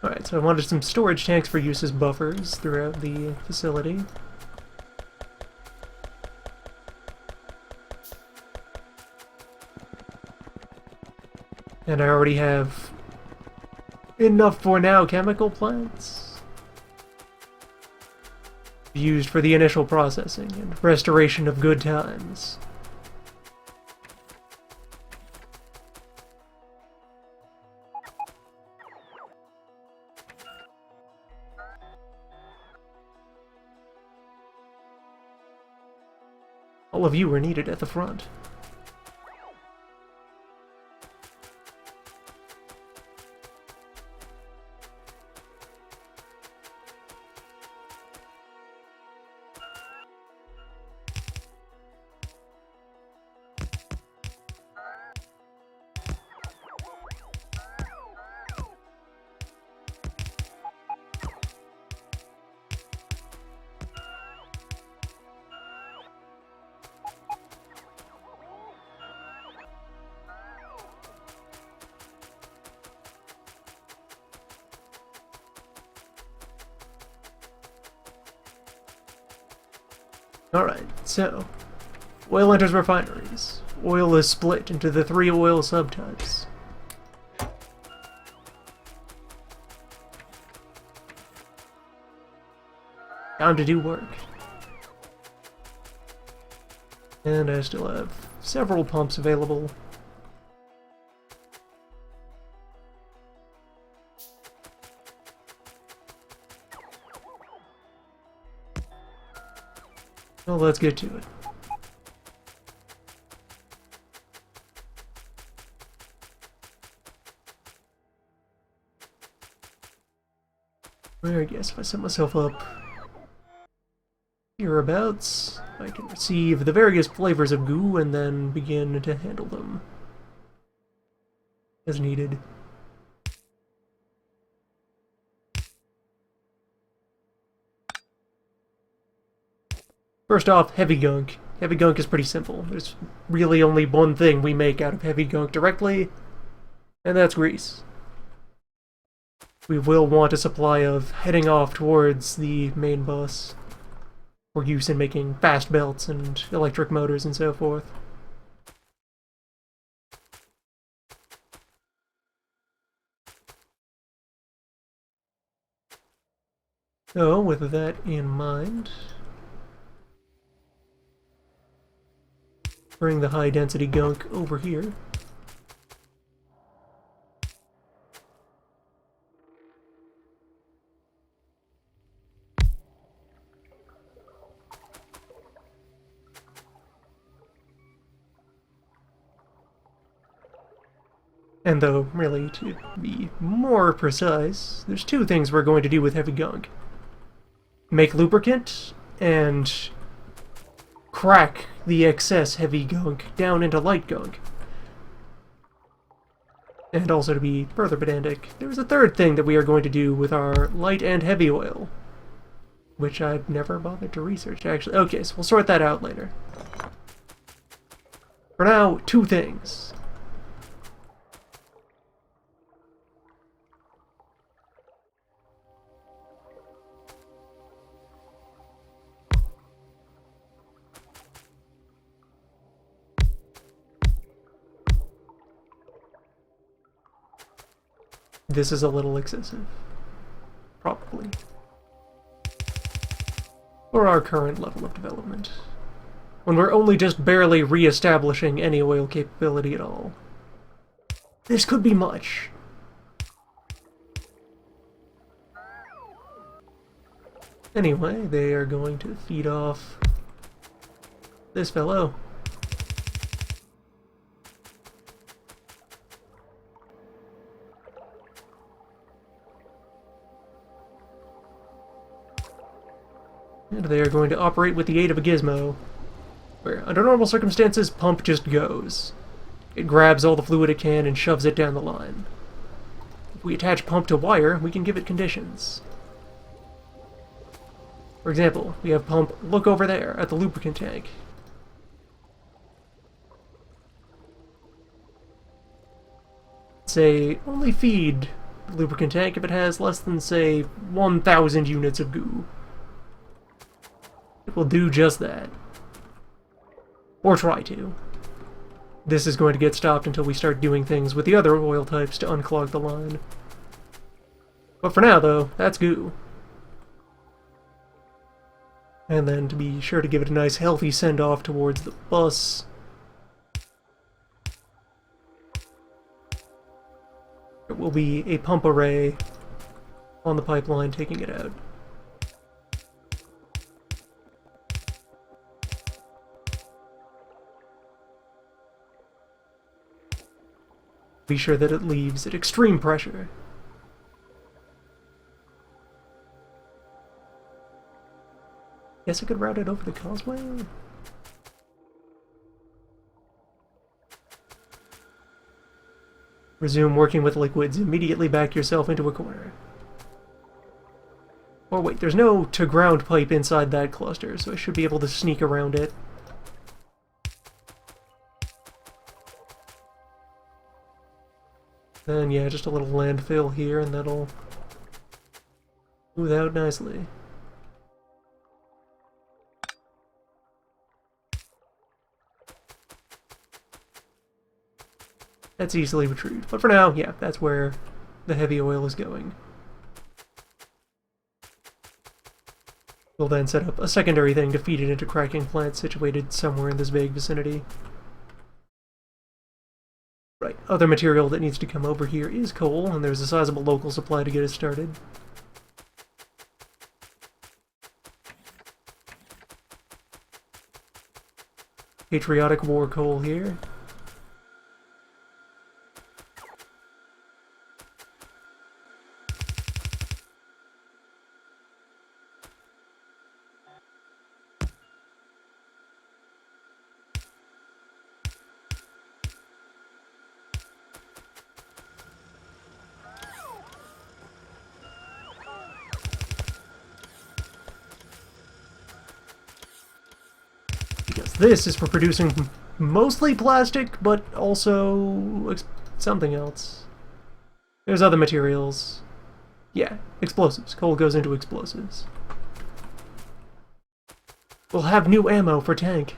Alright, so I wanted some storage tanks for use as buffers throughout the facility. And I already have enough for now chemical plants used for the initial processing and restoration of good times. All of you are needed at the front. Alright, so, oil enters refineries. Oil is split into the 3 oil subtypes. Time to do work. And I still have several pumps available. Well, let's get to it. I guess if I set myself up hereabouts, I can receive the various flavors of goo and then begin to handle them as needed. First off, heavy gunk. Heavy gunk is pretty simple. There's really only one thing we make out of heavy gunk directly, and that's grease. We will want a supply of heading off towards the main bus for use in making fast belts and electric motors and so forth. So, with that in mind, bring the high-density gunk over here. And though, really, to be more precise, there's 2 things we're going to do with heavy gunk. Make lubricant, and crack the excess heavy gunk down into light gunk. And also, to be further pedantic, there's a 3rd thing that we are going to do with our light and heavy oil, which I've never bothered to research, actually. Okay, so we'll sort that out later. For now, 2 things. This is a little excessive. Probably. For our current level of development. When we're only just barely re-establishing any oil capability at all. This could be much. Anyway, they are going to feed off this fellow. And they are going to operate with the aid of a gizmo. where under normal circumstances, pump just goes. It grabs all the fluid it can and shoves it down the line. If we attach pump to wire, we can give it conditions. For example, we have pump look over there at the lubricant tank. Say, only feed the lubricant tank if it has less than, say, 1,000 units of goo. It will do just that. Or try to. This is going to get stopped until we start doing things with the other oil types to unclog the line. But for now, though, that's goo. And then to be sure to give it a nice healthy send-off towards the bus, there will be a pump array on the pipeline taking it out. Be sure that it leaves at extreme pressure. Guess I could route it over the causeway? Resume working with liquids. Immediately back yourself into a corner. Or wait, there's no to-ground pipe inside that cluster, so I should be able to sneak around it. Then, yeah, just a little landfill here, and that'll smooth out nicely. That's easily retrieved. But for now, yeah, that's where the heavy oil is going. We'll then set up a secondary thing to feed it into cracking plants situated somewhere in this vague vicinity. Right, other material that needs to come over here is coal, and there's a sizable local supply to get us started. Patriotic war coal here. This is for producing mostly plastic, but also something else. There's other materials. Yeah, explosives. Coal goes into explosives. We'll have new ammo for tank.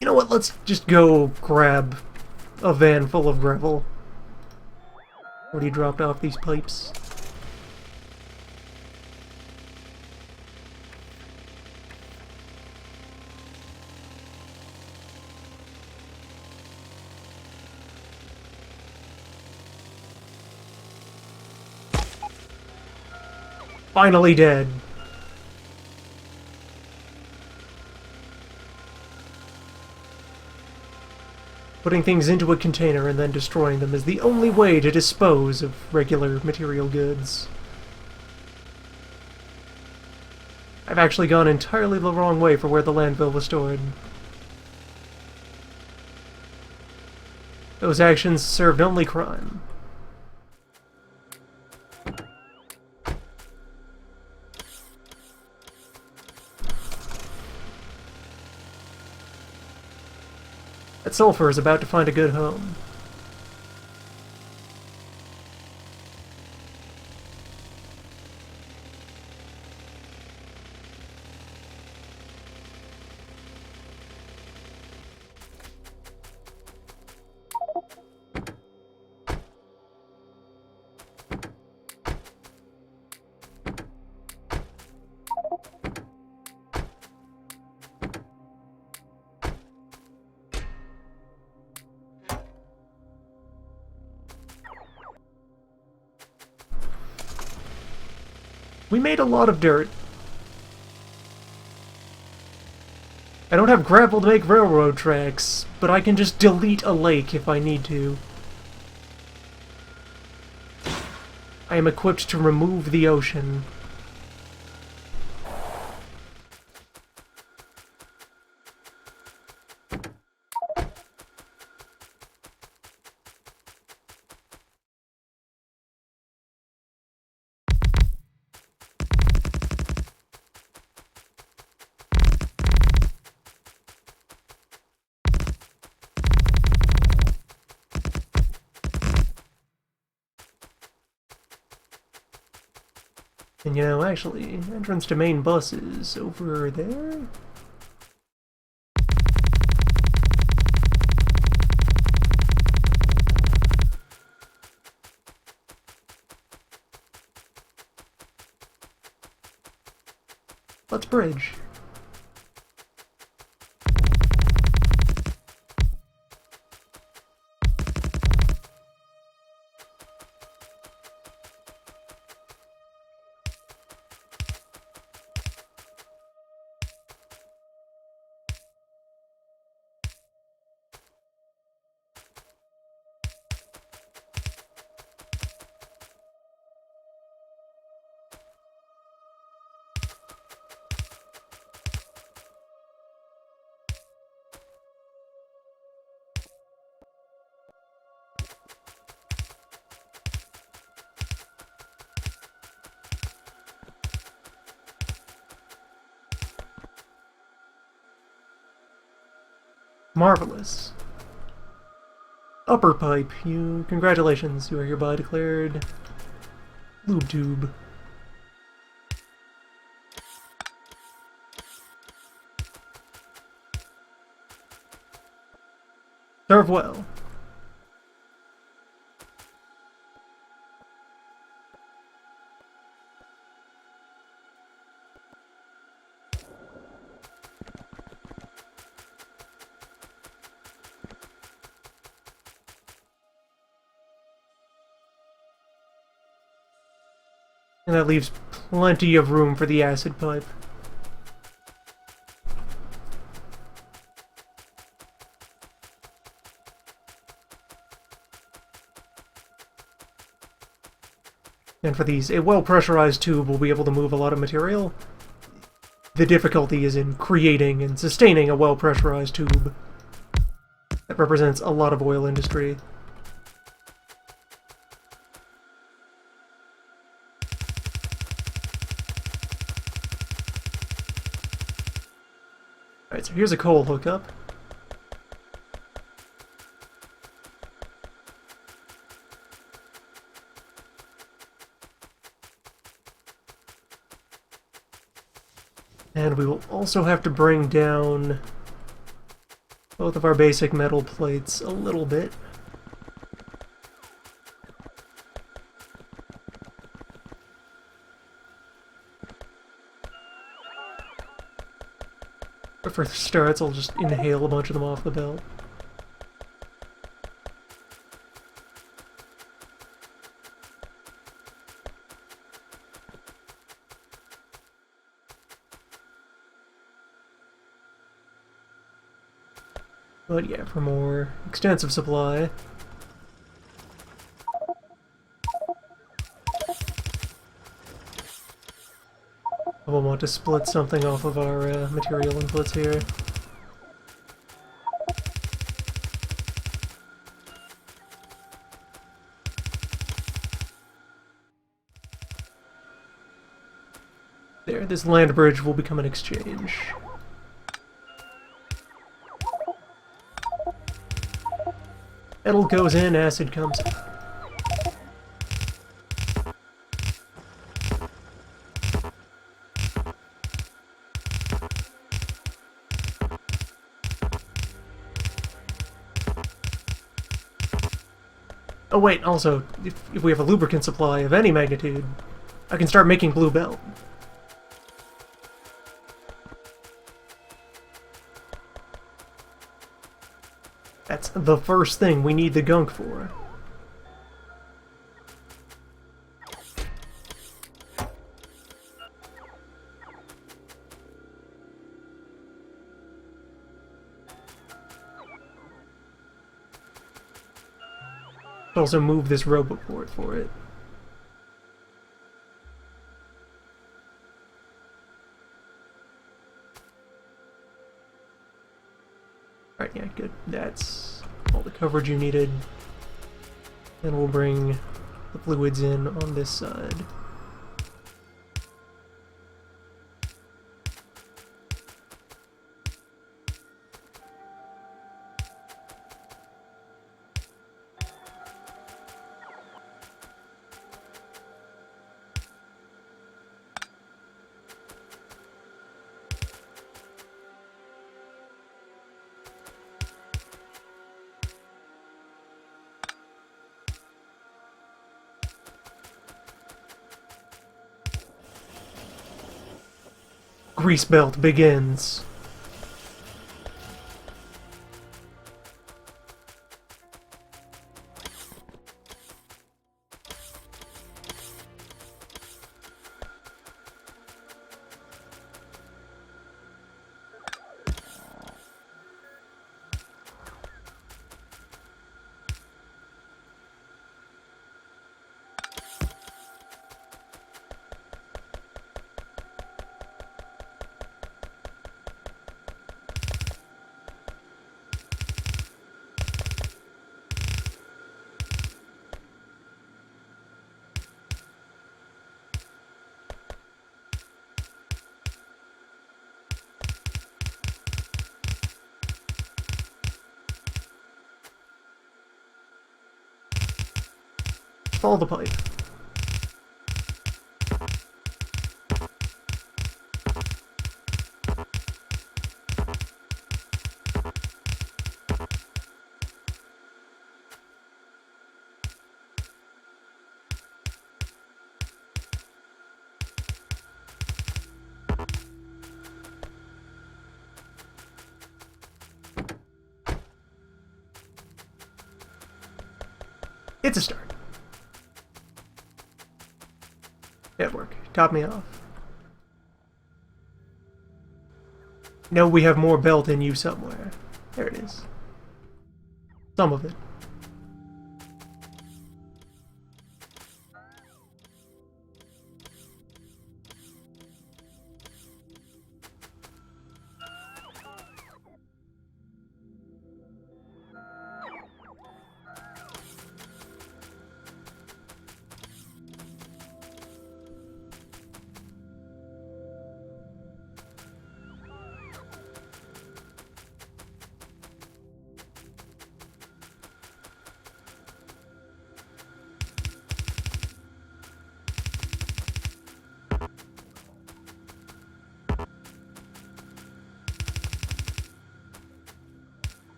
You know what, let's just go grab a van full of gravel. Already dropped off these pipes. Finally dead. Putting things into a container and then destroying them is the only way to dispose of regular material goods. I've actually gone entirely the wrong way for where the landfill was stored. Those actions served only crime. That sulfur is about to find a good home. We made a lot of dirt. I don't have gravel to make railroad tracks, but I can just delete a lake if I need to. I am equipped to remove the ocean. And you know, actually, entrance to main bus is over there? Let's bridge. Marvelous. Upper pipe, congratulations, you are hereby declared lube tube. Serve well. And that leaves plenty of room for the acid pipe. And for these, a well-pressurized tube will be able to move a lot of material. The difficulty is in creating and sustaining a well-pressurized tube. That represents a lot of oil industry. Alright, so here's a coal hookup. And we will also have to bring down both of our basic metal plates a little bit. But for starts, I'll just inhale a bunch of them off the belt. But yeah, for more extensive supply. I will want to split something off of our material inputs here. There, this land bridge will become an exchange. Metal goes in, acid comes out. Oh wait, also, if we have a lubricant supply of any magnitude, I can start making blue belt. That's the first thing we need the gunk for. Also move this robot port for it. Alright, yeah, good. That's all the coverage you needed. Then we'll bring the fluids in on this side. Grease belt begins. Follow the pipe. It's a start. Network. Top me off. No, we have more belt in you somewhere. There it is. Some of it.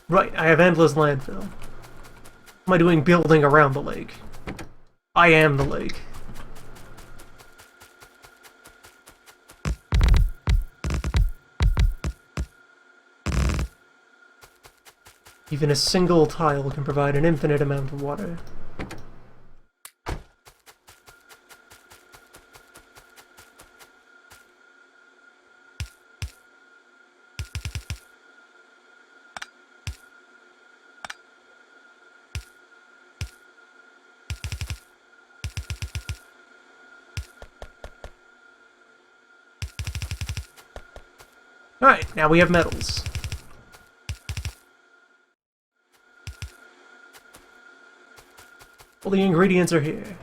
Right, I have endless landfill. What am I doing building around the lake? I am the lake. Even a single tile can provide an infinite amount of water. Alright, now we have metals. All the ingredients are here.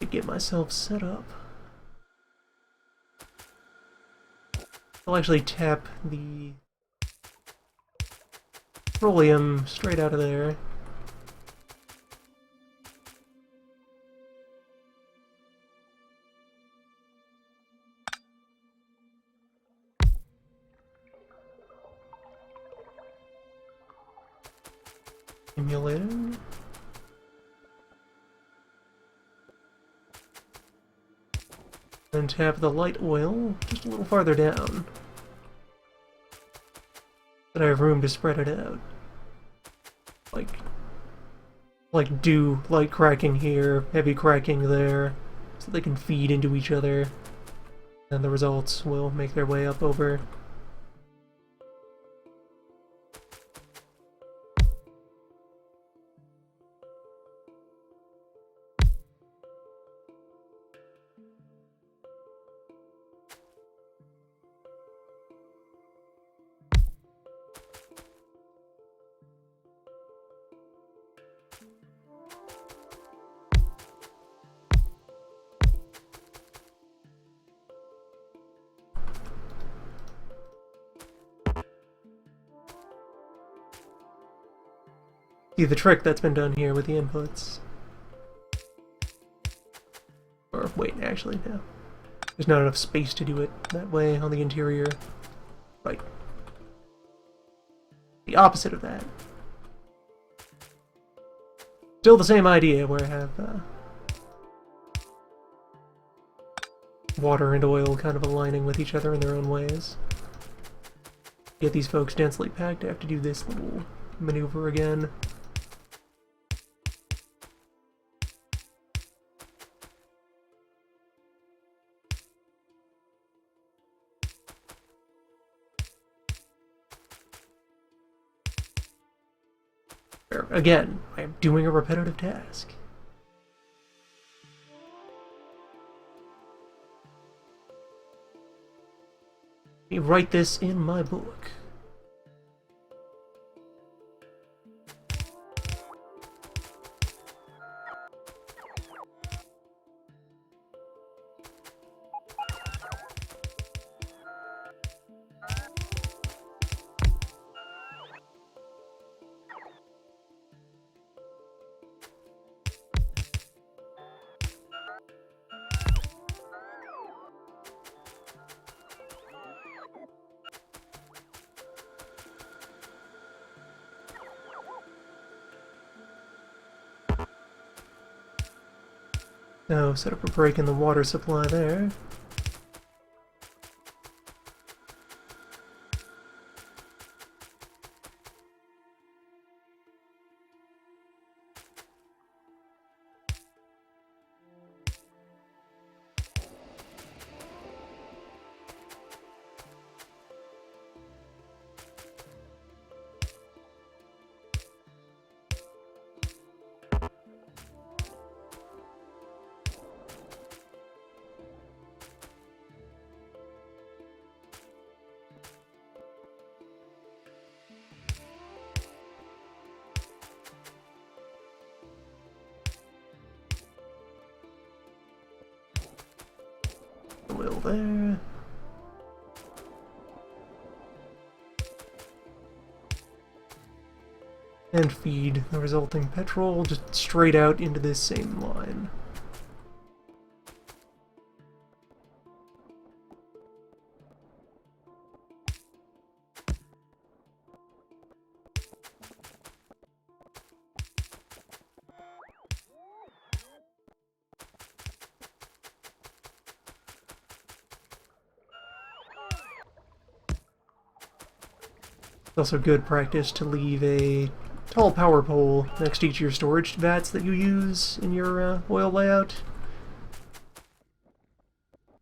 To get myself set up. I'll actually tap the petroleum straight out of there. Emulator. Then tap the light oil just a little farther down. But I have room to spread it out. Do light cracking here, heavy cracking there, so they can feed into each other, and the results will make their way up over. See the trick that's been done here with the inputs. Or, wait, actually, no. There's not enough space to do it that way on the interior. Right. The opposite of that. Still the same idea, where I have water and oil kind of aligning with each other in their own ways. Get these folks densely packed, I have to do this little maneuver again. Again, I am doing a repetitive task. Let me write this in my book. Now set up a break in the water supply there. Oil there. And feed the resulting petrol just straight out into this same line. It's also good practice to leave a tall power pole next to each of your storage vats that you use in your oil layout.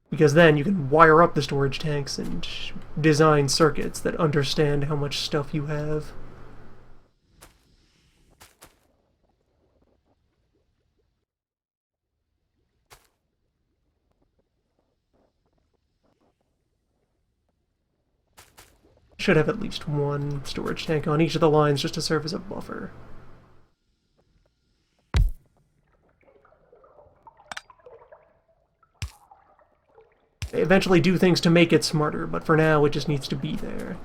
Because then you can wire up the storage tanks and design circuits that understand how much stuff you have. Should have at least one storage tank on each of the lines just to serve as a buffer. They eventually do things to make it smarter, but for now it just needs to be there.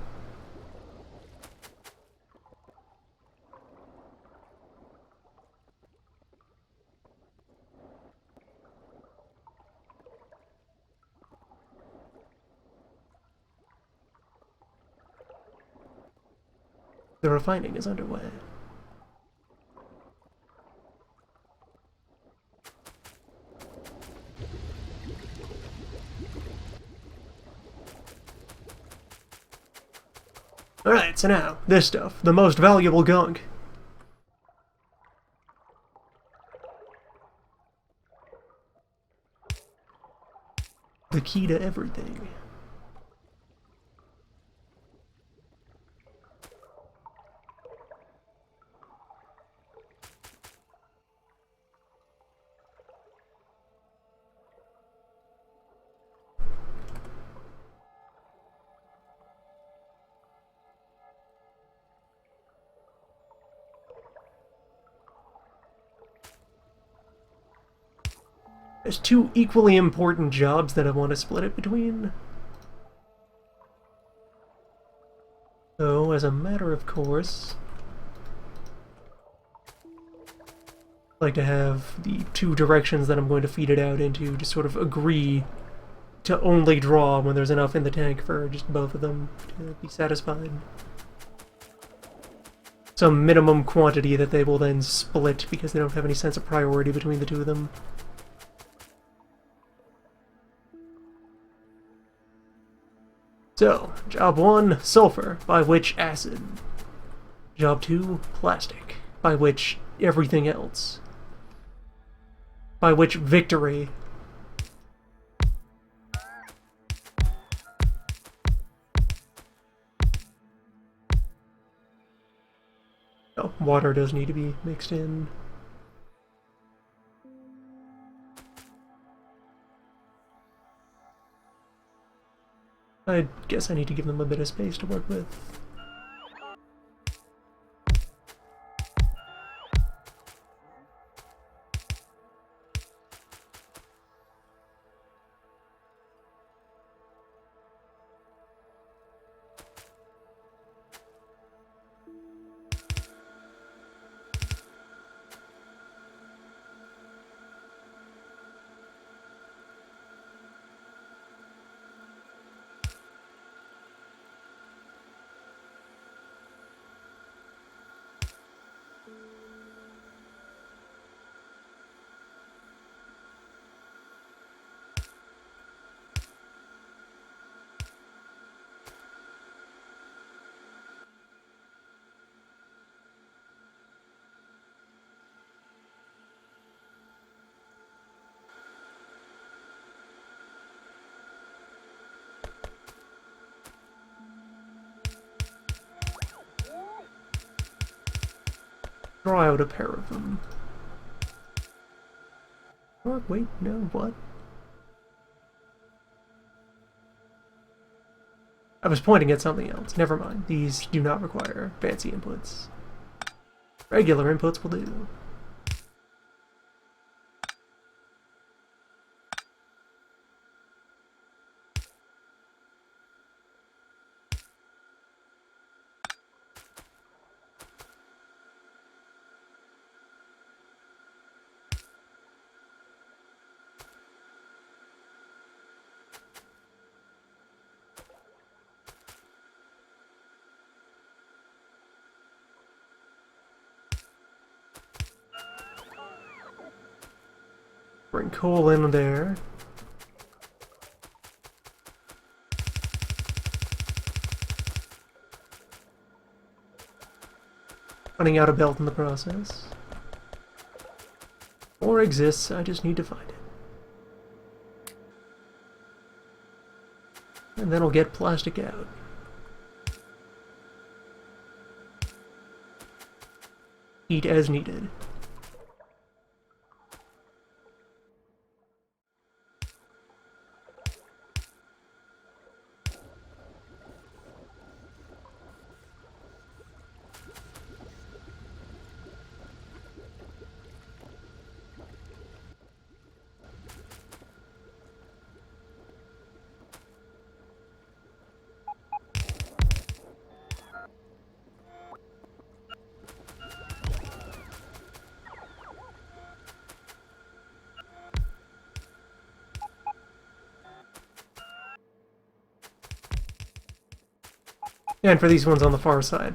The refining is underway. Alright, so now, this stuff. The most valuable gunk. The key to everything. There's two equally important jobs that I want to split it between. So, as a matter of course, I'd like to have the two directions that I'm going to feed it out into just sort of agree to only draw when there's enough in the tank for just both of them to be satisfied. Some minimum quantity that they will then split because they don't have any sense of priority between the two of them. So, job 1, sulfur, by which acid. Job 2, plastic, by which everything else. By which victory. Oh, water does need to be mixed in. I guess I need to give them a bit of space to work with. Draw out a pair of them. Oh, wait, no, what? I was pointing at something else. Never mind. These do not require fancy inputs. Regular inputs will do. Bring coal in there. Running out a belt in the process. Or exists, I just need to find it. And then I'll get plastic out. Eat as needed. And for these ones on the far side,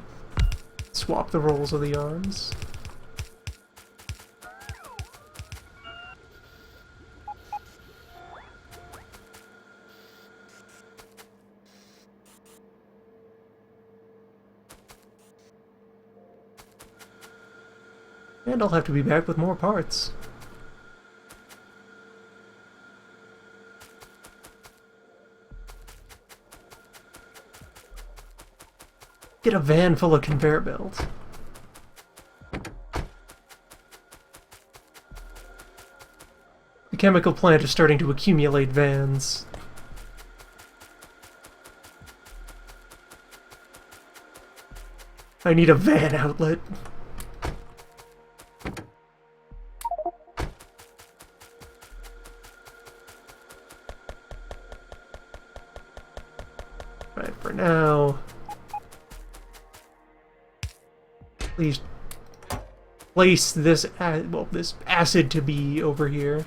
swap the roles of the arms. And I'll have to be back with more parts. Get a van full of conveyor belts. The chemical plant is starting to accumulate vans. I need a van outlet. Right, for now. Please place this, this acid to be over here.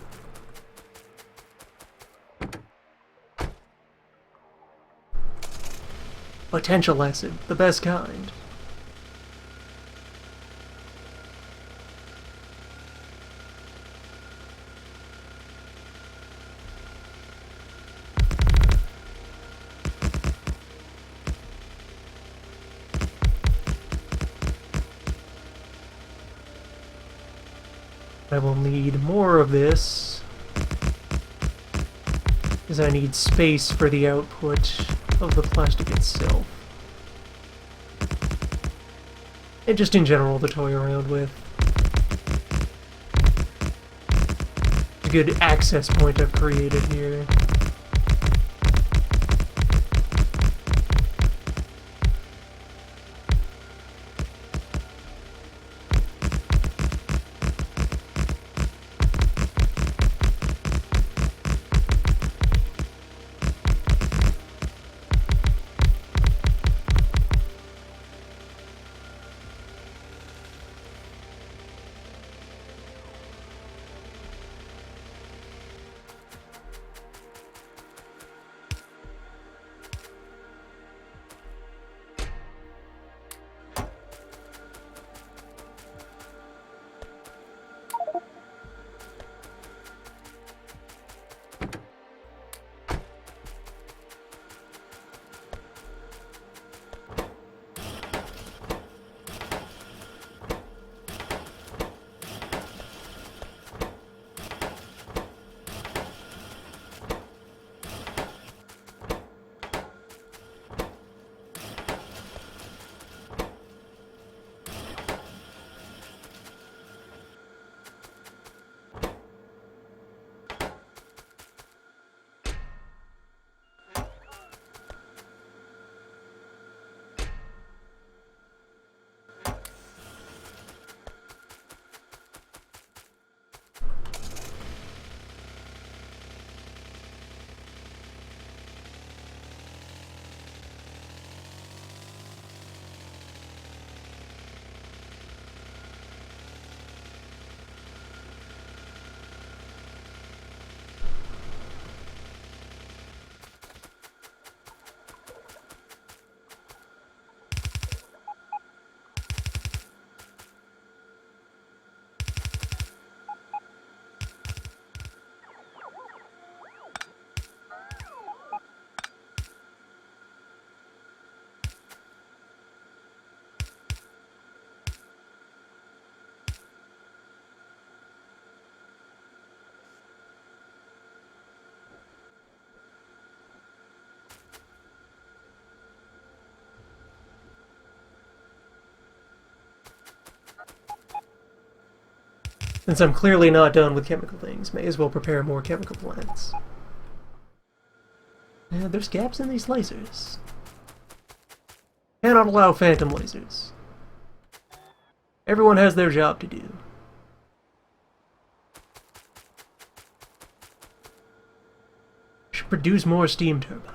Potential acid, the best kind. I will need more of this, because I need space for the output of the plastic itself. And just in general to toy around with. A good access point I've created here. Since I'm clearly not done with chemical things, may as well prepare more chemical plants. And there's gaps in these lasers. Cannot allow phantom lasers. Everyone has their job to do. Should produce more steam turbines.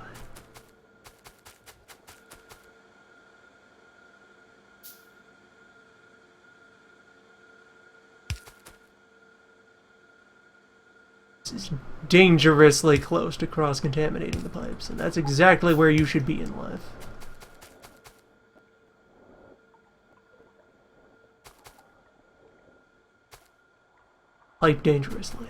Is dangerously close to cross-contaminating the pipes, and that's exactly where you should be in life. Pipe dangerously.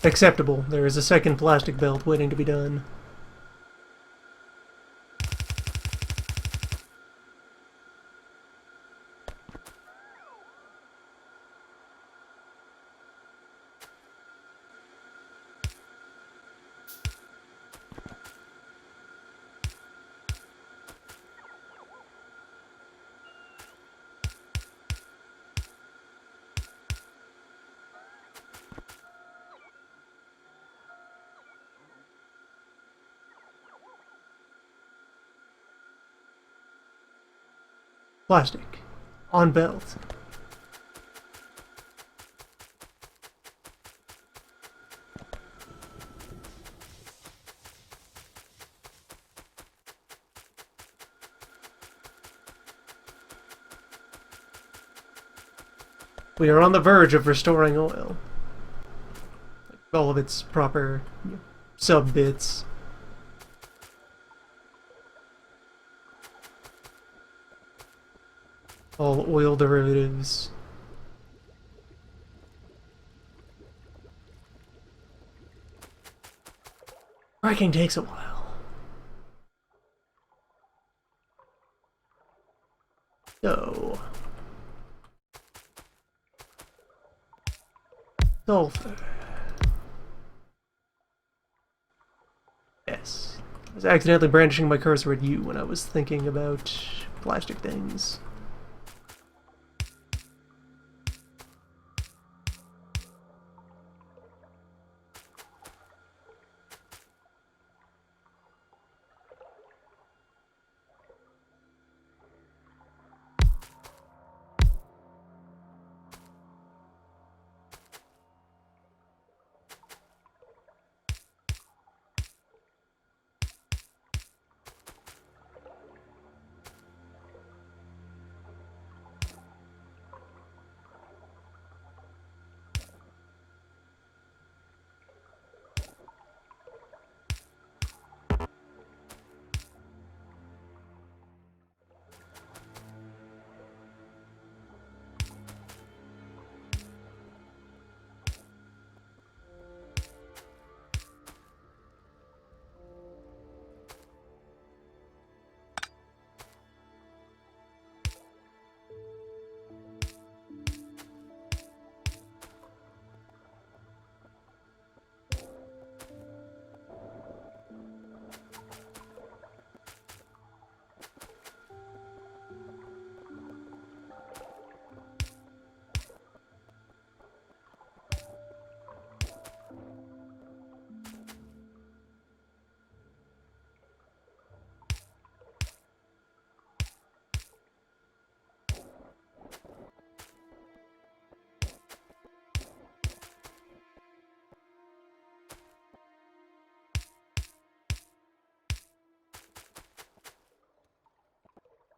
acceptable. There is a second plastic belt waiting to be done. Plastic. On belt. We are on the verge of restoring oil. All of its proper sub-bits. All oil derivatives. Cracking takes a while. So... sulfur. Yes. I was accidentally brandishing my cursor at you when I was thinking about plastic things.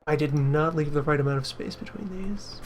I did not leave the right amount of space between these.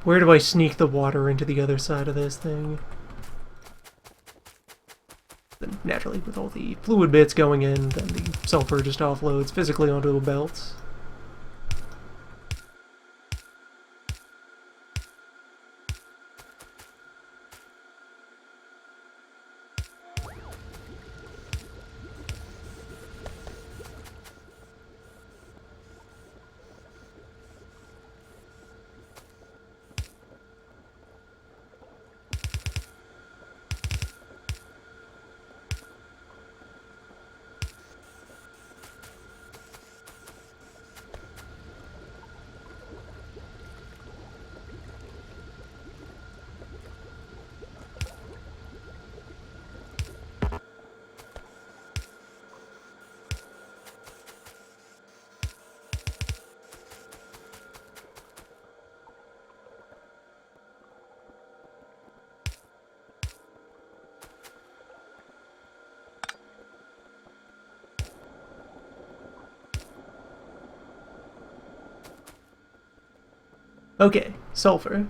Where do I sneak the water into the other side of this thing? Then naturally, with all the fluid bits going in, then the sulfur just offloads physically onto a belt. Okay, sulfur.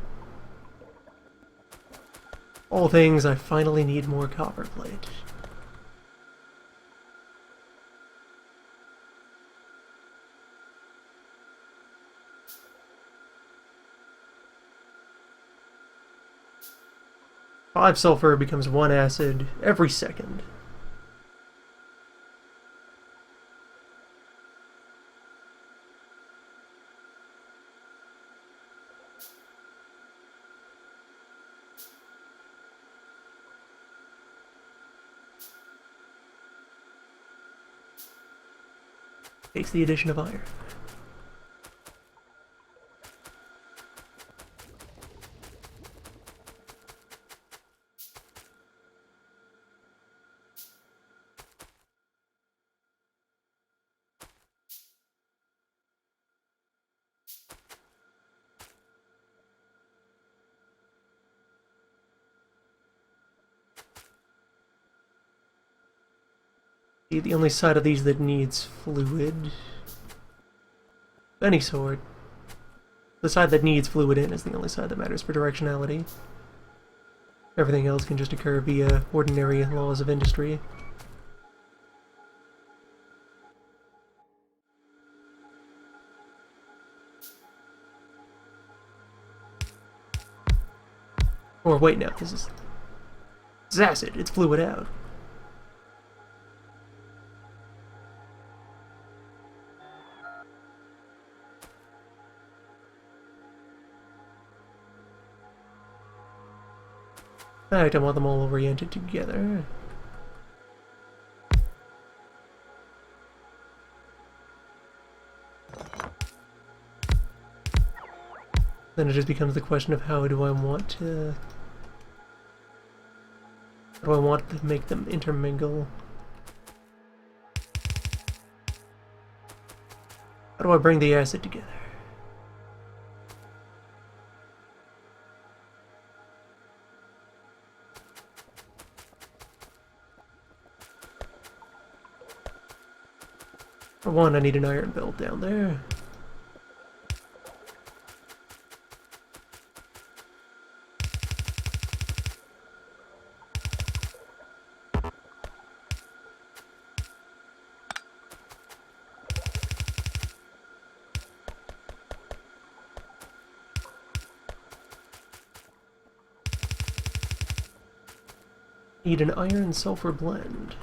All things, I finally need more copper plate. Five sulfur becomes one acid every second. Takes the addition of iron. The only side of these that needs fluid of any sort. The side that needs fluid in is the only side that matters for directionality. Everything else can just occur via ordinary laws of industry. Or wait, no, this is acid. It's fluid out. I don't want them all oriented together. Then it just becomes the question of how do I want to... How do I want to make them intermingle? How do I bring the acid together? For one, I need an iron belt down there. Need an iron sulfur blend.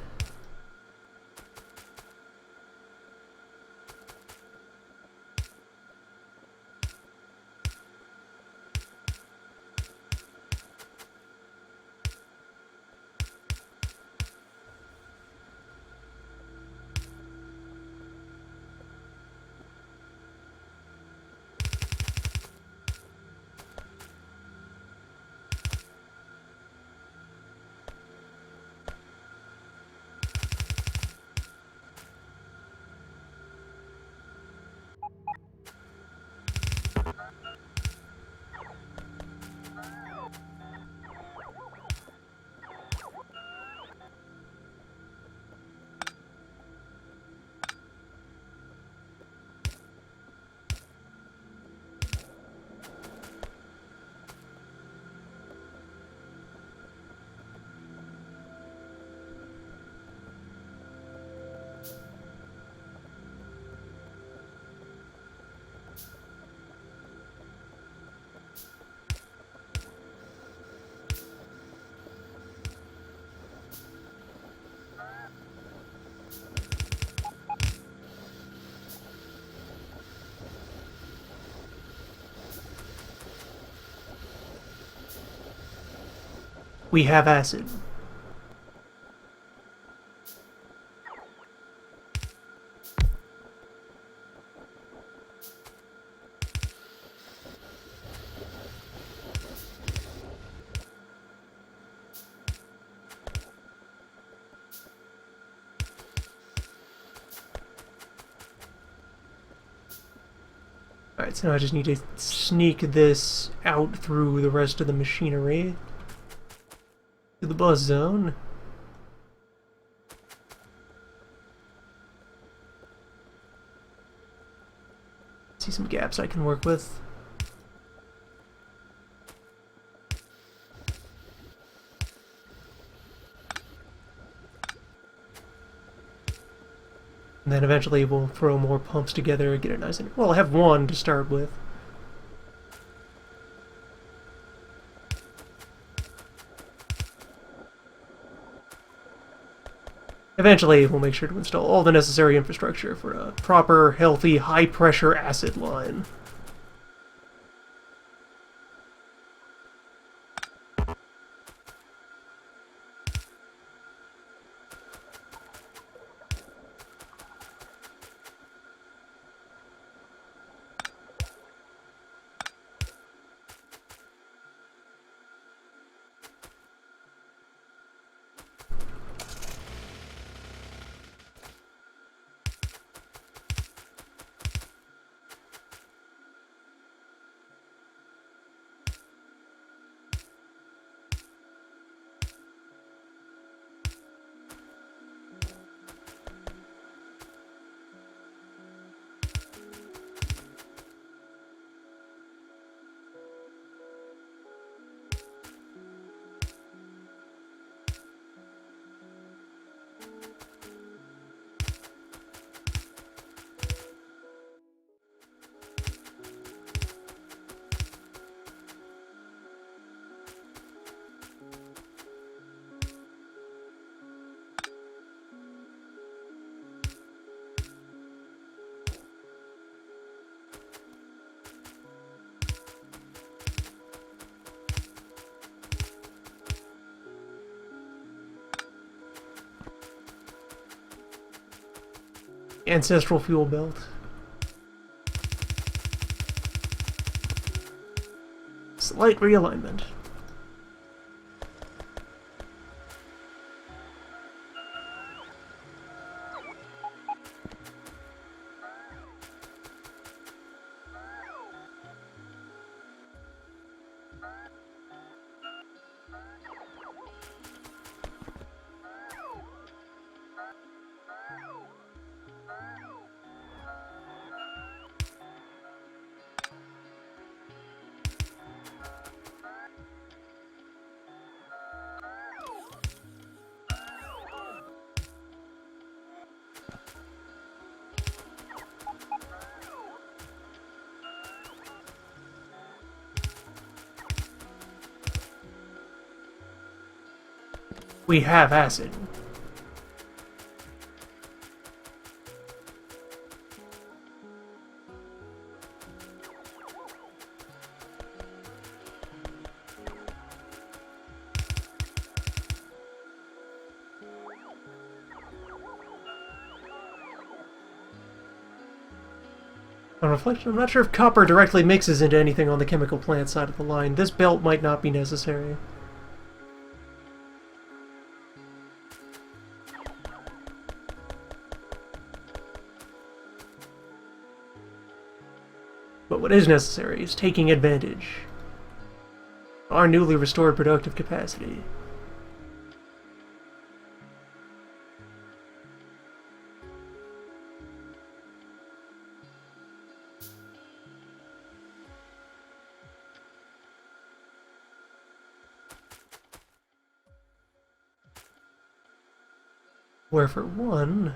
We have acid. Alright, so now I just need to sneak this out through the rest of the machinery to the buzz zone. See some gaps I can work with. And then eventually we'll throw more pumps together, get it nice and... Well, I have one to start with. Eventually, we'll make sure to install all the necessary infrastructure for a proper, healthy, high-pressure acid line. Ancestral fuel belt. Slight realignment. We have acid. On reflection, I'm not sure if copper directly mixes into anything on the chemical plant side of the line. This belt might not be necessary. But what is necessary is taking advantage of our newly restored productive capacity. Where for one...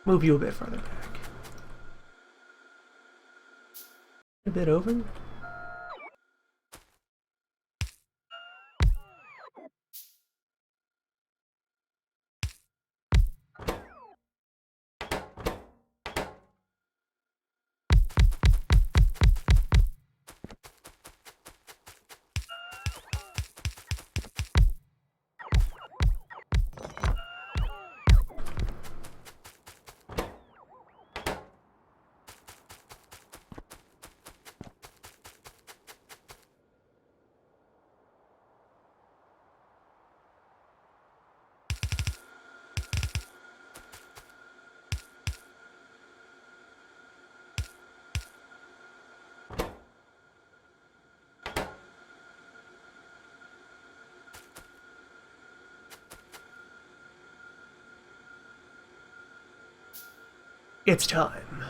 Move you a bit farther back. A bit over. It's time.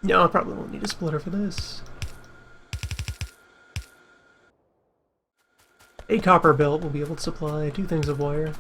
No, I probably won't need a splitter for this. A copper belt will be able to supply 2 things of wire.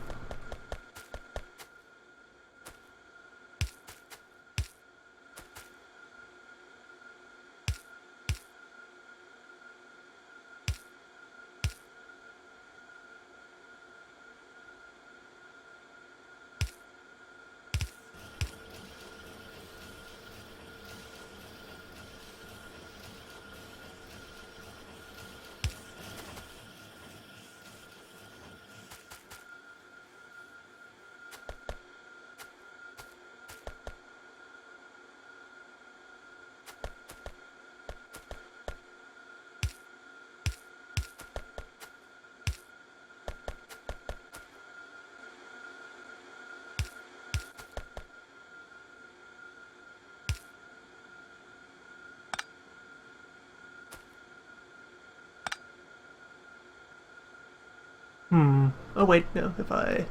Oh wait, no, if I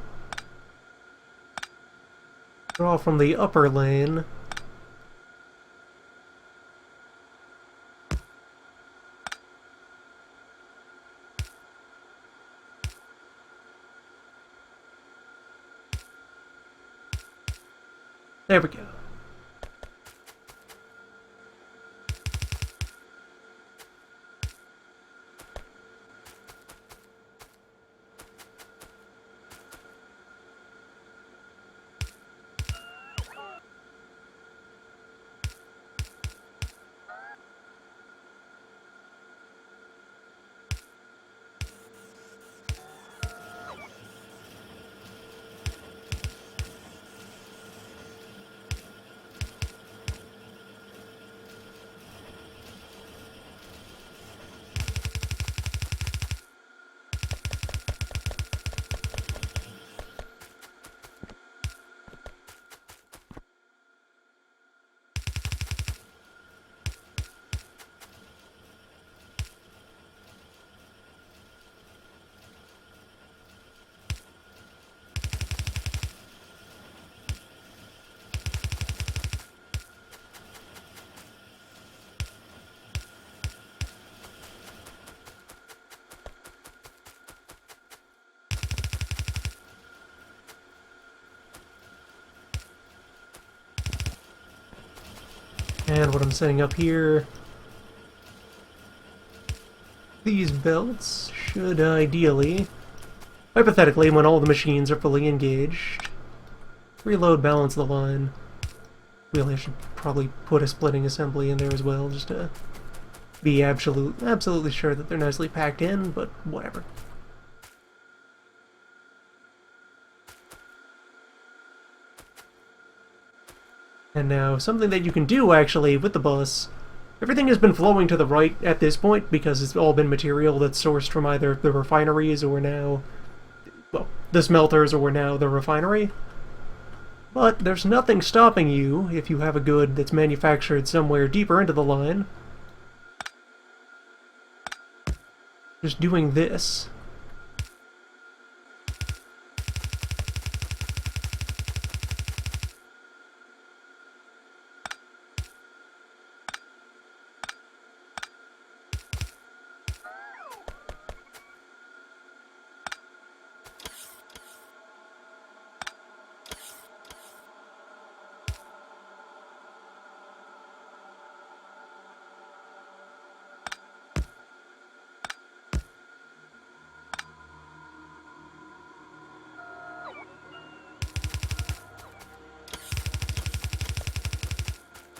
draw from the upper lane... There we go. And what I'm setting up here... These belts should ideally, hypothetically, when all the machines are fully engaged, reload balance the line. Really, I should probably put a splitting assembly in there as well, just to be absolutely sure that they're nicely packed in, but whatever. And now, something that you can do, actually, with the bus, everything has been flowing to the right at this point, because it's all been material that's sourced from either the refineries or now... well, the smelters or now the refinery. But there's nothing stopping you, if you have a good that's manufactured somewhere deeper into the line, just doing this.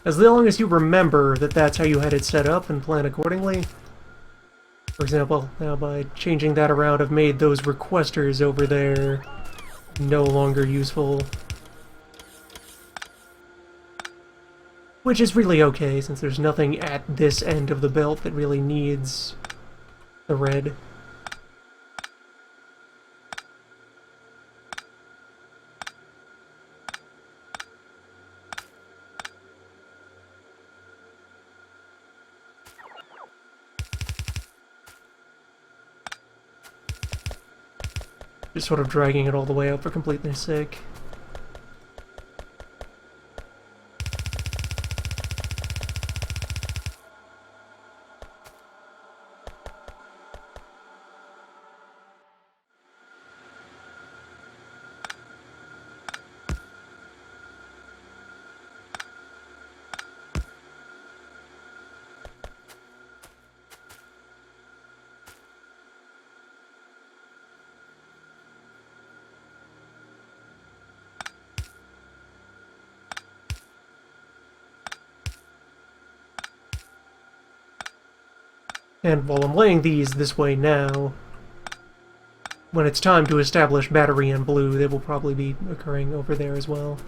As long as you remember that that's how you had it set up and plan accordingly. For example, now by changing that around, I've made those requesters over there no longer useful. Which is really okay, since there's nothing at this end of the belt that really needs the red. Just sort of dragging it all the way out for completeness sake. And while I'm laying these this way now, when it's time to establish battery and blue, they will probably be occurring over there as well.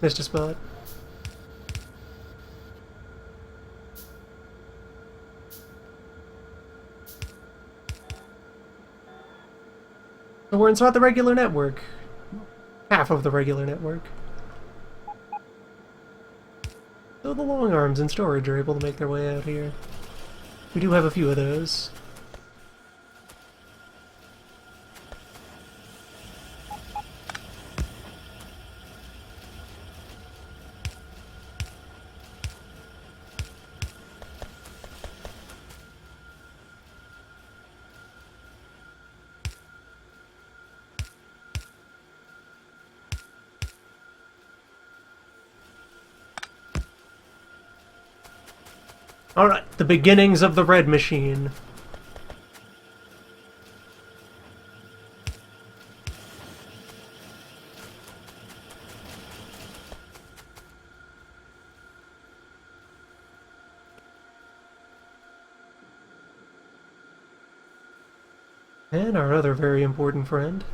Missed a spot. So we're inside the regular network. Half of the regular network. So the long arms in storage are able to make their way out here. We do have a few of those. Alright, the beginnings of the red machine. And our other very important friend.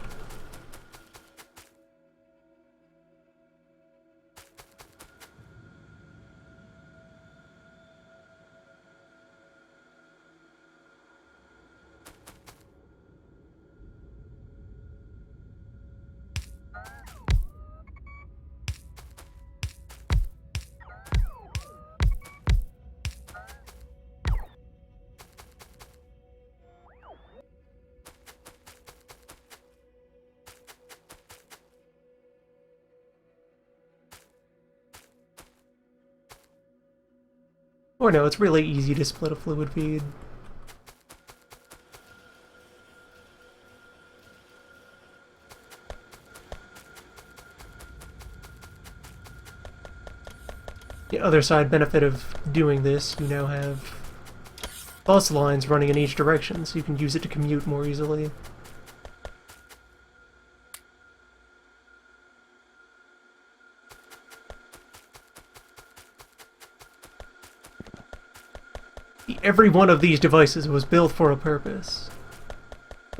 Or no, it's really easy to split a fluid feed. The other side benefit of doing this, you now have bus lines running in each direction, so you can use it to commute more easily. Every one of these devices was built for a purpose.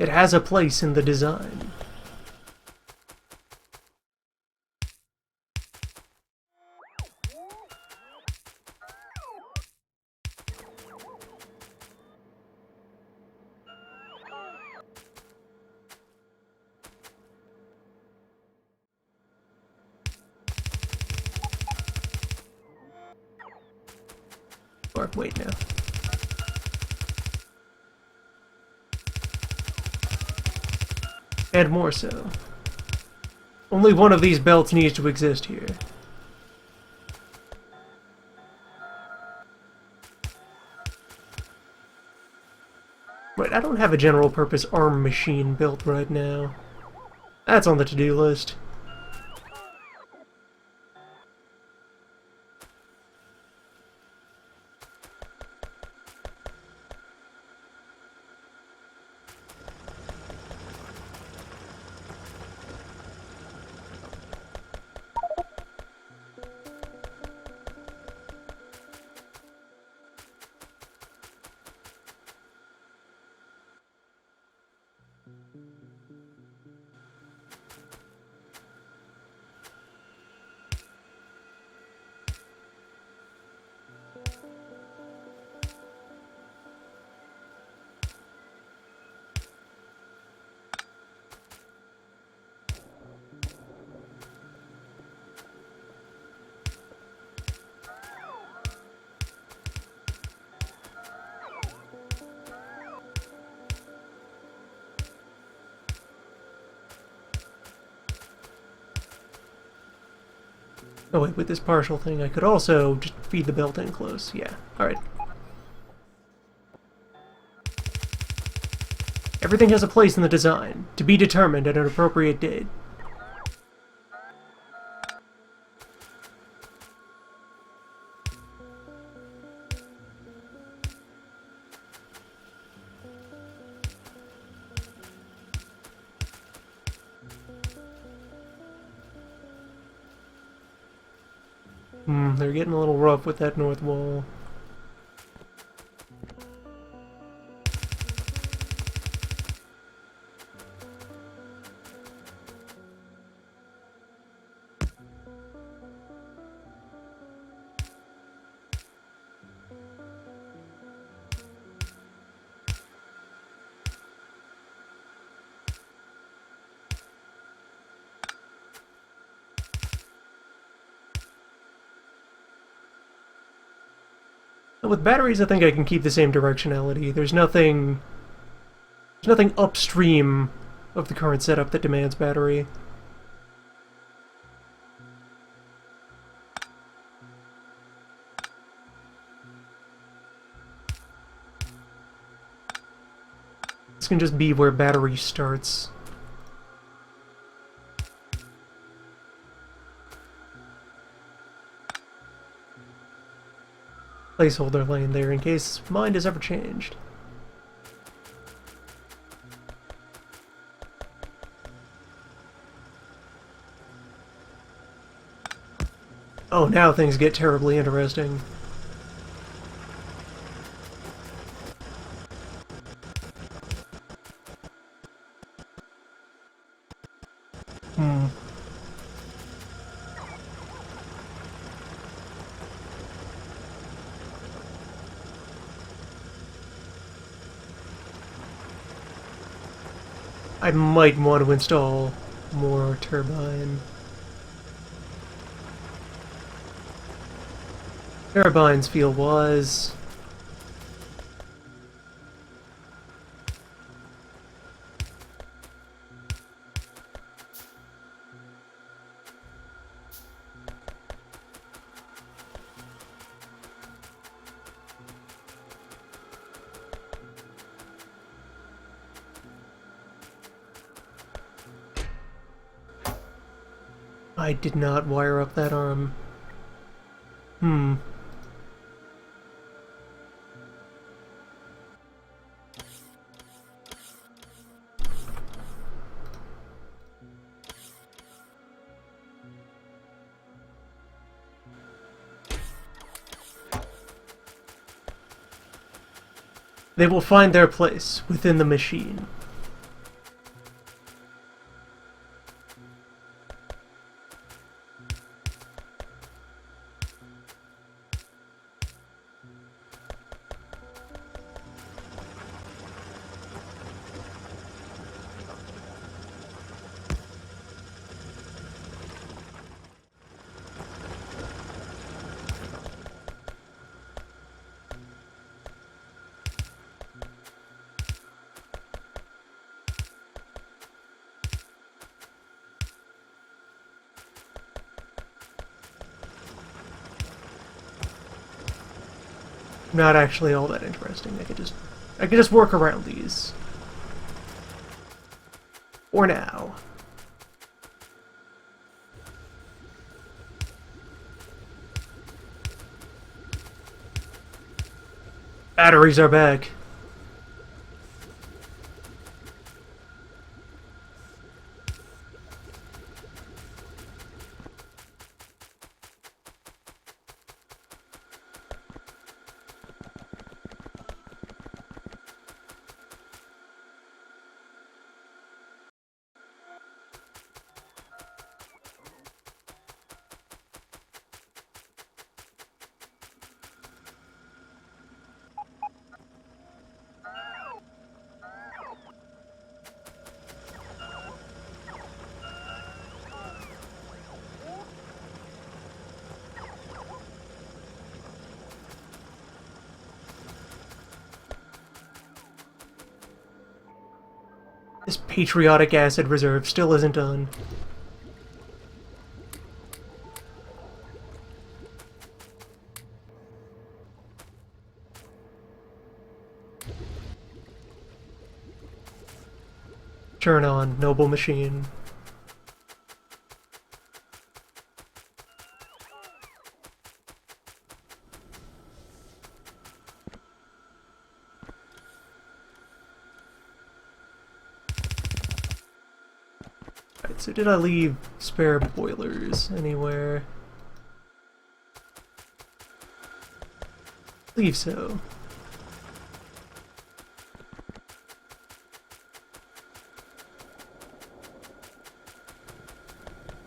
It has a place in the design. Or, wait, no. And more so. Only one of these belts needs to exist here. Right, I don't have a general purpose arm machine built right now. That's on the to-do list. Oh wait, with this partial thing I could also just feed the belt in close. Yeah, alright. Everything has a place in the design, to be determined at an appropriate date. They're getting a little rough with that north wall. With batteries, I think I can keep the same directionality. There's nothing upstream of the current setup that demands battery. This can just be where battery starts. Placeholder lane there in case mind has ever changed. Oh, now things get terribly interesting. I might want to install more turbine. Turbines feel wise. I did not wire up that arm. They will find their place within the machine. Not actually all that interesting. I could just work around these. For now. Batteries are back. This patriotic acid reserve still isn't done. Turn on, noble machine. Right, so did I leave spare boilers anywhere? I believe so.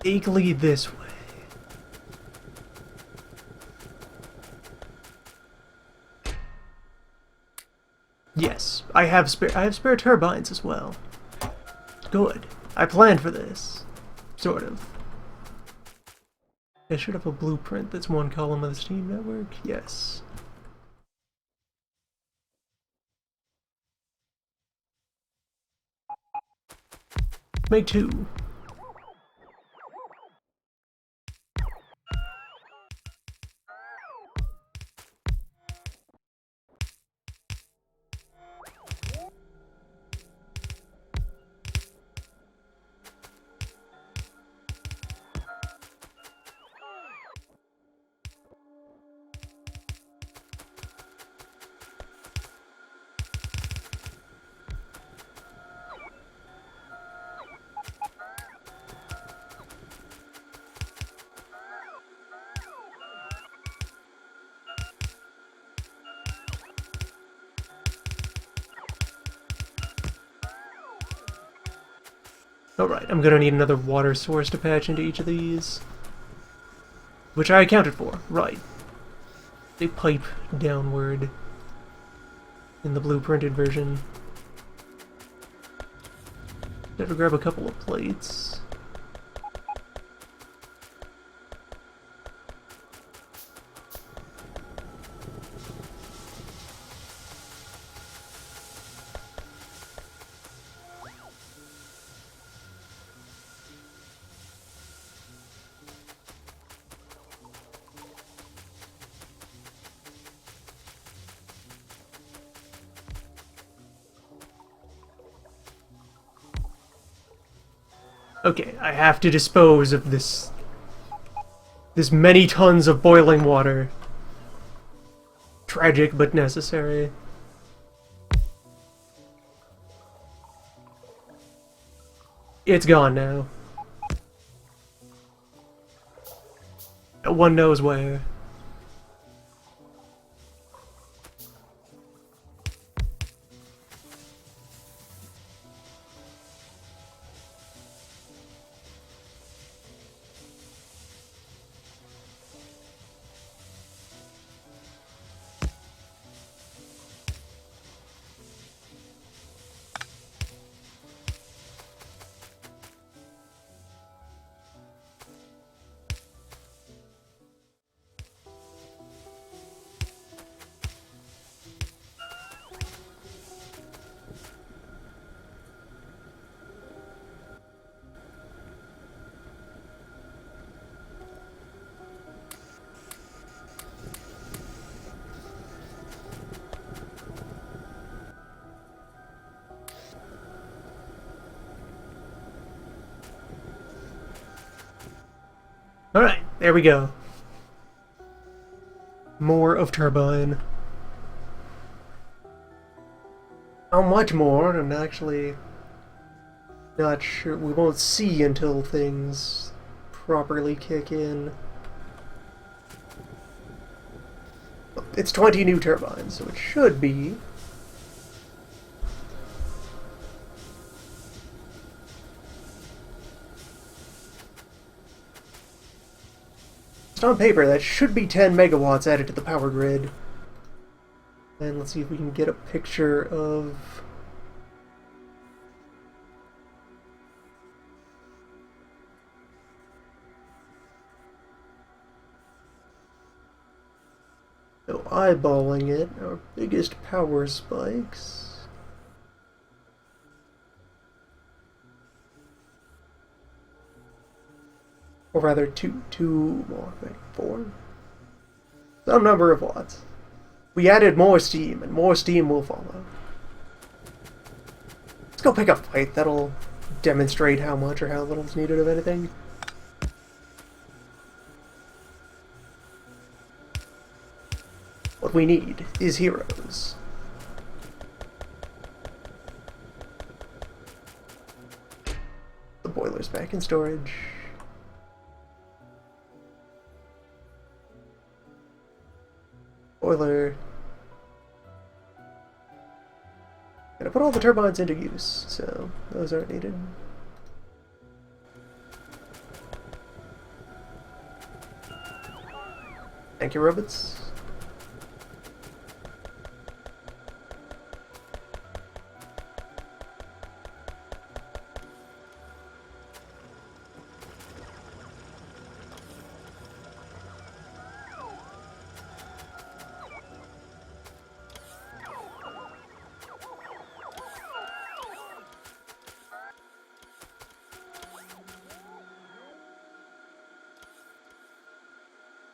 Vaguely this way. Yes, I have spare turbines as well. Good. I planned for this. Sort of. I should have a blueprint that's one column of the steam network. Yes. Make two. Alright, I'm gonna need another water source to patch into each of these. Which I accounted for, right. They pipe downward in the blueprinted version. Better grab a couple of plates. Okay, I have to dispose of this This many tons of boiling water. Tragic, but necessary. It's gone now. No one knows where. Alright, there we go. More of turbine. How much more? I'm actually not sure. We won't see until things properly kick in. It's 20 new turbines, so it should be. Just on paper, that should be 10 megawatts added to the power grid. And let's see if we can get a picture of... So eyeballing it, our biggest power spikes... Or rather, two more, right? 4? Some number of watts. We added more steam, and more steam will follow. Let's go pick a fight that'll demonstrate how much or how little is needed of anything. What we need is heroes. The boiler's back in storage. Boiler. Gonna put all the turbines into use, so those aren't needed. Thank you, robots.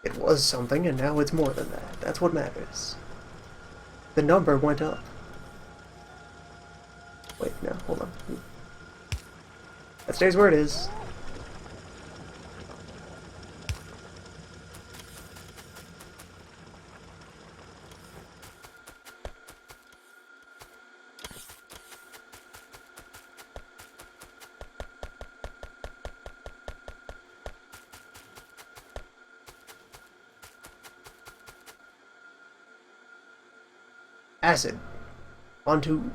It was something, and now it's more than that. That's what matters. The number went up. Wait, no, hold on. That stays where it is. Acid. On tube.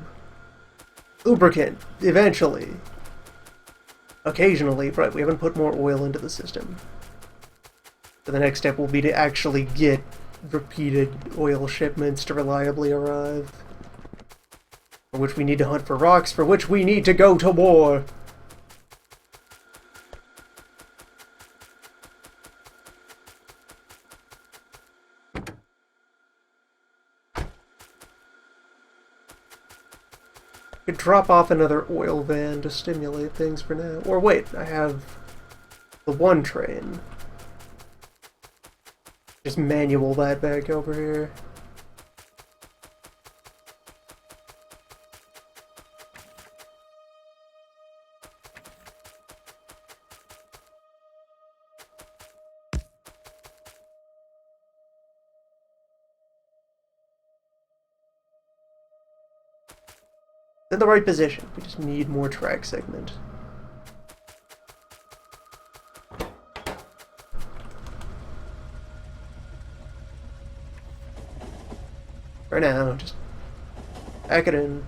Lubricant. Eventually. Occasionally. Right, we haven't put more oil into the system. So the next step will be to actually get repeated oil shipments to reliably arrive. For which we need to hunt for rocks, for which we need to go to war! Could drop off another oil van to stimulate things for now. Or wait, I have the one train. Just manual that back over here. in the right position. We just need more track segment. Right now, just pack it in.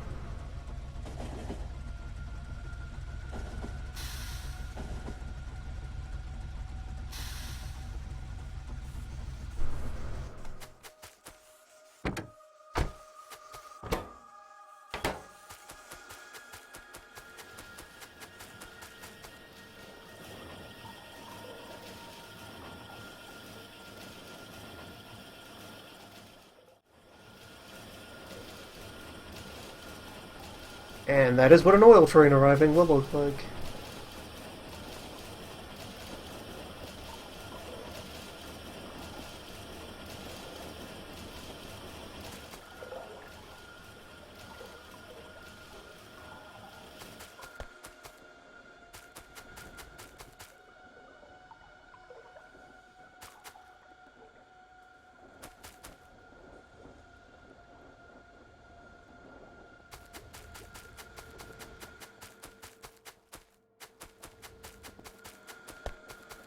And that is what an oil train arriving will look like.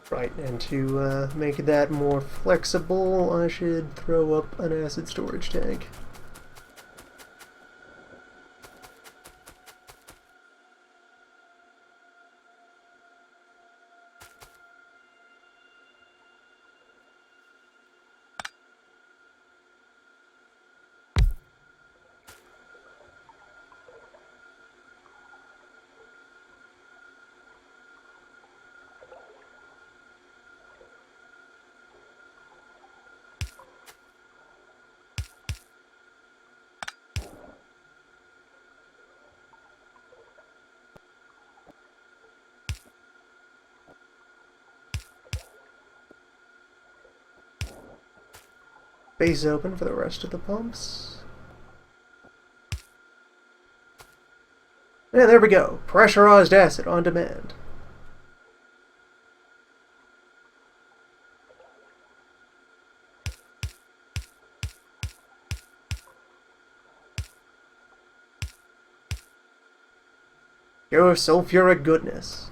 Right, and to make that more flexible, I should throw up an acid storage tank. Base open for the rest of the pumps. And there we go. Pressurized acid on demand. Pure sulfuric goodness.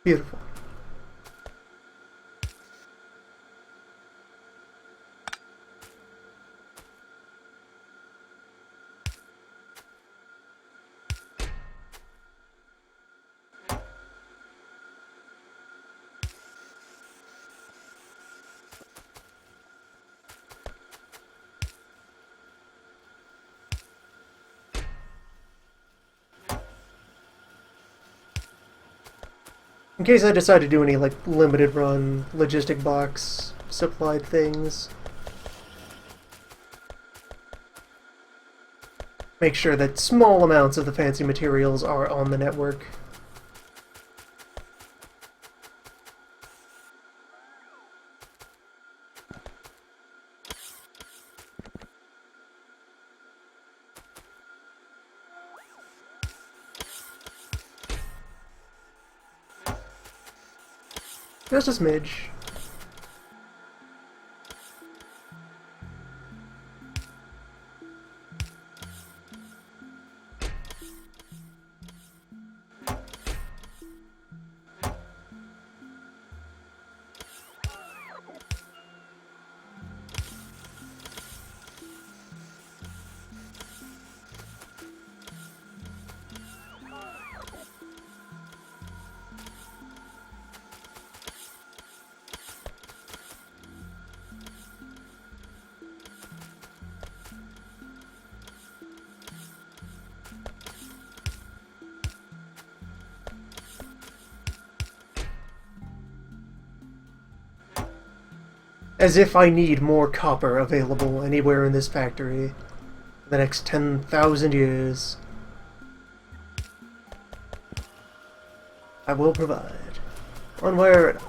Beautiful. In case I decide to do any, like, limited run, logistic box supplied things, make sure that small amounts of the fancy materials are on the network. Just a smidge. As if I need more copper available anywhere in this factory for the next 10,000 years. I will provide. One way or another.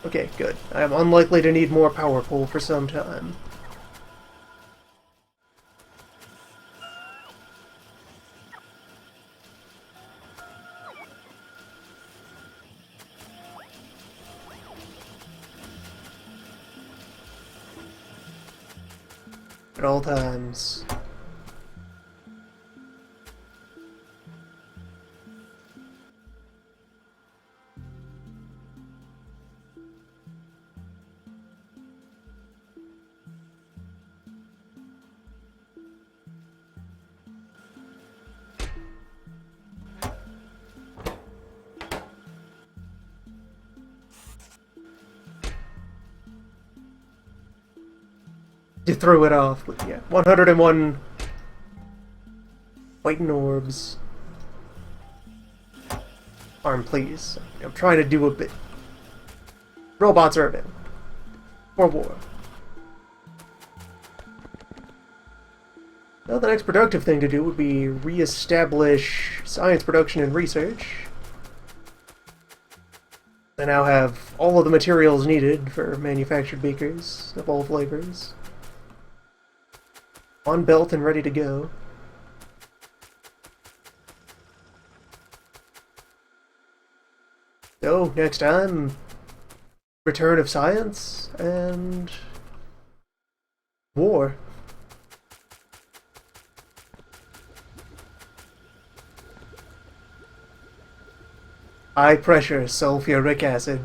Okay, good. I am unlikely to need more power pool for some time. At all times. You threw it off, but yeah. 101 white orbs. Arm, please. I'm trying to do a bit. Robots are a bit. For war. Now the next productive thing to do would be re-establish science production and research. I now have all of the materials needed for manufactured beakers of all flavors. On belt and ready to go. So, next time, return of science and war. High pressure sulfuric acid.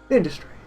Industry.